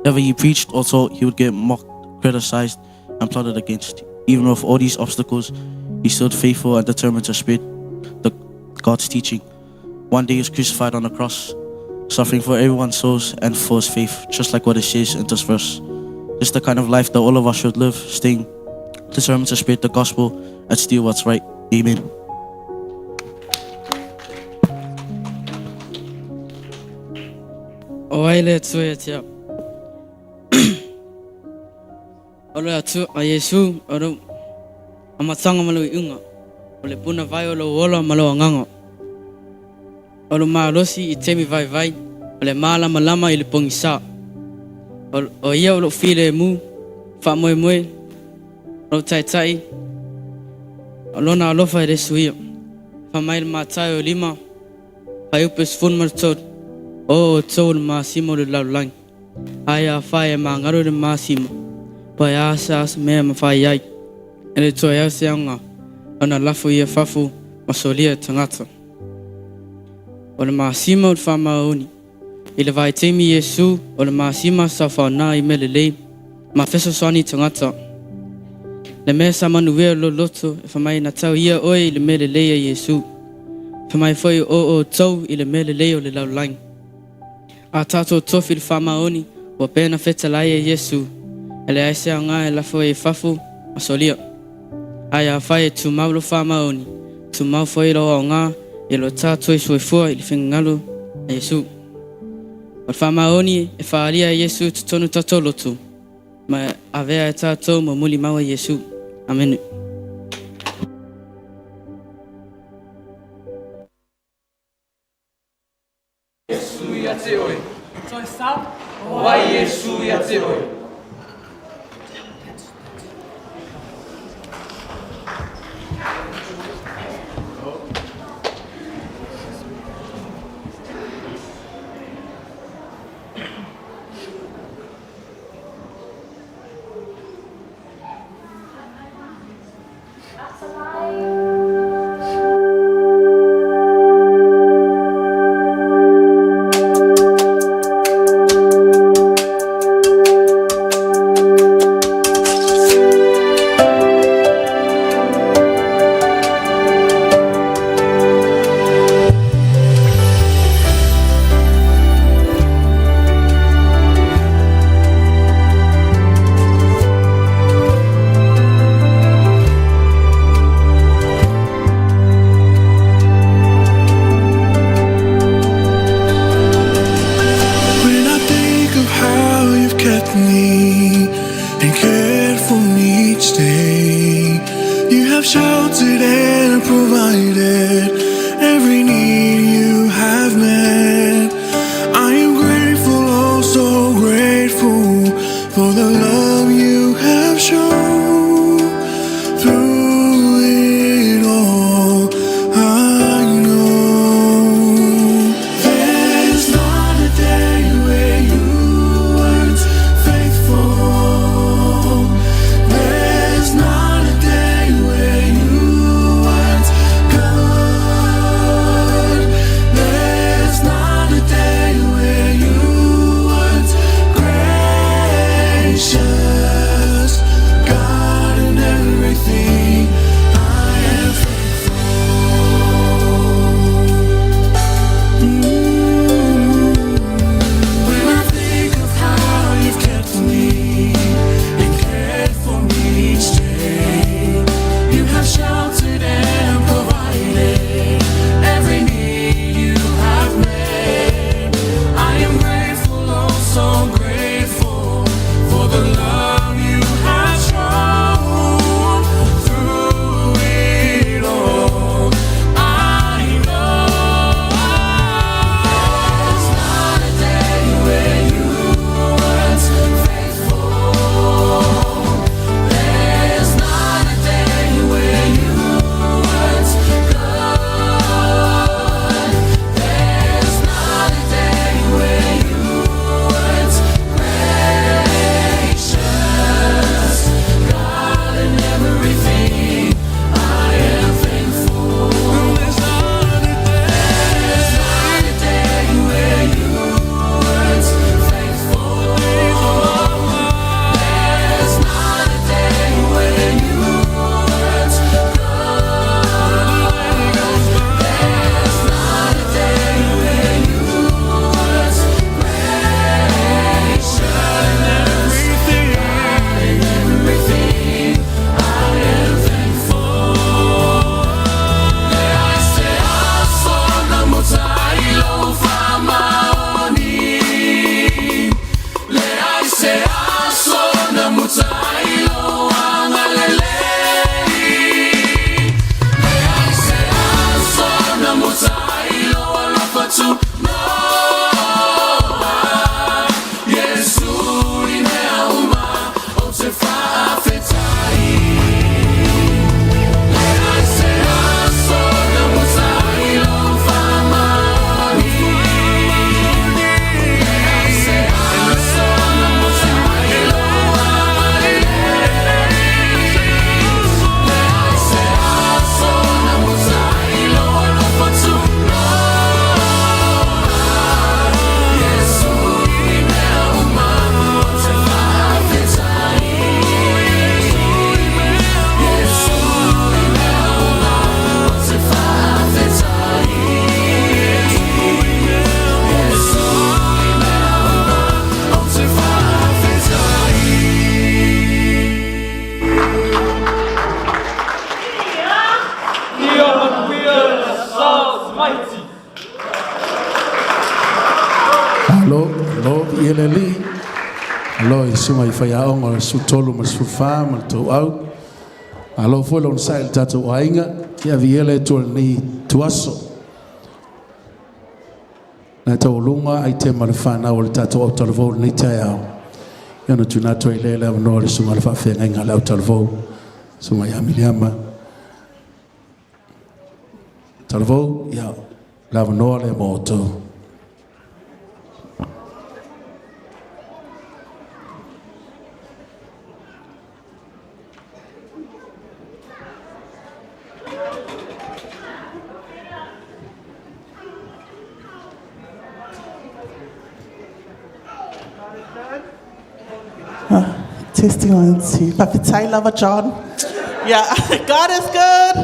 Whenever he preached or taught, he would get mocked, criticized, and plotted against. Even with all these obstacles, he stood faithful and determined to spread God's teaching. One day he was crucified on the cross, suffering for everyone's souls and for his faith, just like what it says in this verse. This is the kind of life that all of us should live, staying determined to spread the gospel and steal what's right. Amen. Oaile tue tia. Olo atu a Yesu oro amatanga malu iunga. Ole puna vai olo ola malu anganga. Olo maalosi I temi vai. Ole mala malama ili pongisa. O ia olo file mu fa moe. Olo tai. Olo na alofa ere suia. Fa mail matai o 5. Fa upes fun martot. O tol masimo le laulang. Aya fa e mangaro le masimo. Pai asas me mafai ai. Ele toia seanga. Ona lafu ia fafu masolia tangata. Ole masimo fa maoni. Ile vai temi Yesu ole masima sa fa na I melele. Ma feso swani tangata. Le mesa manuwe lo loto fa mai na tau ia oi le melele Yesu. Fa mai foi o tau ile melele o le laulang. A tātou tofi le whamaoni, wa pēna whetalai e Yesu. Ele aise au ngā e lafo e whafu, a solia. Ai a whai e tu mau lo whamaoni, tu mau whai lo au ngā, e lo tātou e soifua i le whingalu a Yesu. Wa whamaoni e whaalia e Yesu tutonu tatolotu, ma avea e tātou mo muli mau a Yesu. Amen. Yesu ia te oe. Toi sau, o ai Yesu ia te oe. lo ele li lo i suma i fai aonga o su tolu ma su fa ma tu au alo foi lon sai tatu ainga kia viele tu ni tuaso na to lunga ai te ma fa na o tatu o tolu ni tai au yana tuna to ile la no le suma fa fe nga la tolu suma ya miliama tolu ya la no le moto. Testing 1, 2. Papitai lover John. Yeah, God is good.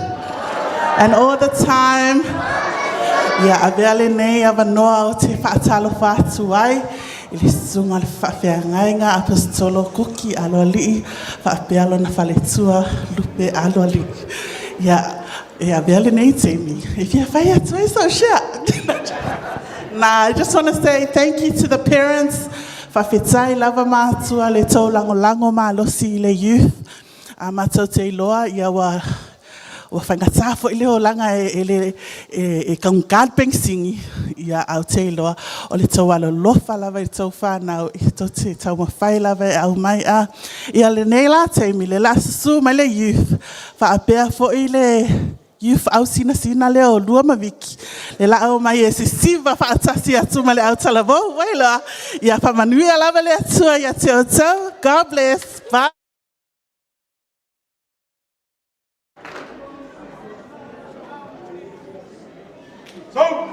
And all the time. Yeah, avele nei avanoa o te whaatalo whātu ai. Ili sunga le whawhiangai ngā apostolo kuki alo alii. Whaapealo na whaletua lupe alo alii. Yeah, avele nei te mi. If you have atu ai so shit. Nah, I just want to say thank you to the parents. Whawhetai lava mātua le tau lango mālosi le youth. A mātou te iloa ia wa whangatafo i leo langa e kaungādpeng singi ia au te iloa. O le tau alo lofa lava i tau whanau i tau te tau mawhai lava e au mai a. Ia le nei la teimi le la susu mai le youth. Whaapea fo i le youth au sina leo lua mawiki. Le la au mai e si siva whaatasi atu ma le au talavo. Waila, ia whamanuia lava le atua ia te o tau. God bless. Bye. Oh,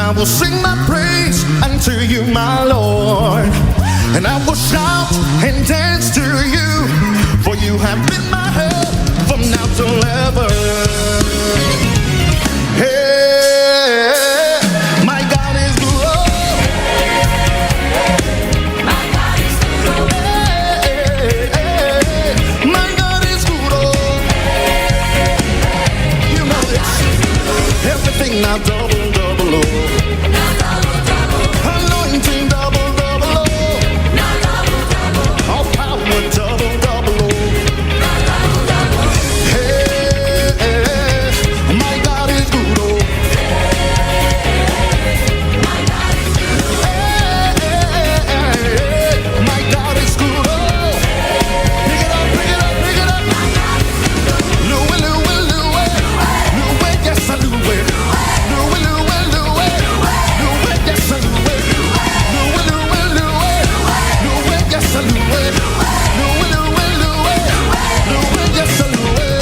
I will sing my praise unto you, my Lord. And I will shout and dance to you, for you have been my help from now till ever. Hey, my God is good. My God is good. Hey, my God is good. You know this. Everything now double, double, oh. Anointing double, double, oh. All power double, double, oh. Hey, my God is good, oh. Hey, my God is good, oh. Pick it up, pick it up, pick it up. Louie, Louie, Louie. Louie, yes, I Louie. Louie, Louie, Louie. Louie, yes, I Louie. Louie, Louie, Louie. Louie, yes, I Louie. Louie, Louie, Louie. Louie, yes, I Louie.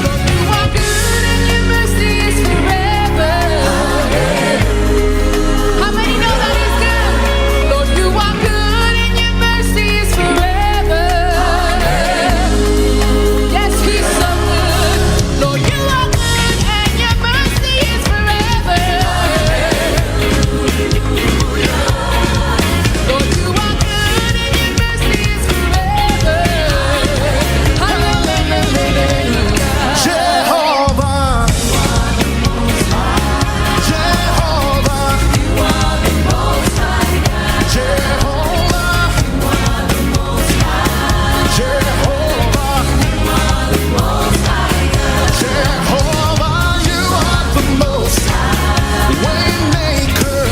Lord, you are good and your mercy is forever. How many know that He's good? Lord, you are good and your mercy is forever. Yes, He's so good. Lord, you are good and your mercy is forever. Lord, you are good and your mercy is forever. Hallelujah. Jehovah, Jehovah, Jehovah, you are the most waymaker,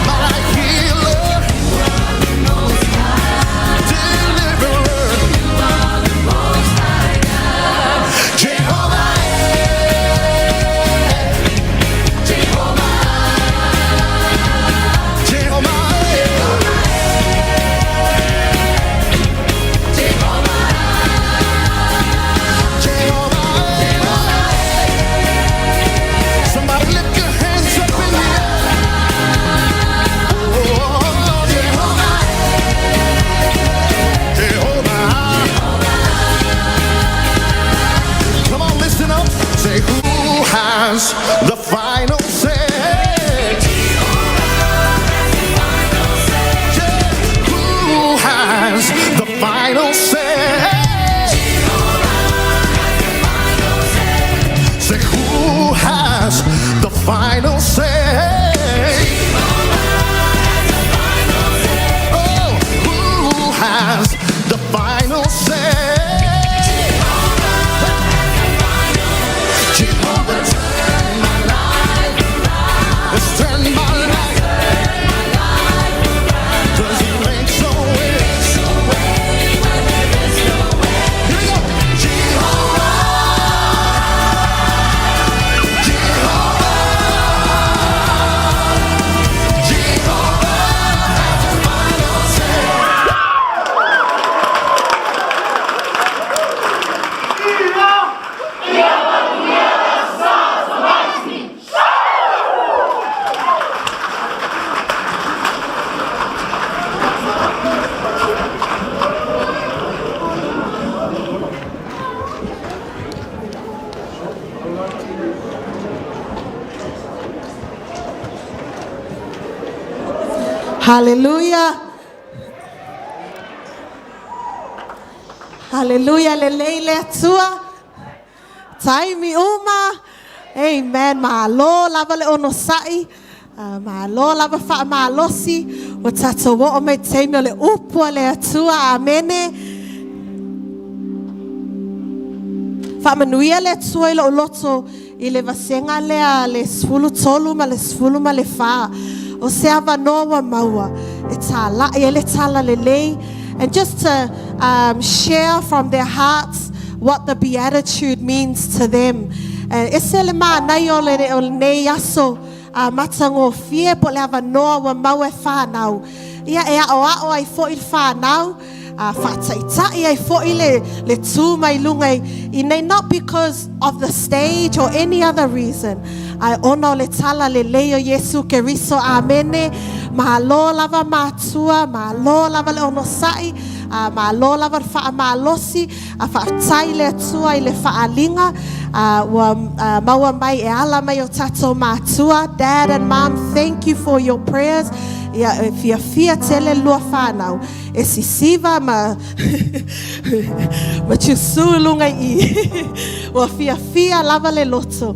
my healer, deliverer, Jehovah, somebody lift your hands up in the air. Oh, Jehovah, Jehovah. Come on, listen up. Say, who has the final say? Who has the final say? Say, who has the final say? Oh, who has the final say? Jehovah, turn my life around. Let's turn my life around. 'Cause He makes a way. When there is no way. Here we go. Jehovah, Jehovah, Jehovah has the final say. Hallelujah. Hallelujah. Lelele atua. Taimi uma. Amen. Malo lava le ono sai. Malo lava fa malosi. O tata wo o me teimi o le upu le atua. Amene. Fa manuia le atua ilo loto. I le vasenga le sfulu tolu ma le sfulu ma le fa. O se ava noa maua. E tala. E le tala le lei. And just to share from their hearts what the beatitude means to them. Esele ma nai o le nei aso matango fie po le ava noa wa mau e whanau. Ia e ao ai fo il whanau. whaataitai ai fo'i le tū mai lunga I nei, not because of the stage or any other reason. Ai ona o le tala le leo Yesu Keriso, amene. Mahalo lava mātua, mahalo lava le ono sai, mahalo lava whaamalosi, whaatai le atua I le whaalinga, maua mai e ala mai o tatou mātua. Dad and Mom, thank you for your prayers. Ia fia tele lua whanau. E sisiva ma chusulunga I. Wa fia lava le loto.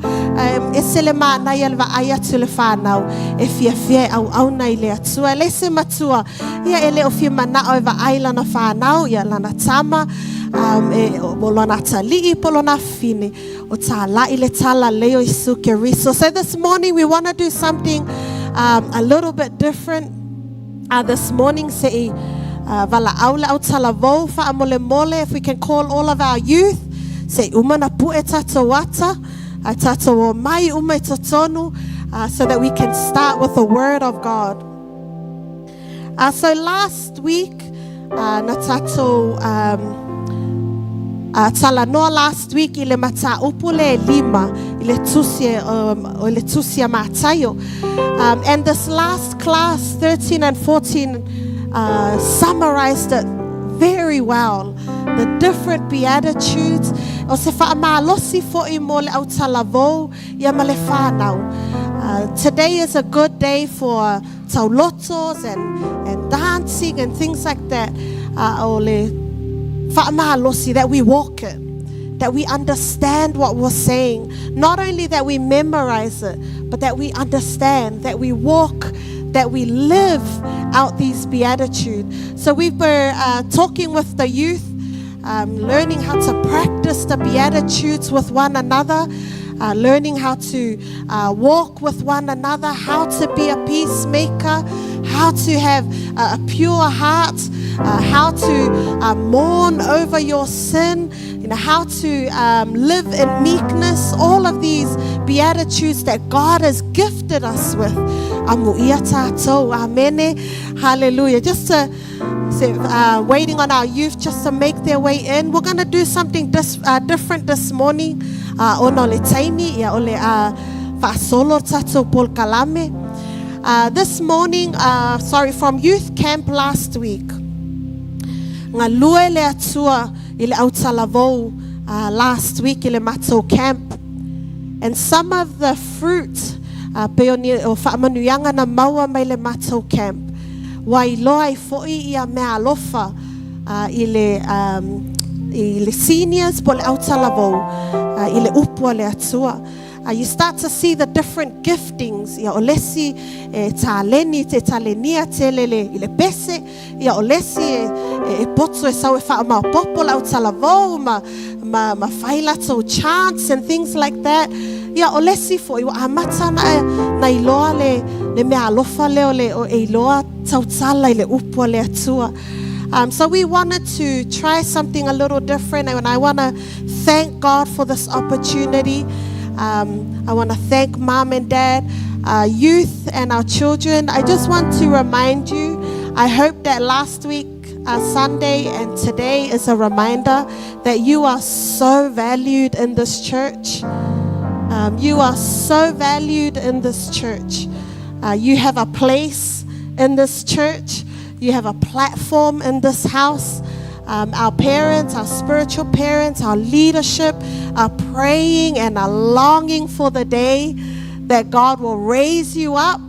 E se le mānai alwa aia tu le whanau. E fia au nei le atua. Le se matua. Ia ele o fia manao e wa aila na whanau. Ia lana tama. O lana tali po lana fine. O ta lai le tala leo Isu Keriso. So this morning we want to do something a little bit different. This morning, say vala aule au talavou fa mole mole. If we can call all of our youth, say umana pu e tato wata, tato o mai uma e totonu, so that we can start with the word of God. So last week, na tato talanoa last week ile mata upule lima ile tusia matayo, and this last class 13 and 14 summarized it very well, the different beatitudes. O se whaamalosi fo'i mo le au talavou ia ma le whanau. Today is a good day for taulotos and dancing and things like that. O le whaamalosi, that we walk it, that we understand what we're saying. Not only that we memorize it, but that we understand, that we walk, that we live out these beatitudes. So we were talking with the youth, learning how to practice the beatitudes with one another, learning how to walk with one another, how to be a peacemaker, how to have a pure heart, how to mourn over your sin, how to live in meekness, all of these beatitudes that God has gifted us with. Amen. Hallelujah. Just to waiting on our youth just to make their way in. We're going to do something different this morning. This morning, from youth camp last week, last week ile mato camp, and some of the fruit o whaamanuyanga na maua mai le mato camp wai loai fo'i ia mea alofa i le seniors po le autalavo i le upua le atua. You start to see the different giftings. Ia olesi taleni te talenia telele i le pese. Ia olesi e potso e sau e wha ma popo la utalavo ma whailato chants and things like that. Ia olesi fo iwa amata na iloa le mea alofa leo le o e iloa tautala i le upua le atua. So we wanted to try something a little different, and I want to thank God for this opportunity. I want to thank Mom and Dad, youth and our children. I just want to remind you, I hope that last week, Sunday and today is a reminder that you are so valued in this church. You are so valued in this church. You have a place in this church. You have a platform in this house. Our parents, our spiritual parents, our leadership are praying and are longing for the day that God will raise you up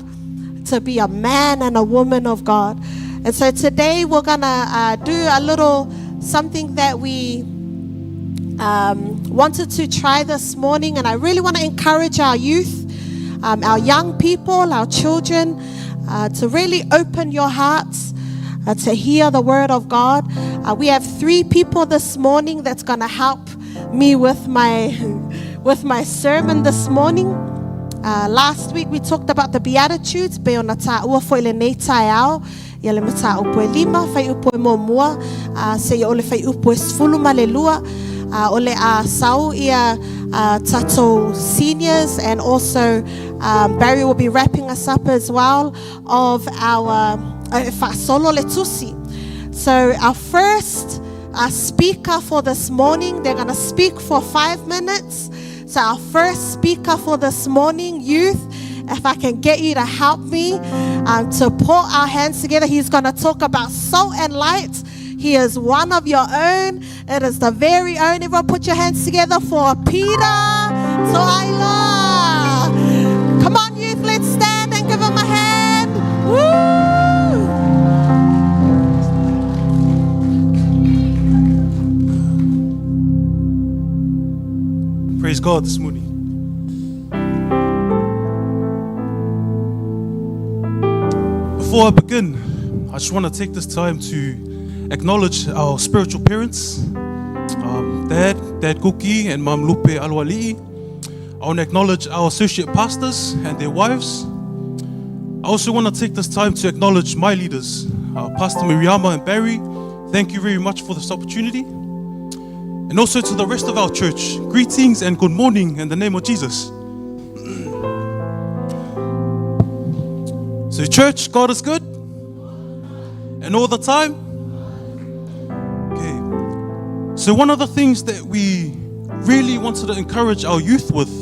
to be a man and a woman of God. And so today we're going to do a little something that we wanted to try this morning. And I really want to encourage our youth, our young people, our children, to really open your hearts to hear the word of God. We have 3 people this morning that's going to help me with my sermon this morning. Last week we talked about the Beatitudes. Beona ta'ua fo ile nei taiao. Ia le mata upo e 5, fai upo e momua. Se ia ole fai upo e 10 ma le lua. Ole a sau ia tato seniors, and also Barry will be wrapping us up as well of our solo le tusi. So our first speaker for this morning, they're going to speak for 5 minutes. So our first speaker for this morning, youth, if I can get you to help me to put our hands together, he's going to talk about salt and light. He is one of your own. It is the very own. Everyone put your hands together for Peter Toila. Come on, youth, let's stand and give him a hand. Woo! Praise God this morning. Before I begin, I just want to take this time to acknowledge our spiritual parents, Dad Kuki and Mom Lupe Alwali. I want to acknowledge our associate pastors and their wives. I also want to take this time to acknowledge my leaders, Pastor Miriama and Barry. Thank you very much for this opportunity. And also to the rest of our church, greetings and good morning in the name of Jesus. So church, God is good. And all the time. Okay. So one of the things that we really wanted to encourage our youth with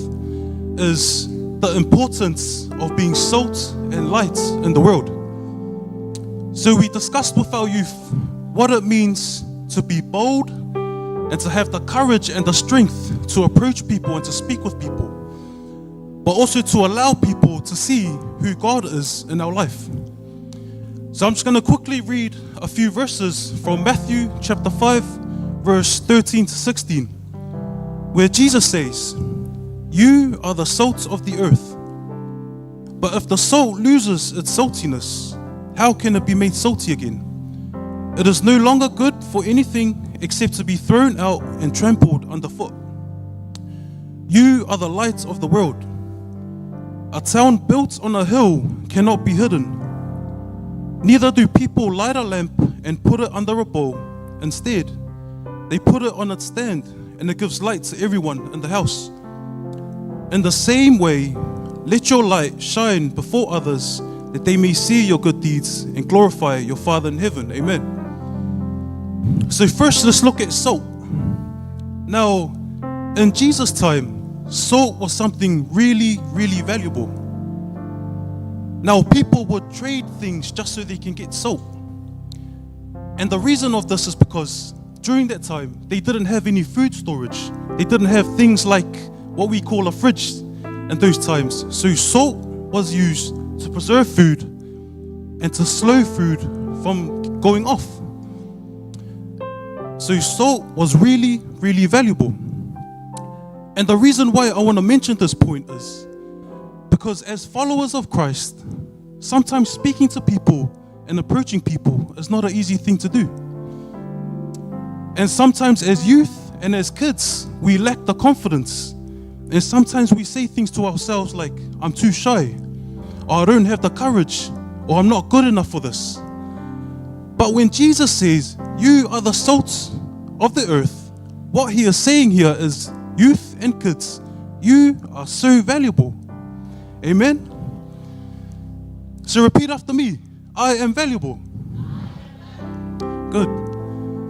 is the importance of being salt and light in the world. So we discussed with our youth what it means to be bold and to have the courage and the strength to approach people and to speak with people, but also to allow people to see who God is in our life. So I'm just going to quickly read a few verses from Matthew chapter 5, verse 13 to 16, where Jesus says, "You are the salt of the earth. But if the salt loses its saltiness, how can it be made salty again? It is no longer good for anything except to be thrown out and trampled underfoot. You are the light of the world. A town built on a hill cannot be hidden. Neither do people light a lamp and put it under a bowl. Instead, they put it on its stand, and it gives light to everyone in the house. In the same way, let your light shine before others, that they may see your good deeds and glorify your Father in heaven." Amen. So first, let's look at salt. Now, in Jesus' time, salt was something really, really valuable. Now, people would trade things just so they can get salt. And the reason of this is because during that time, they didn't have any food storage. They didn't have things like what we call a fridge in those times. So salt was used to preserve food and to slow food from going off. So salt was really, really valuable. And the reason why I want to mention this point is because as followers of Christ, sometimes speaking to people and approaching people is not an easy thing to do. And sometimes as youth and as kids, we lack the confidence. And sometimes we say things to ourselves like, "I'm too shy," or "I don't have the courage," or "I'm not good enough for this." But when Jesus says, "You are the salt of the earth," what he is saying here is, youth and kids, you are so valuable. Amen? So repeat after me. I am valuable. Good.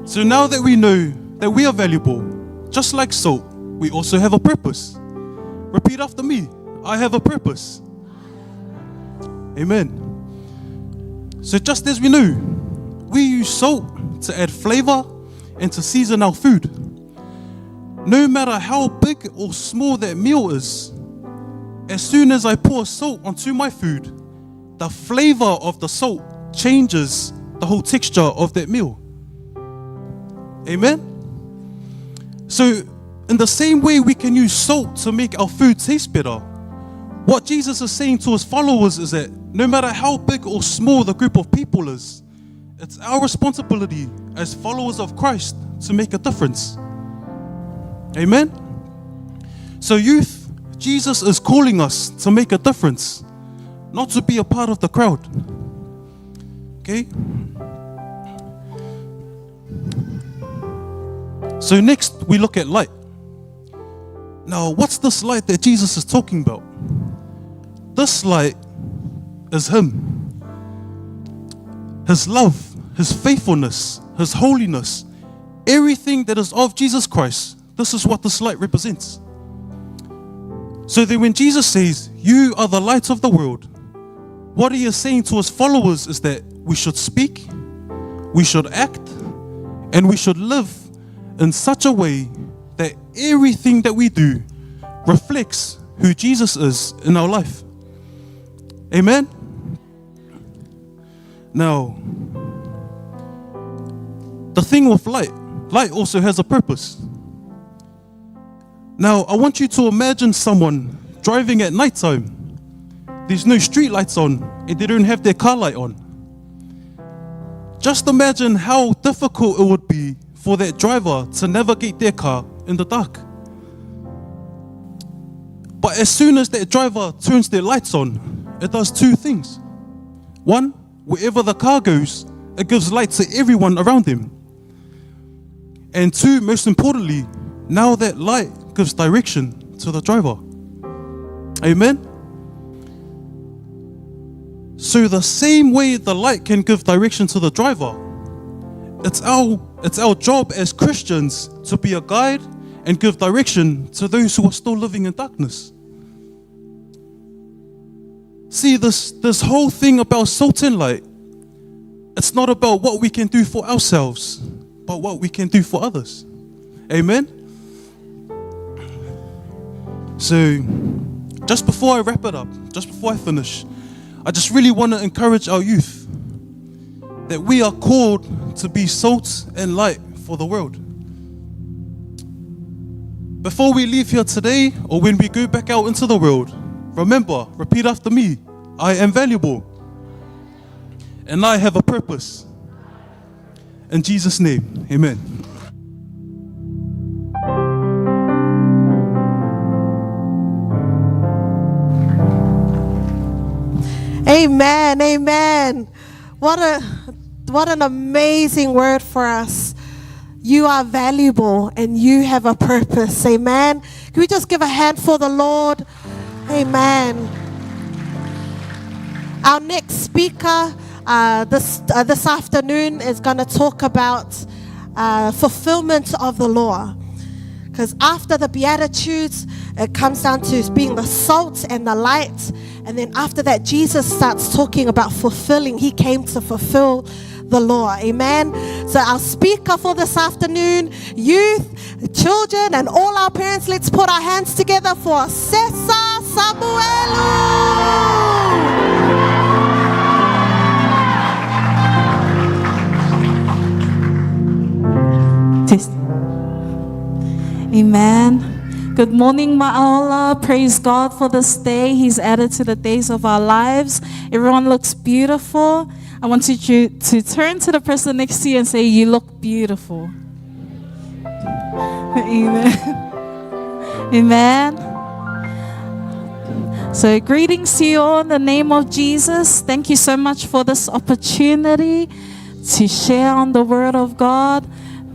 So now that we know that we are valuable, just like salt, we also have a purpose. Repeat after me. I have a purpose. Amen. So just as we know, we use salt to add flavor and to season our food. No matter how big or small that meal is, as soon as I pour salt onto my food, the flavor of the salt changes the whole texture of that meal. Amen? So, in the same way we can use salt to make our food taste better, what Jesus is saying to his followers is that no matter how big or small the group of people is, it's our responsibility as followers of Christ to make a difference. Amen? So youth, Jesus is calling us to make a difference, not to be a part of the crowd. Okay? So next we look at light. Now, what's this light that Jesus is talking about? This light is him. His love, His faithfulness, His holiness, everything that is of Jesus Christ. This is what this light represents. So then when Jesus says, you are the light of the world, what He is saying to His followers is that we should speak, we should act, and we should live in such a way that everything that we do reflects who Jesus is in our life. Amen? Now, the thing with light also has a purpose. Now, I want you to imagine someone driving at nighttime. There's no street lights on and they don't have their car light on. Just imagine how difficult it would be for that driver to navigate their car in the dark. But as soon as that driver turns their lights on, it does two things. One, wherever the car goes, it gives light to everyone around them. And two, most importantly, now that light gives direction to the driver. Amen? So the same way the light can give direction to the driver, it's our job as Christians to be a guide and give direction to those who are still living in darkness. See, this whole thing about salt and light, it's not about what we can do for ourselves, but what we can do for others. Amen? So, just before I wrap it up, just before I finish, I just really want to encourage our youth that we are called to be salt and light for the world. Before we leave here today, or when we go back out into the world, remember, repeat after me, I am valuable and I have a purpose. In Jesus' name, amen. Amen, amen. What an amazing word for us. You are valuable and you have a purpose. Amen. Can we just give a hand for the Lord? Amen. Our next speaker this afternoon is going to talk about fulfillment of the law. Because after the beatitudes, it comes down to being the salt and the light. And then after that, Jesus starts talking about fulfilling. He came to fulfill the law. Amen. So our speaker for this afternoon, youth, children, and all our parents, let's put our hands together for Cesar Samuelu. Amen. Good morning, Ma'ala. Praise God for this day. He's added to the days of our lives. Everyone looks beautiful. I want you to turn to the person next to you and say, you look beautiful. Amen. Amen. So greetings to you all in the name of Jesus. Thank you so much for this opportunity to share on the word of God.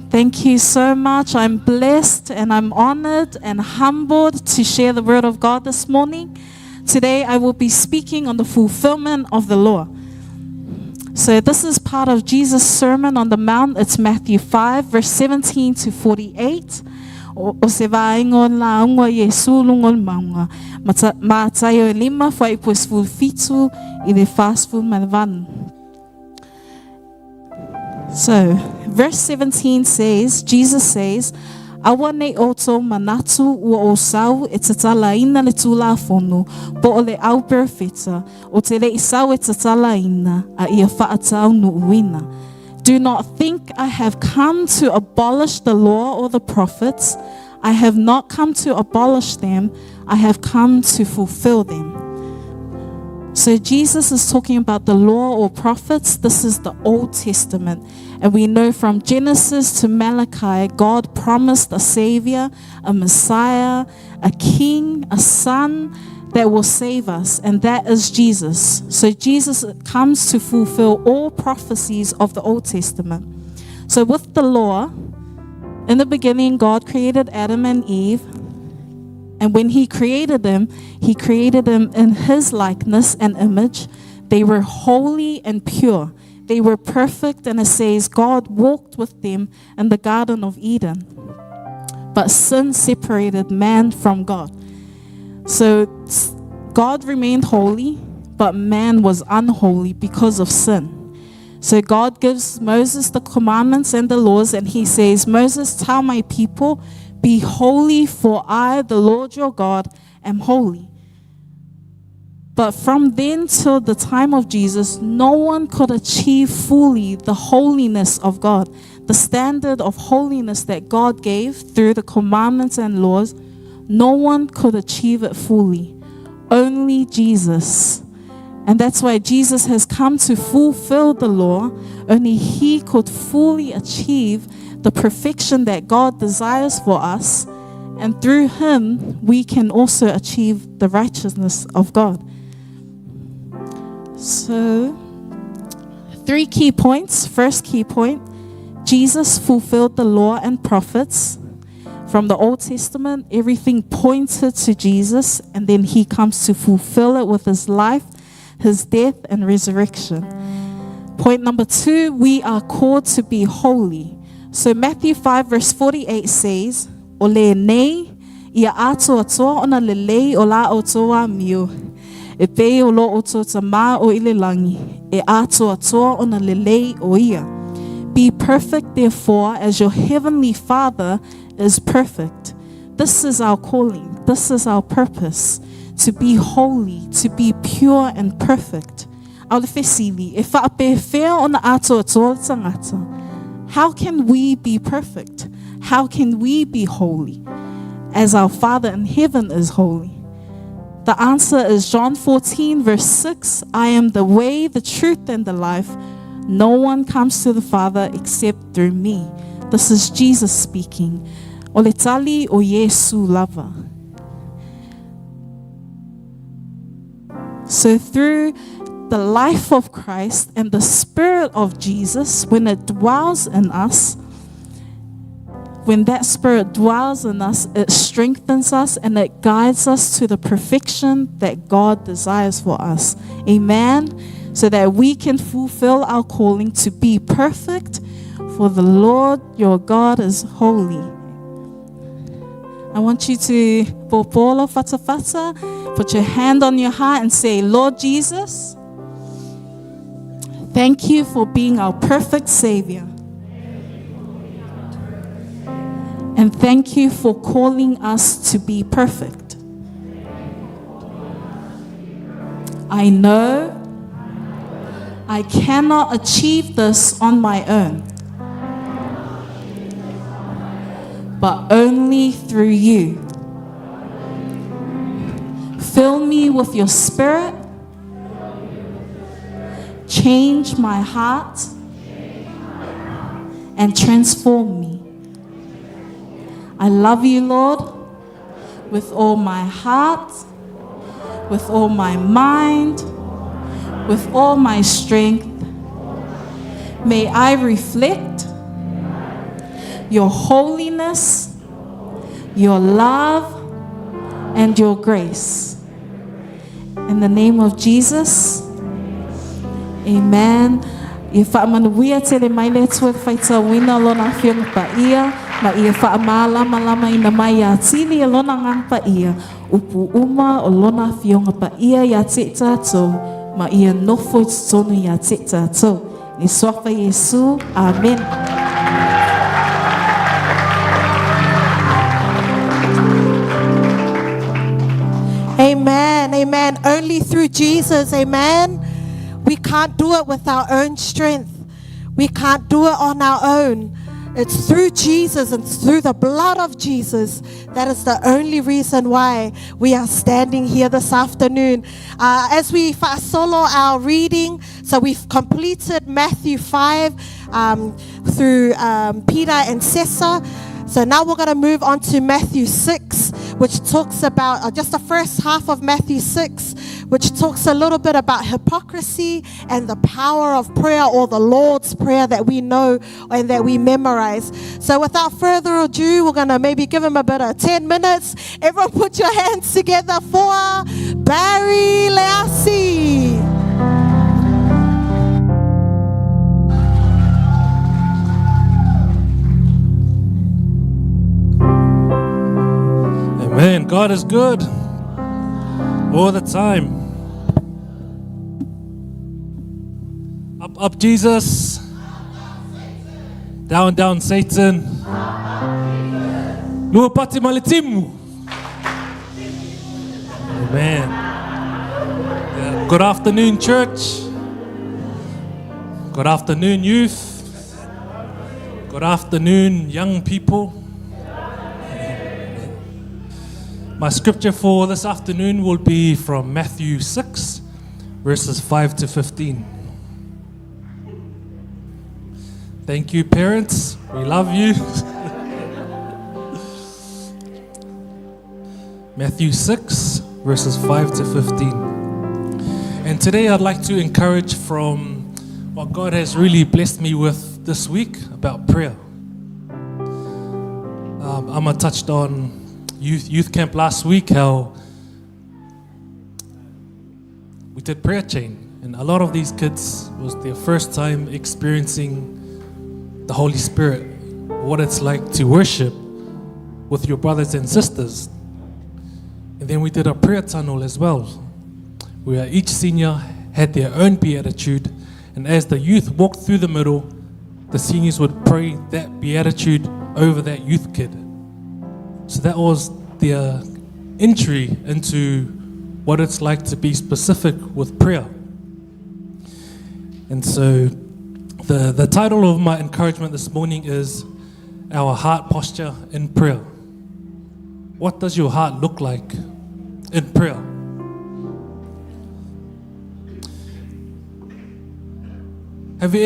Thank you so much. I'm blessed and I'm honored and humbled to share the word of God this morning. Today I will be speaking on the fulfillment of the law. So this is part of Jesus' Sermon on the Mount. It's Matthew 5, verse 17 to 48. O se vaingon la ungwa Yesu lungol maunga. Ma tayo lima fai pues fulfitu I de fast food malvan. So, verse 17 says, Jesus says, Awa ne oto manatu ua o sau e tatala ina le tula fonu, po o le au perfita, o te le isau e tatala ina, a ia whaatau nu uina. Do not think I have come to abolish the law or the prophets. I have not come to abolish them. I have come to fulfill them. So Jesus is talking about the law or prophets. This is the Old Testament. And we know from Genesis to Malachi, God promised a Savior, a Messiah, a King, a Son that will save us. And that is Jesus. So Jesus comes to fulfill all prophecies of the Old Testament. So with the law, in the beginning, God created Adam and Eve. And when He created them in His likeness and image. They were holy and pure. They were perfect, and it says God walked with them in the Garden of Eden. But sin separated man from God. So God remained holy, but man was unholy because of sin. So God gives Moses the commandments and the laws, and he says, Moses, tell my people, be holy, for I, the Lord your God, am holy. But from then till the time of Jesus, no one could achieve fully the holiness of God. The standard of holiness that God gave through the commandments and laws, no one could achieve it fully. Only Jesus. And that's why Jesus has come to fulfill the law. Only He could fully achieve the perfection that God desires for us. And through Him, we can also achieve the righteousness of God. So, 3 key points. First key point, Jesus fulfilled the law and prophets. From the Old Testament, everything pointed to Jesus, and then He comes to fulfill it with His life, His death, and resurrection. Point number 2, we are called to be holy. So Matthew 5 verse 48 says, O le nei, ia ato atoa ona le lei o la otoa mio. E pe o lo oto tama o ile langi, e ato atoa ona le lei o ia. Be perfect, therefore, as your heavenly Father is perfect. This is our calling. This is our purpose. To be holy, to be pure and perfect. How can we be perfect? How can we be holy as our Father in heaven is holy? The answer is John 14 verse 6. I am the way, the truth, and the life. No one comes to the Father except through me. This is Jesus speaking. O le tali o Yesu lava. So through the life of Christ and the Spirit of Jesus, when it dwells in us, when that Spirit dwells in us, it strengthens us and it guides us to the perfection that God desires for us. Amen. So that we can fulfill our calling to be perfect, for the Lord your God is holy. I want you to popolo fata fata, put your hand on your heart and say, Lord Jesus, thank you for being our perfect Savior. And thank you for calling us to be perfect. I know I cannot achieve this on my own, but only through you. Fill me with your Spirit. Change my heart and transform me. I love you, Lord, with all my heart, with all my mind, with all my strength. May I reflect your holiness, your love, and your grace. In the name of Jesus, amen. If I'm on the way to the mileage with fighter winner, Lona Fiona Paia, ma ia whaamala malama ina mai a tili a lona ngang pa ia, upu uma o lona Fiona Paia ia te tātou, ma ia nofo i tonu ia te tātou. Ni swafa Yesu, amen. Amen, amen. Only through Jesus, amen. We can't do it with our own strength. We can't do it on our own. It's through Jesus and through the blood of Jesus. That is the only reason why we are standing here this afternoon. As we solo our reading, so we've completed Matthew 5 through Peter and Cesar. So now we're going to move on to Matthew 6, which talks about just the first half of Matthew 6, which talks a little bit about hypocrisy and the power of prayer, or the Lord's Prayer that we know and that we memorize. So without further ado, we're going to maybe give him a bit of 10 minutes. Everyone put your hands together for Barry Leasi. God is good all the time. Up, up, Jesus. Down, down, Satan. Lua pati malitimu. Amen. Yeah. Good afternoon, church. Good afternoon, youth. Good afternoon, young people. My scripture for this afternoon will be from Matthew 6, verses 5 to 15. Thank you, parents. We love you. Matthew 6, verses 5 to 15. And today I'd like to encourage from what God has really blessed me with this week about prayer. Amma touched on youth camp last week, how we did prayer chain, and a lot of these kids was their first time experiencing the Holy Spirit, what it's like to worship with your brothers and sisters. And then we did a prayer tunnel as well, where each senior had their own beatitude, and as the youth walked through the middle, the seniors would pray that beatitude over that youth kid. So that was their entry into what it's like to be specific with prayer. And so the title of my encouragement this morning is Our Heart Posture in Prayer. What does your heart look like in prayer? Have you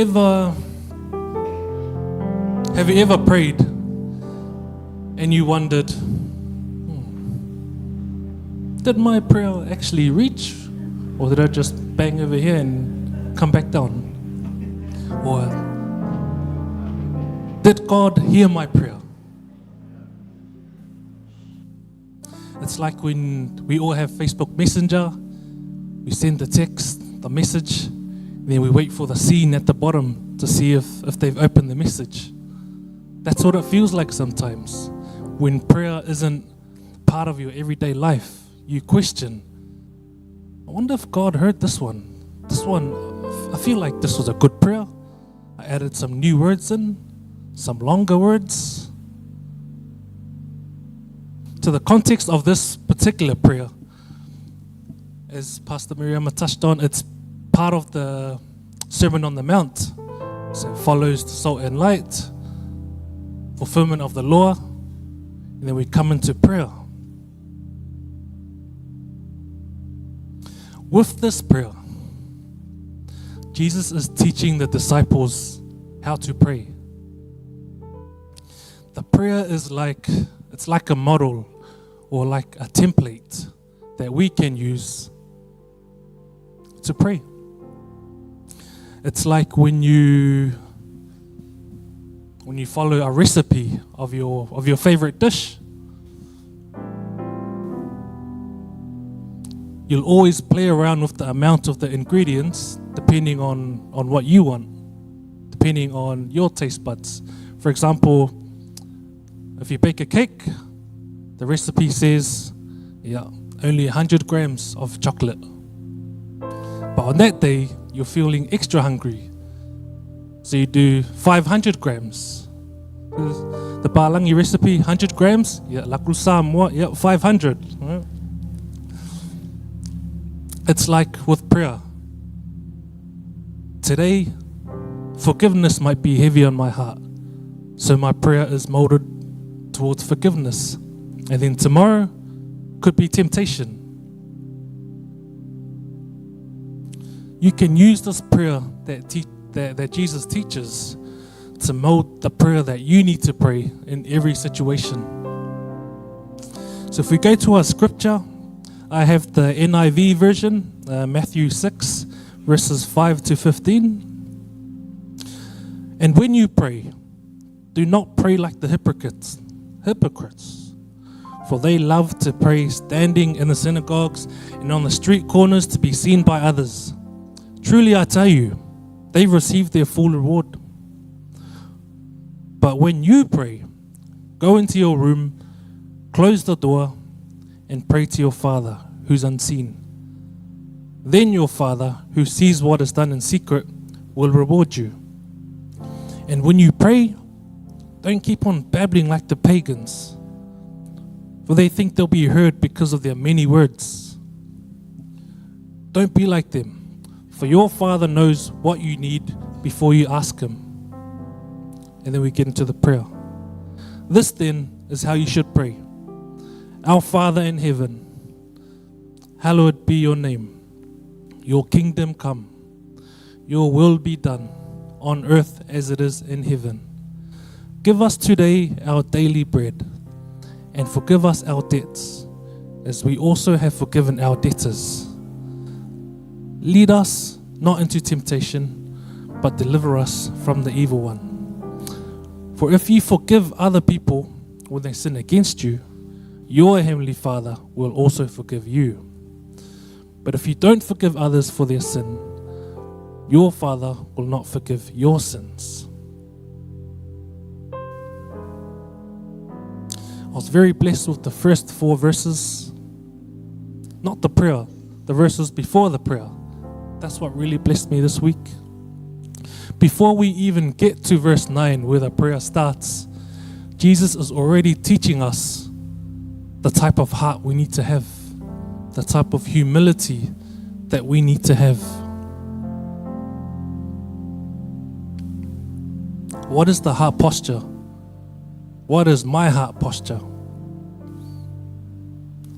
ever prayed and you wondered, did my prayer actually reach, or did I just bang over here and come back down? Or did God hear my prayer? It's like when we all have Facebook Messenger, we send the text, the message, and then we wait for the scene at the bottom to see if they've opened the message. That's what it feels like sometimes. When prayer isn't part of your everyday life, you question, I wonder if God heard this one. This one, I feel like this was a good prayer. I added some new words in, some longer words. To the context of this particular prayer, as Pastor Miriam touched on, it's part of the Sermon on the Mount. So it follows the salt and light, fulfillment of the law, and then we come into prayer. With this prayer, Jesus is teaching the disciples how to pray. The prayer is like a model or like a template that we can use to pray. It's like when you follow a recipe of your favorite dish, you'll always play around with the amount of the ingredients depending on what you want, depending on your taste buds. For example, if you bake a cake, the recipe says, only 100 grams of chocolate. But on that day, you're feeling extra hungry, so you do 500 grams. The Balangi recipe, 100 grams, laku samwa, 500. Right? It's like with prayer. Today, forgiveness might be heavy on my heart, so my prayer is molded towards forgiveness. And then tomorrow could be temptation. You can use this prayer that Jesus teaches to mold the prayer that you need to pray in every situation. So if we go to our scripture, I have the NIV version, Matthew 6, verses 5 to 15. And when you pray, do not pray like the hypocrites, for they love to pray standing in the synagogues and on the street corners to be seen by others. Truly I tell you, they've received their full reward. But when you pray, go into your room, close the door, and pray to your Father who's unseen. Then your Father, who sees what is done in secret, will reward you. And when you pray, don't keep on babbling like the pagans, for they think they'll be heard because of their many words. Don't be like them, for your Father knows what you need before you ask Him. And then we get into the prayer. This then is how you should pray. Our Father in heaven, hallowed be your name. Your kingdom come. Your will be done on earth as it is in heaven. Give us today our daily bread, and forgive us our debts, as we also have forgiven our debtors. Lead us not into temptation, but deliver us from the evil one. For if you forgive other people when they sin against you, your heavenly Father will also forgive you. But if you don't forgive others for their sin, your Father will not forgive your sins. I was very blessed with the first 4 verses. Not the prayer, the verses before the prayer. That's what really blessed me this week. Before we even get to verse 9 where the prayer starts, Jesus is already teaching us the type of heart we need to have, the type of humility that we need to have. What is the heart posture? What is my heart posture?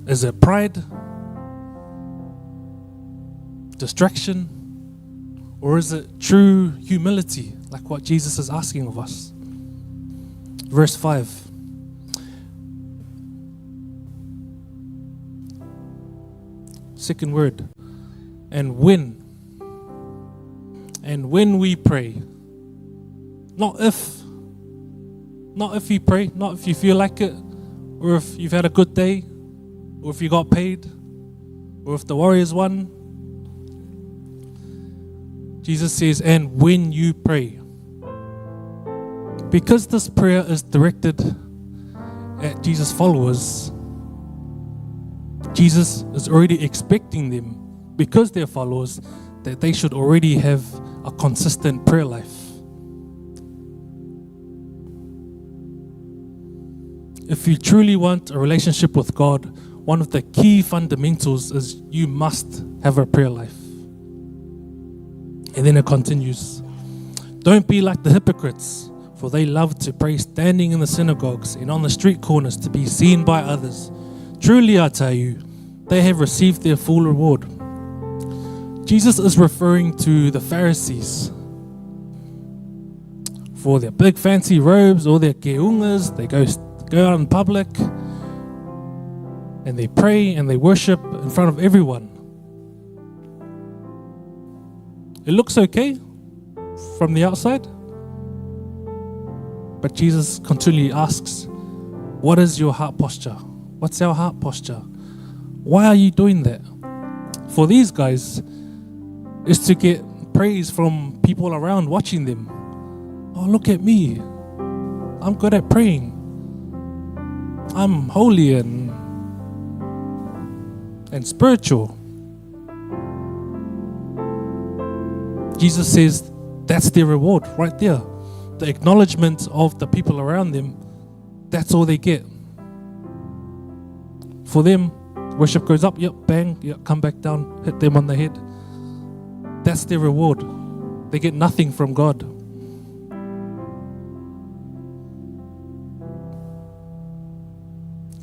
Is it pride? Distraction? Or is it true humility, like what Jesus is asking of us? Verse 5. Second word. And when we pray, not if you pray, not if you feel like it, or if you've had a good day, or if you got paid, or if the Warriors won. Jesus says, and when you pray. Because this prayer is directed at Jesus' followers, Jesus is already expecting them, because they're followers, that they should already have a consistent prayer life. If you truly want a relationship with God, one of the key fundamentals is you must have a prayer life. And then it continues. Don't be like the hypocrites, for they love to pray standing in the synagogues and on the street corners to be seen by others. Truly, I tell you, they have received their full reward. Jesus is referring to the Pharisees. For their big fancy robes or their keungas, they go out in public and they pray and they worship in front of everyone. It looks okay from the outside, but Jesus continually asks, what is your heart posture? What's our heart posture? Why are you doing that? For these guys, it's to get praise from people around watching them. Oh, look at me. I'm good at praying. I'm holy and spiritual. Jesus says that's their reward right there. The acknowledgement of the people around them, that's all they get. For them, worship goes up, yep, bang, yep, come back down, hit them on the head. That's their reward. They get nothing from God.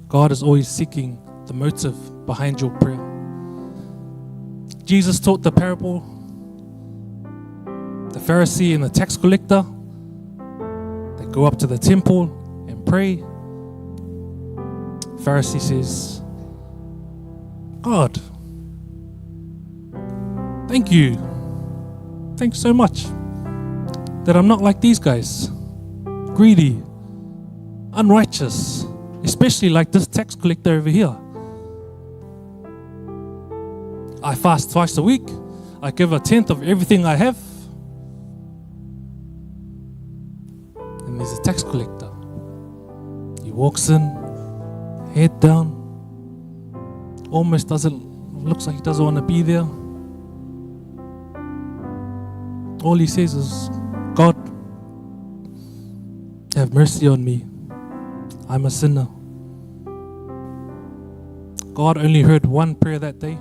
God is always seeking the motive behind your prayer. Jesus taught the parable, the Pharisee and the tax collector. They go up to the temple and pray. Pharisee says, God, thank you. Thanks so much that I'm not like these guys, greedy, unrighteous, especially like this tax collector over here. I fast twice a week. I give 1/10 of everything I have. And there's a tax collector. He walks in, head down, almost looks like he doesn't want to be there. All he says is, God, have mercy on me. I'm a sinner. God only heard one prayer that day.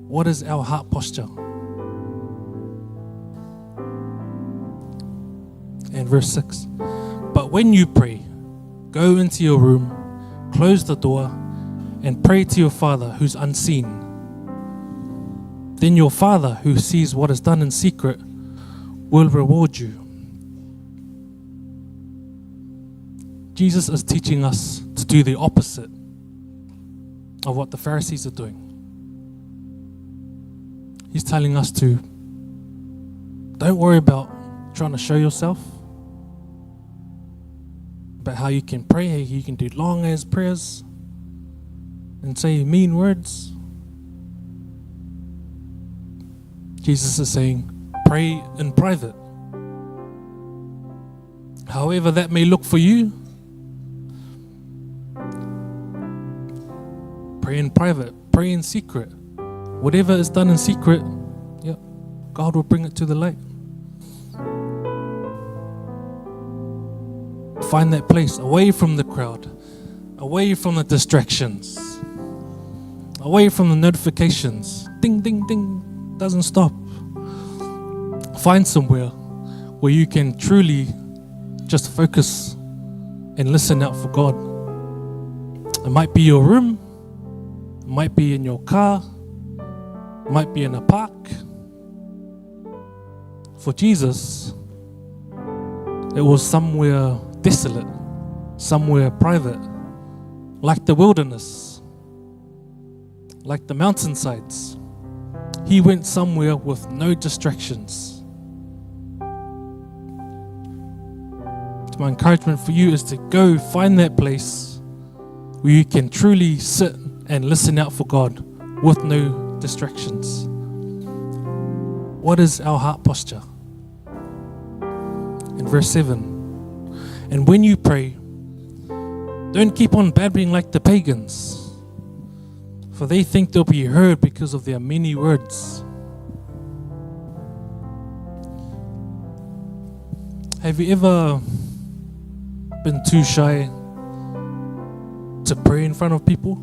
What is our heart posture? And verse 6. But when you pray, go into your room, close the door, and pray to your Father who's unseen. Then your Father who sees what is done in secret will reward you. Jesus is teaching us to do the opposite of what the Pharisees are doing. He's telling us to don't worry about trying to show yourself, about how you can pray, how you can do long ass prayers and say mean words. Jesus is saying, pray in private. However that may look for you, pray in private, pray in secret. Whatever is done in secret, God will bring it to the light. Find that place away from the crowd, away from the distractions, away from the notifications. Ding, ding, ding, doesn't stop. Find somewhere where you can truly just focus and listen out for God. It might be your room, it might be in your car, it might be in a park. For Jesus, it was somewhere desolate, somewhere private, like the wilderness, like the mountainsides. He went somewhere with no distractions. My encouragement for you is to go find that place where you can truly sit and listen out for God with no distractions. What is our heart posture? In verse 7, and when you pray, don't keep on babbling like the pagans, for they think they'll be heard because of their many words. Have you ever been too shy to pray in front of people?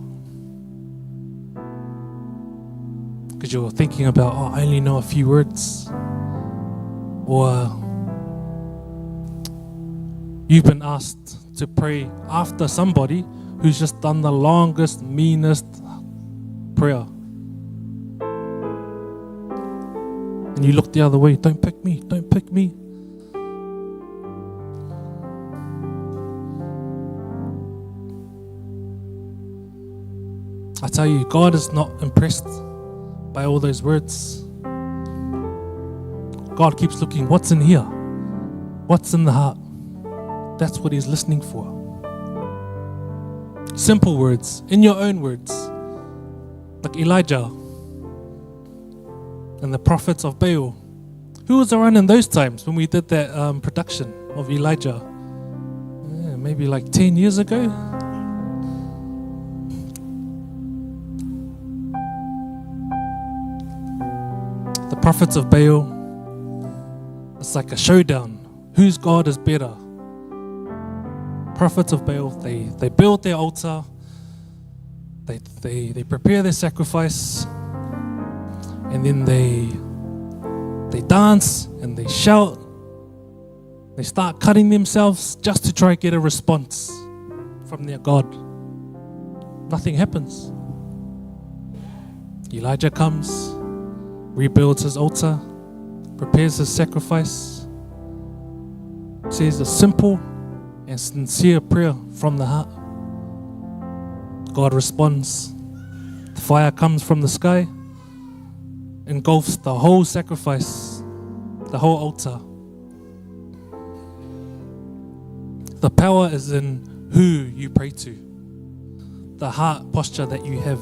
Because you're thinking about, I only know a few words. Or you've been asked to pray after somebody who's just done the longest, meanest prayer. And you look the other way, don't pick me, don't pick me. I tell you, God is not impressed by all those words. God keeps looking, what's in here? What's in the heart? That's what He's listening for. Simple words, in your own words. Like Elijah and the prophets of Baal. Who was around in those times when we did that production of Elijah? Maybe like 10 years ago? The prophets of Baal, it's like a showdown. Whose God is better? Prophets of Baal, they build their altar, they prepare their sacrifice, and then they dance and they shout. They start cutting themselves just to try to get a response from their God. Nothing happens. Elijah comes, rebuilds his altar, prepares his sacrifice, says a simple and sincere prayer from the heart. God responds. The fire comes from the sky, engulfs the whole sacrifice, the whole altar. The power is in who you pray to, the heart posture that you have.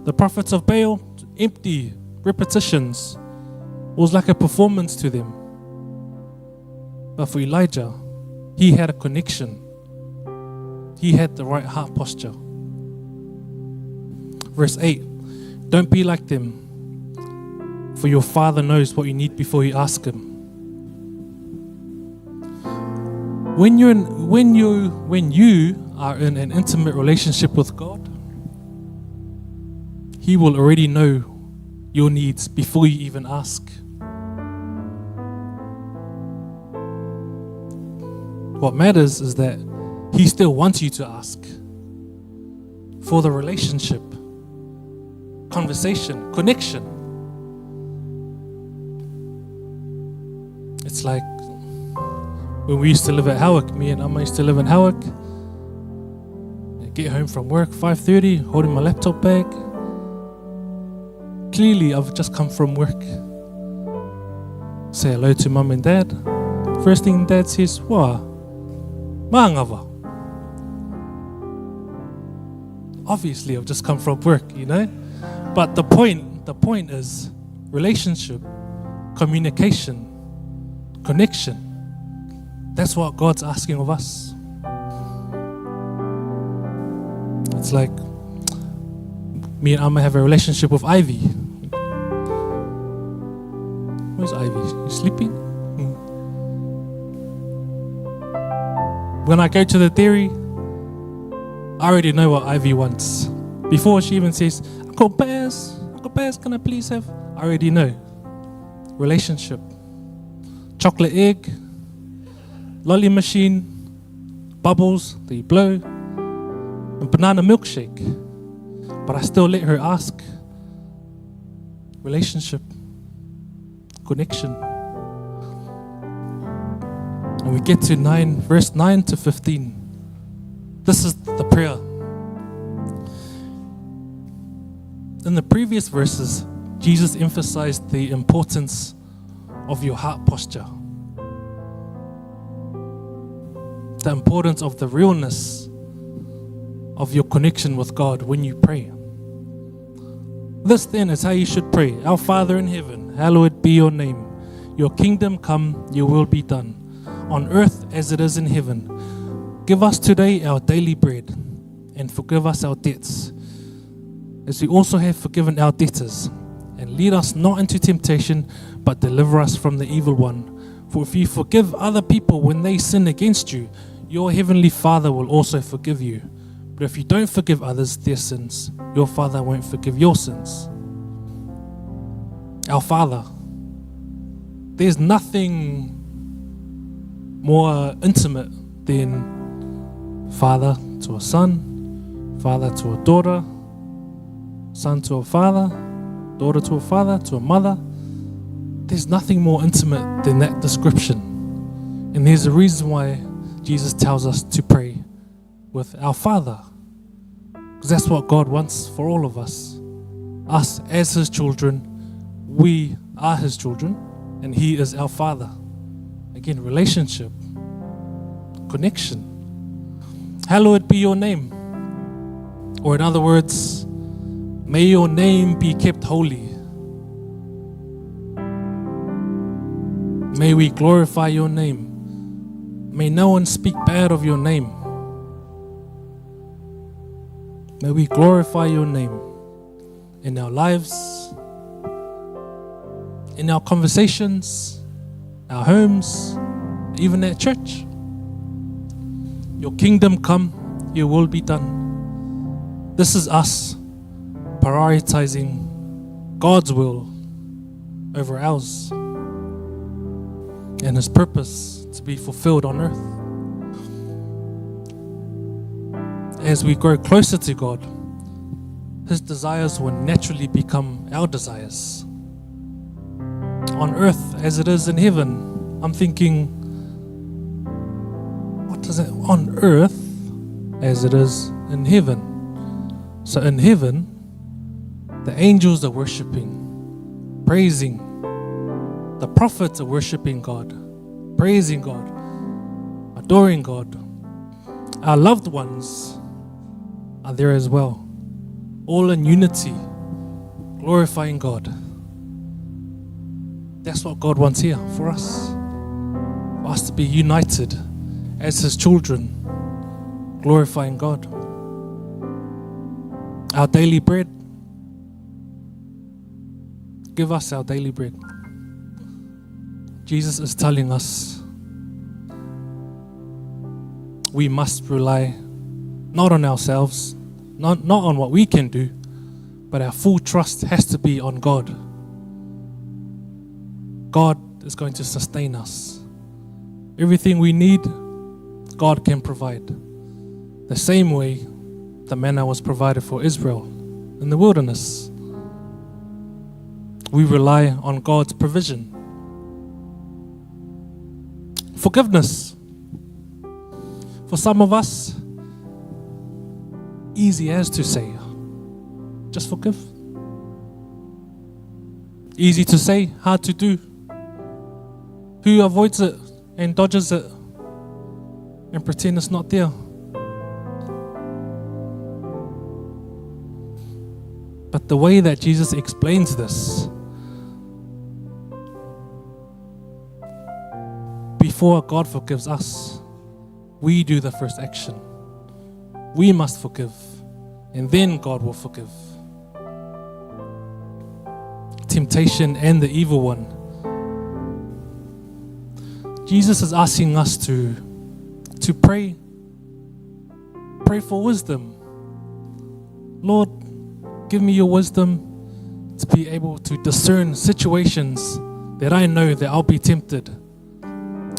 The prophets of Baal, empty repetitions, was like a performance to them. But for Elijah, he had a connection. He had the right heart posture. Verse 8, don't be like them, for your Father knows what you need before you ask Him. When you are in an intimate relationship with God, He will already know your needs before you even ask. What matters is that He still wants you to ask for the relationship, conversation, connection. It's like when we used to live at Howick, me and Amma used to live in Howick. I get home from work, 5:30, holding my laptop bag. Clearly, I've just come from work. Say hello to Mum and Dad. First thing Dad says, "Wah, maangava." Obviously, I've just come from work, you know. But the point is relationship, communication, connection. That's what God's asking of us. It's like me and Amma have a relationship with Ivy. Where's Ivy? You sleeping? When I go to the dairy, I already know what Ivy wants. Before she even says, Uncle Baz, can I please have? I already know. Relationship. Chocolate egg, lolly machine, bubbles that you blow, and banana milkshake. But I still let her ask. Relationship, connection. And we get to verse 9 to 15. This is the prayer. In the previous verses, Jesus emphasized the importance of your heart posture. The importance of the realness of your connection with God when you pray. This then is how you should pray. Our Father in heaven, hallowed be your name. Your kingdom come, your will be done, on earth as it is in heaven. Give us today our daily bread, and forgive us our debts, as we also have forgiven our debtors. And lead us not into temptation, but deliver us from the evil one. For if you forgive other people when they sin against you, your heavenly Father will also forgive you. But if you don't forgive others their sins, your Father won't forgive your sins. Our Father. There's nothing more intimate than father to a son, father to a daughter, son to a father, daughter to a father, to a mother. There's nothing more intimate than that description. And there's a reason why Jesus tells us to pray with our Father. Because that's what God wants for all of us. Us as His children, we are His children, and He is our Father. Again, relationship, connection. Hallowed be your name. Or in other words, may your name be kept holy. May we glorify your name. May no one speak bad of your name. May we glorify your name in our lives, in our conversations, our homes, even at church. Your kingdom come, your will be done. This is us prioritizing God's will over ours and His purpose to be fulfilled on earth. As we grow closer to God, His desires will naturally become our desires. On earth as it is in heaven. I'm thinking, what is it? On earth as it is in heaven. So in heaven, the angels are worshiping, praising. The prophets are worshiping God, praising God, adoring God. Our loved ones are there as well, all in unity, glorifying God. That's what God wants here for us to be united as His children, glorifying God. Our daily bread, give us our daily bread. Jesus is telling us we must rely not on ourselves, not on what we can do, but our full trust has to be on God. God is going to sustain us. Everything we need, God can provide. The same way the manna was provided for Israel in the wilderness. We rely on God's provision. Forgiveness. For some of us, easy as to say, just forgive. Easy to say, hard to do. Who avoids it and dodges it and pretend it's not there? But the way that Jesus explains this, before God forgives us, we do the first action. We must forgive, and then God will forgive. Temptation and the evil one. Jesus is asking us to pray. Pray for wisdom. Lord, give me your wisdom to be able to discern situations that I know that I'll be tempted.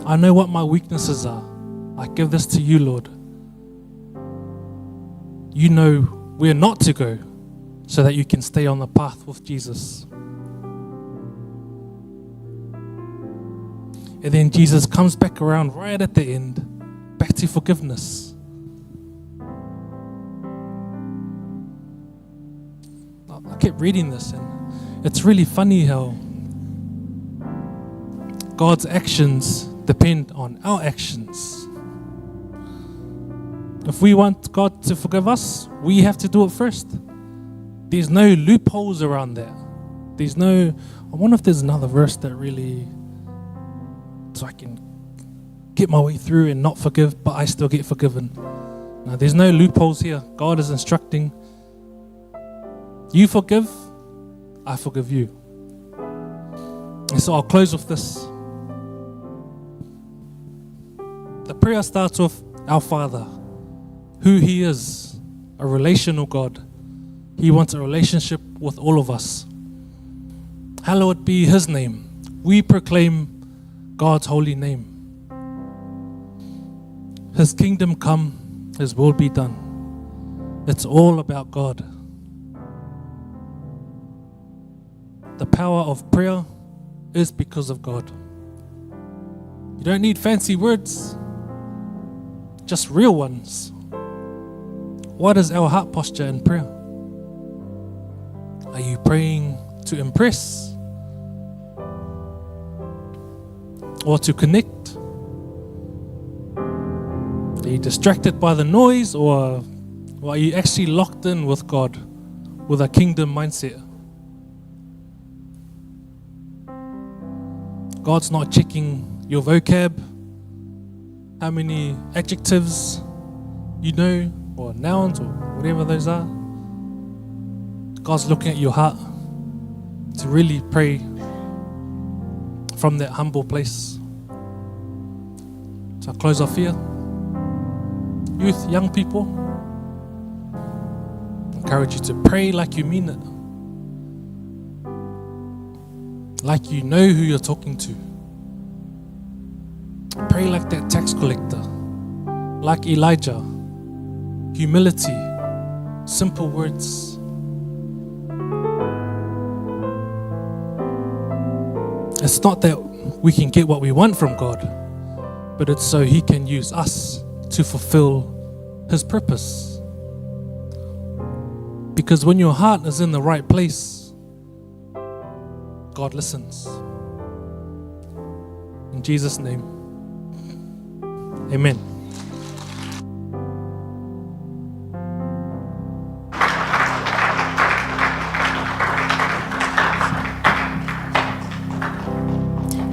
I know what my weaknesses are. I give this to you, Lord. You know where not to go so that you can stay on the path with Jesus. And then Jesus comes back around right at the end, back to forgiveness. I kept reading this and it's really funny how God's actions depend on our actions. If we want God to forgive us, we have to do it first. There's no loopholes around that. I wonder if there's another verse that really, so I can get my way through and not forgive, but I still get forgiven. No, there's no loopholes here. God is instructing, you forgive, I forgive you. And so I'll close with this. The prayer starts with our Father, who He is, a relational God. He wants a relationship with all of us. Hallowed be His name. We proclaim God's holy name. His kingdom come, His will be done. It's all about God. The power of prayer is because of God. You don't need fancy words, just real ones. What is our heart posture in prayer? Are you praying to impress or to connect? Are you distracted by the noise, or are you actually locked in with God with a kingdom mindset? God's not checking your vocab, how many adjectives you know, or nouns, or whatever those are. God's looking at your heart to really pray from that humble place. So I'll close off here. Youth, young people, I encourage you to pray like you mean it. Like you know who you're talking to. Pray like that tax collector, like Elijah. Humility, simple words. It's not that we can get what we want from God, but it's so He can use us to fulfill His purpose. Because when your heart is in the right place, God listens. In Jesus' name, amen.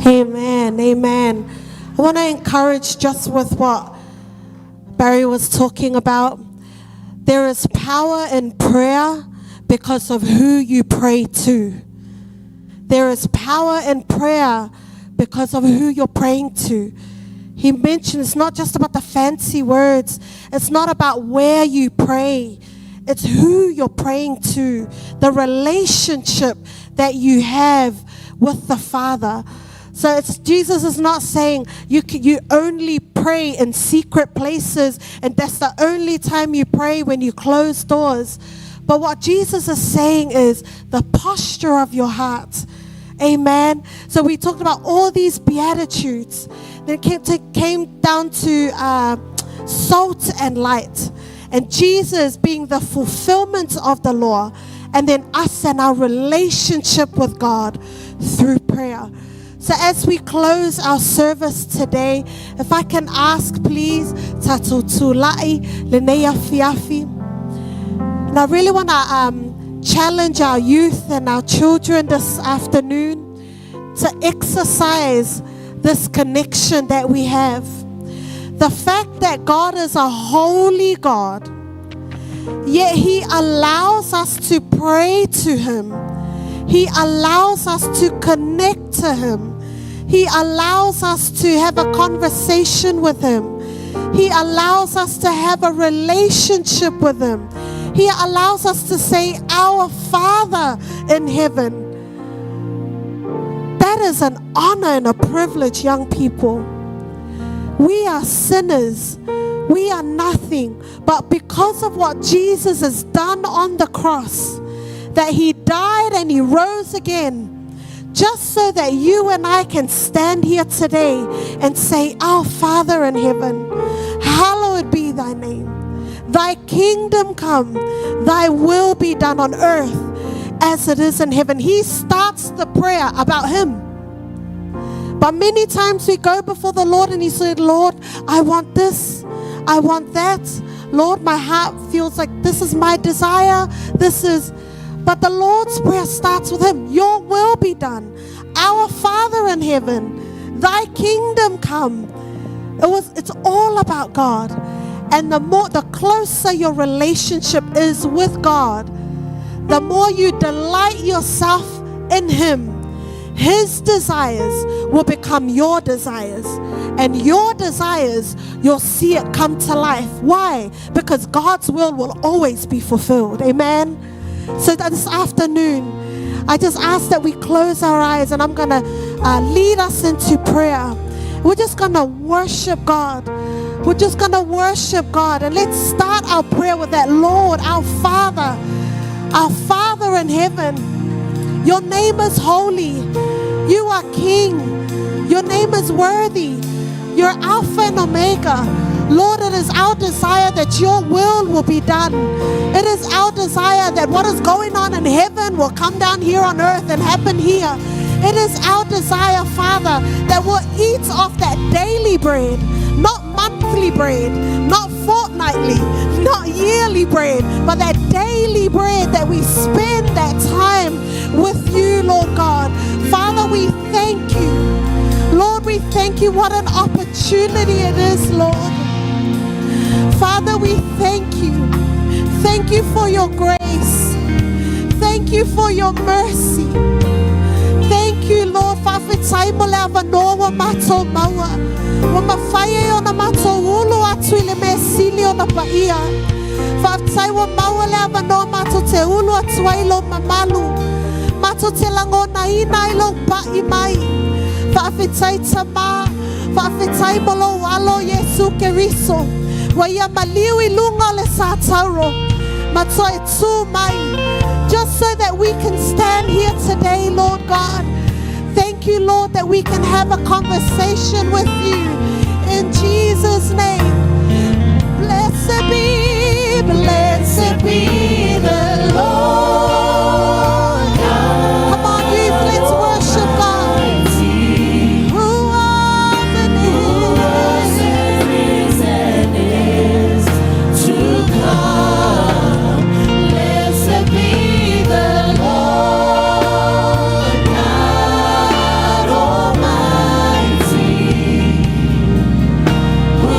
Amen, amen. I want to encourage just with what Barry was talking about. There is power in prayer because of who you pray to. There is power in prayer because of who you're praying to. He mentioned it's not just about the fancy words. It's not about where you pray. It's who you're praying to, the relationship that you have with the Father. So Jesus is not saying you only pray in secret places and that's the only time you pray when you close doors. But what Jesus is saying is the posture of your heart. Amen. So we talked about all these beatitudes. Then it came down to salt and light. And Jesus being the fulfillment of the law. And then us and our relationship with God through prayer. So as we close our service today, if I can ask please, Tato Tulai, Linnea Fiafi. And I really want to challenge our youth and our children this afternoon to exercise this connection that we have. The fact that God is a holy God, yet He allows us to pray to Him. He allows us to connect to Him. He allows us to have a conversation with Him. He allows us to have a relationship with Him. He allows us to say, "Our Father in heaven." That is an honor and a privilege, young people. We are sinners. We are nothing. But because of what Jesus has done on the cross, that He died and He rose again, just so that you and I can stand here today and say, "Our Father in heaven, hallowed be Thy name. Thy kingdom come, Thy will be done on earth as it is in heaven." He starts the prayer about Him. But many times we go before the Lord and He said, "Lord, I want this, I want that. Lord, my heart feels like this is my desire, this is..." But the Lord's prayer starts with Him. "Your will be done. Our Father in heaven, Thy kingdom come." It's all about God. And the closer your relationship is with God, the more you delight yourself in Him, His desires will become your desires. And your desires, you'll see it come to life. Why? Because God's will always be fulfilled. Amen. So this afternoon, I just ask that we close our eyes, and I'm going to lead us into prayer. We're just going to worship God. We're just going to worship God. And let's start our prayer with that. Lord, our Father in heaven, Your name is holy. You are King. Your name is worthy. You're Alpha and Omega. Lord, it is our desire that Your will be done. It is our desire that what is going on in heaven will come down here on earth and happen here. It is our desire, Father, that we'll eat off that daily bread, not monthly bread, not fortnightly, not yearly bread, but that daily bread, that we spend that time with You, Lord God. Father, we thank You. Lord, we thank You. What an opportunity it is, Lord. Father, we thank You. Thank You for Your grace. Thank You for Your mercy. Thank You, Lord. Whawhitai mo le awanoa wa mātou maua. Wa mawhaia o na mātou ulu atu I le mea sili o na paia. Whawhitai wa maua le awanoa mātou te ulu atu ai lo mamalu. Mātou te langona ina I lo pai mai. Whawhitai tama. Whawhitai mo lo alo Yesu Keriso. Wa ia maliu I lunga le sātauro. Mātou e tū mai. Just so that we can stand here today, Lord God. Thank You, Lord, that we can have a conversation with You. In Jesus' name. Blessed be the Lord. Come on, youth, let's worship God. Who was and is to come. Blessed be the Lord God Almighty, who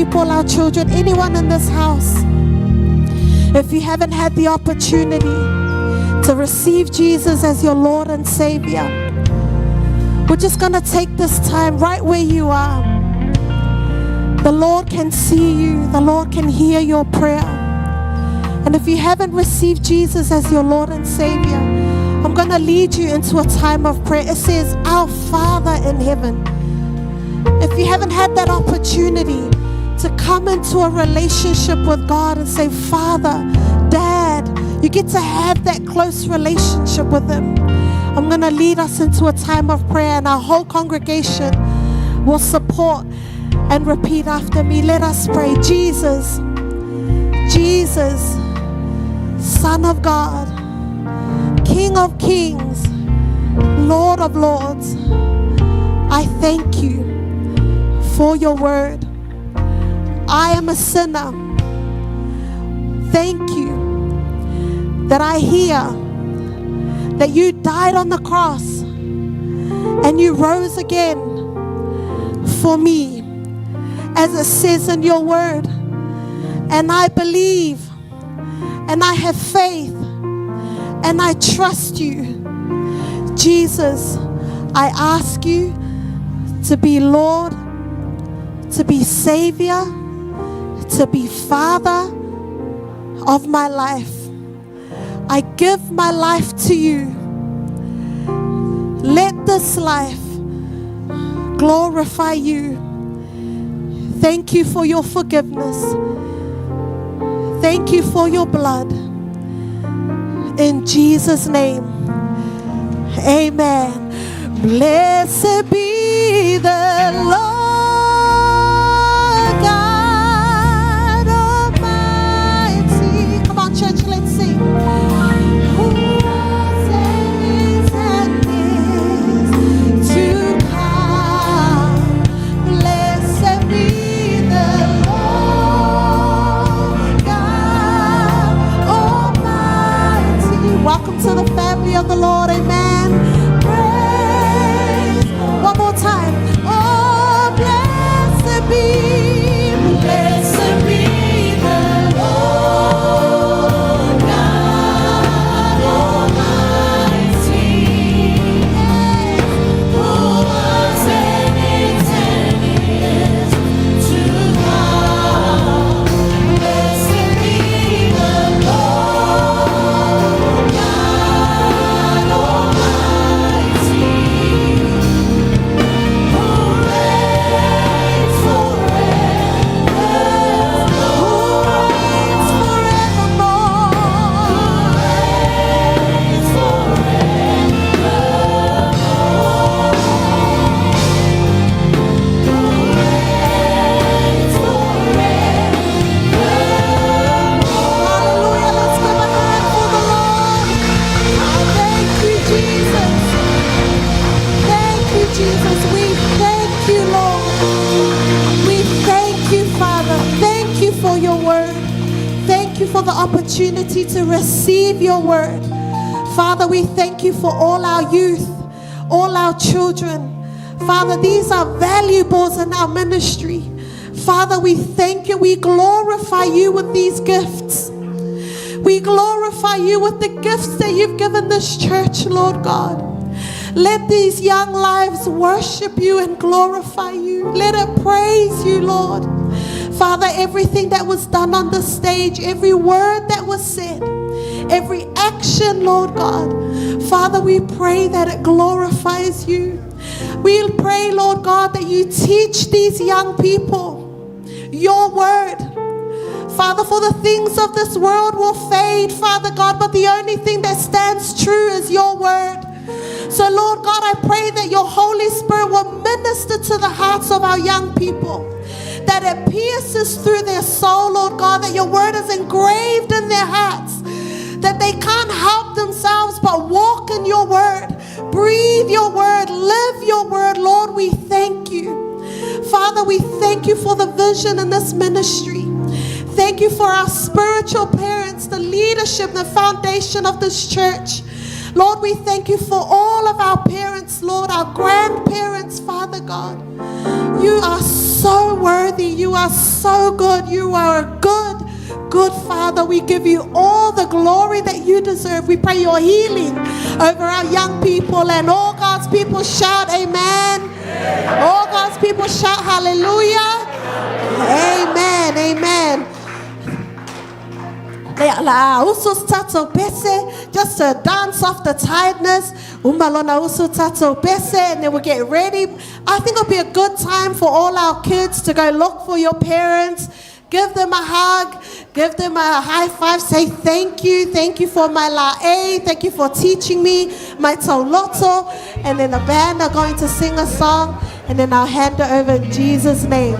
people, our children, anyone in this house, if you haven't had the opportunity to receive Jesus as your Lord and Savior, we're just going to take this time right where you are. The Lord can see you. The Lord can hear your prayer. And if you haven't received Jesus as your Lord and Savior, I'm going to lead you into a time of prayer. It says, Our Father in heaven. If you haven't had that opportunity to come into a relationship with God and say, Father, Dad, you get to have that close relationship with Him. I'm going to lead us into a time of prayer, and our whole congregation will support and repeat after me. Let us pray. Jesus, Jesus, Son of God, King of Kings, Lord of Lords, I thank you for your word. I am a sinner. Thank you that I hear that you died on the cross and you rose again for me, as it says in your word. And I believe and I have faith and I trust you. Jesus, I ask you to be Lord, to be Savior, to be Father of my life. I give my life to you. Let this life glorify you. Thank you for your forgiveness. Thank you for your blood. In Jesus' name, amen. Blessed be the Lord God Almighty. Come on, church, let's sing. Who was and is to come. Blessed be the Lord God Almighty. Welcome to the family of the Lord, amen. Praise. One more time. Oh, blessed be the Lord God Almighty, who was and is to come. Blessed be the Lord God Almighty, who reigns forever, who reigns forevermore, who reigns Hallelujah, let's give a hand for the Lord. Thank you, Jesus. Thank you, Jesus. We thank you, Lord. We thank you, Father. Thank you for your word. Thank you for the opportunity to receive your word. Father, we thank you for all our youth, all our children. Father, these are valuables in our ministry. Father, we thank you. We glorify you with these gifts. We glorify you with the gifts that you've given this church, Lord God. Let these young lives worship you and glorify you. Let it praise you, Lord. Father, everything that was done on the stage, every word that was said, every action, Lord God, Father, we pray that it glorifies you. We pray, Lord God, that you teach these young people your word. Father, for the things of this world will fade, Father God, but the only thing that stands true is your word. So, Lord God, I pray that your Holy Spirit will minister to the hearts of our young people, that it pierces through their soul, Lord God, that your word is engraved in their hearts, that they can't help themselves but walk in your word, breathe your word, live your word. Lord, we thank you. Father, we thank you for the vision in this ministry. Thank you for our spiritual parents, the leadership, the foundation of this church. Lord, we thank you for all of our parents, Lord, our grandparents, Father God. You are so worthy. You are so good. You are a good Father. We give you all the glory that you deserve. We pray your healing over our young people, and all God's people shout amen. All God's people shout hallelujah. Amen. Amen. Just to dance off the tiredness, and then we'll get ready. I think it'll be a good time for all our kids to go look for your parents. Give them a hug, give them a high five, say thank you for my la'e, thank you for teaching me my tauloto. And then the band are going to sing a song, and then I'll hand it over in Jesus' name.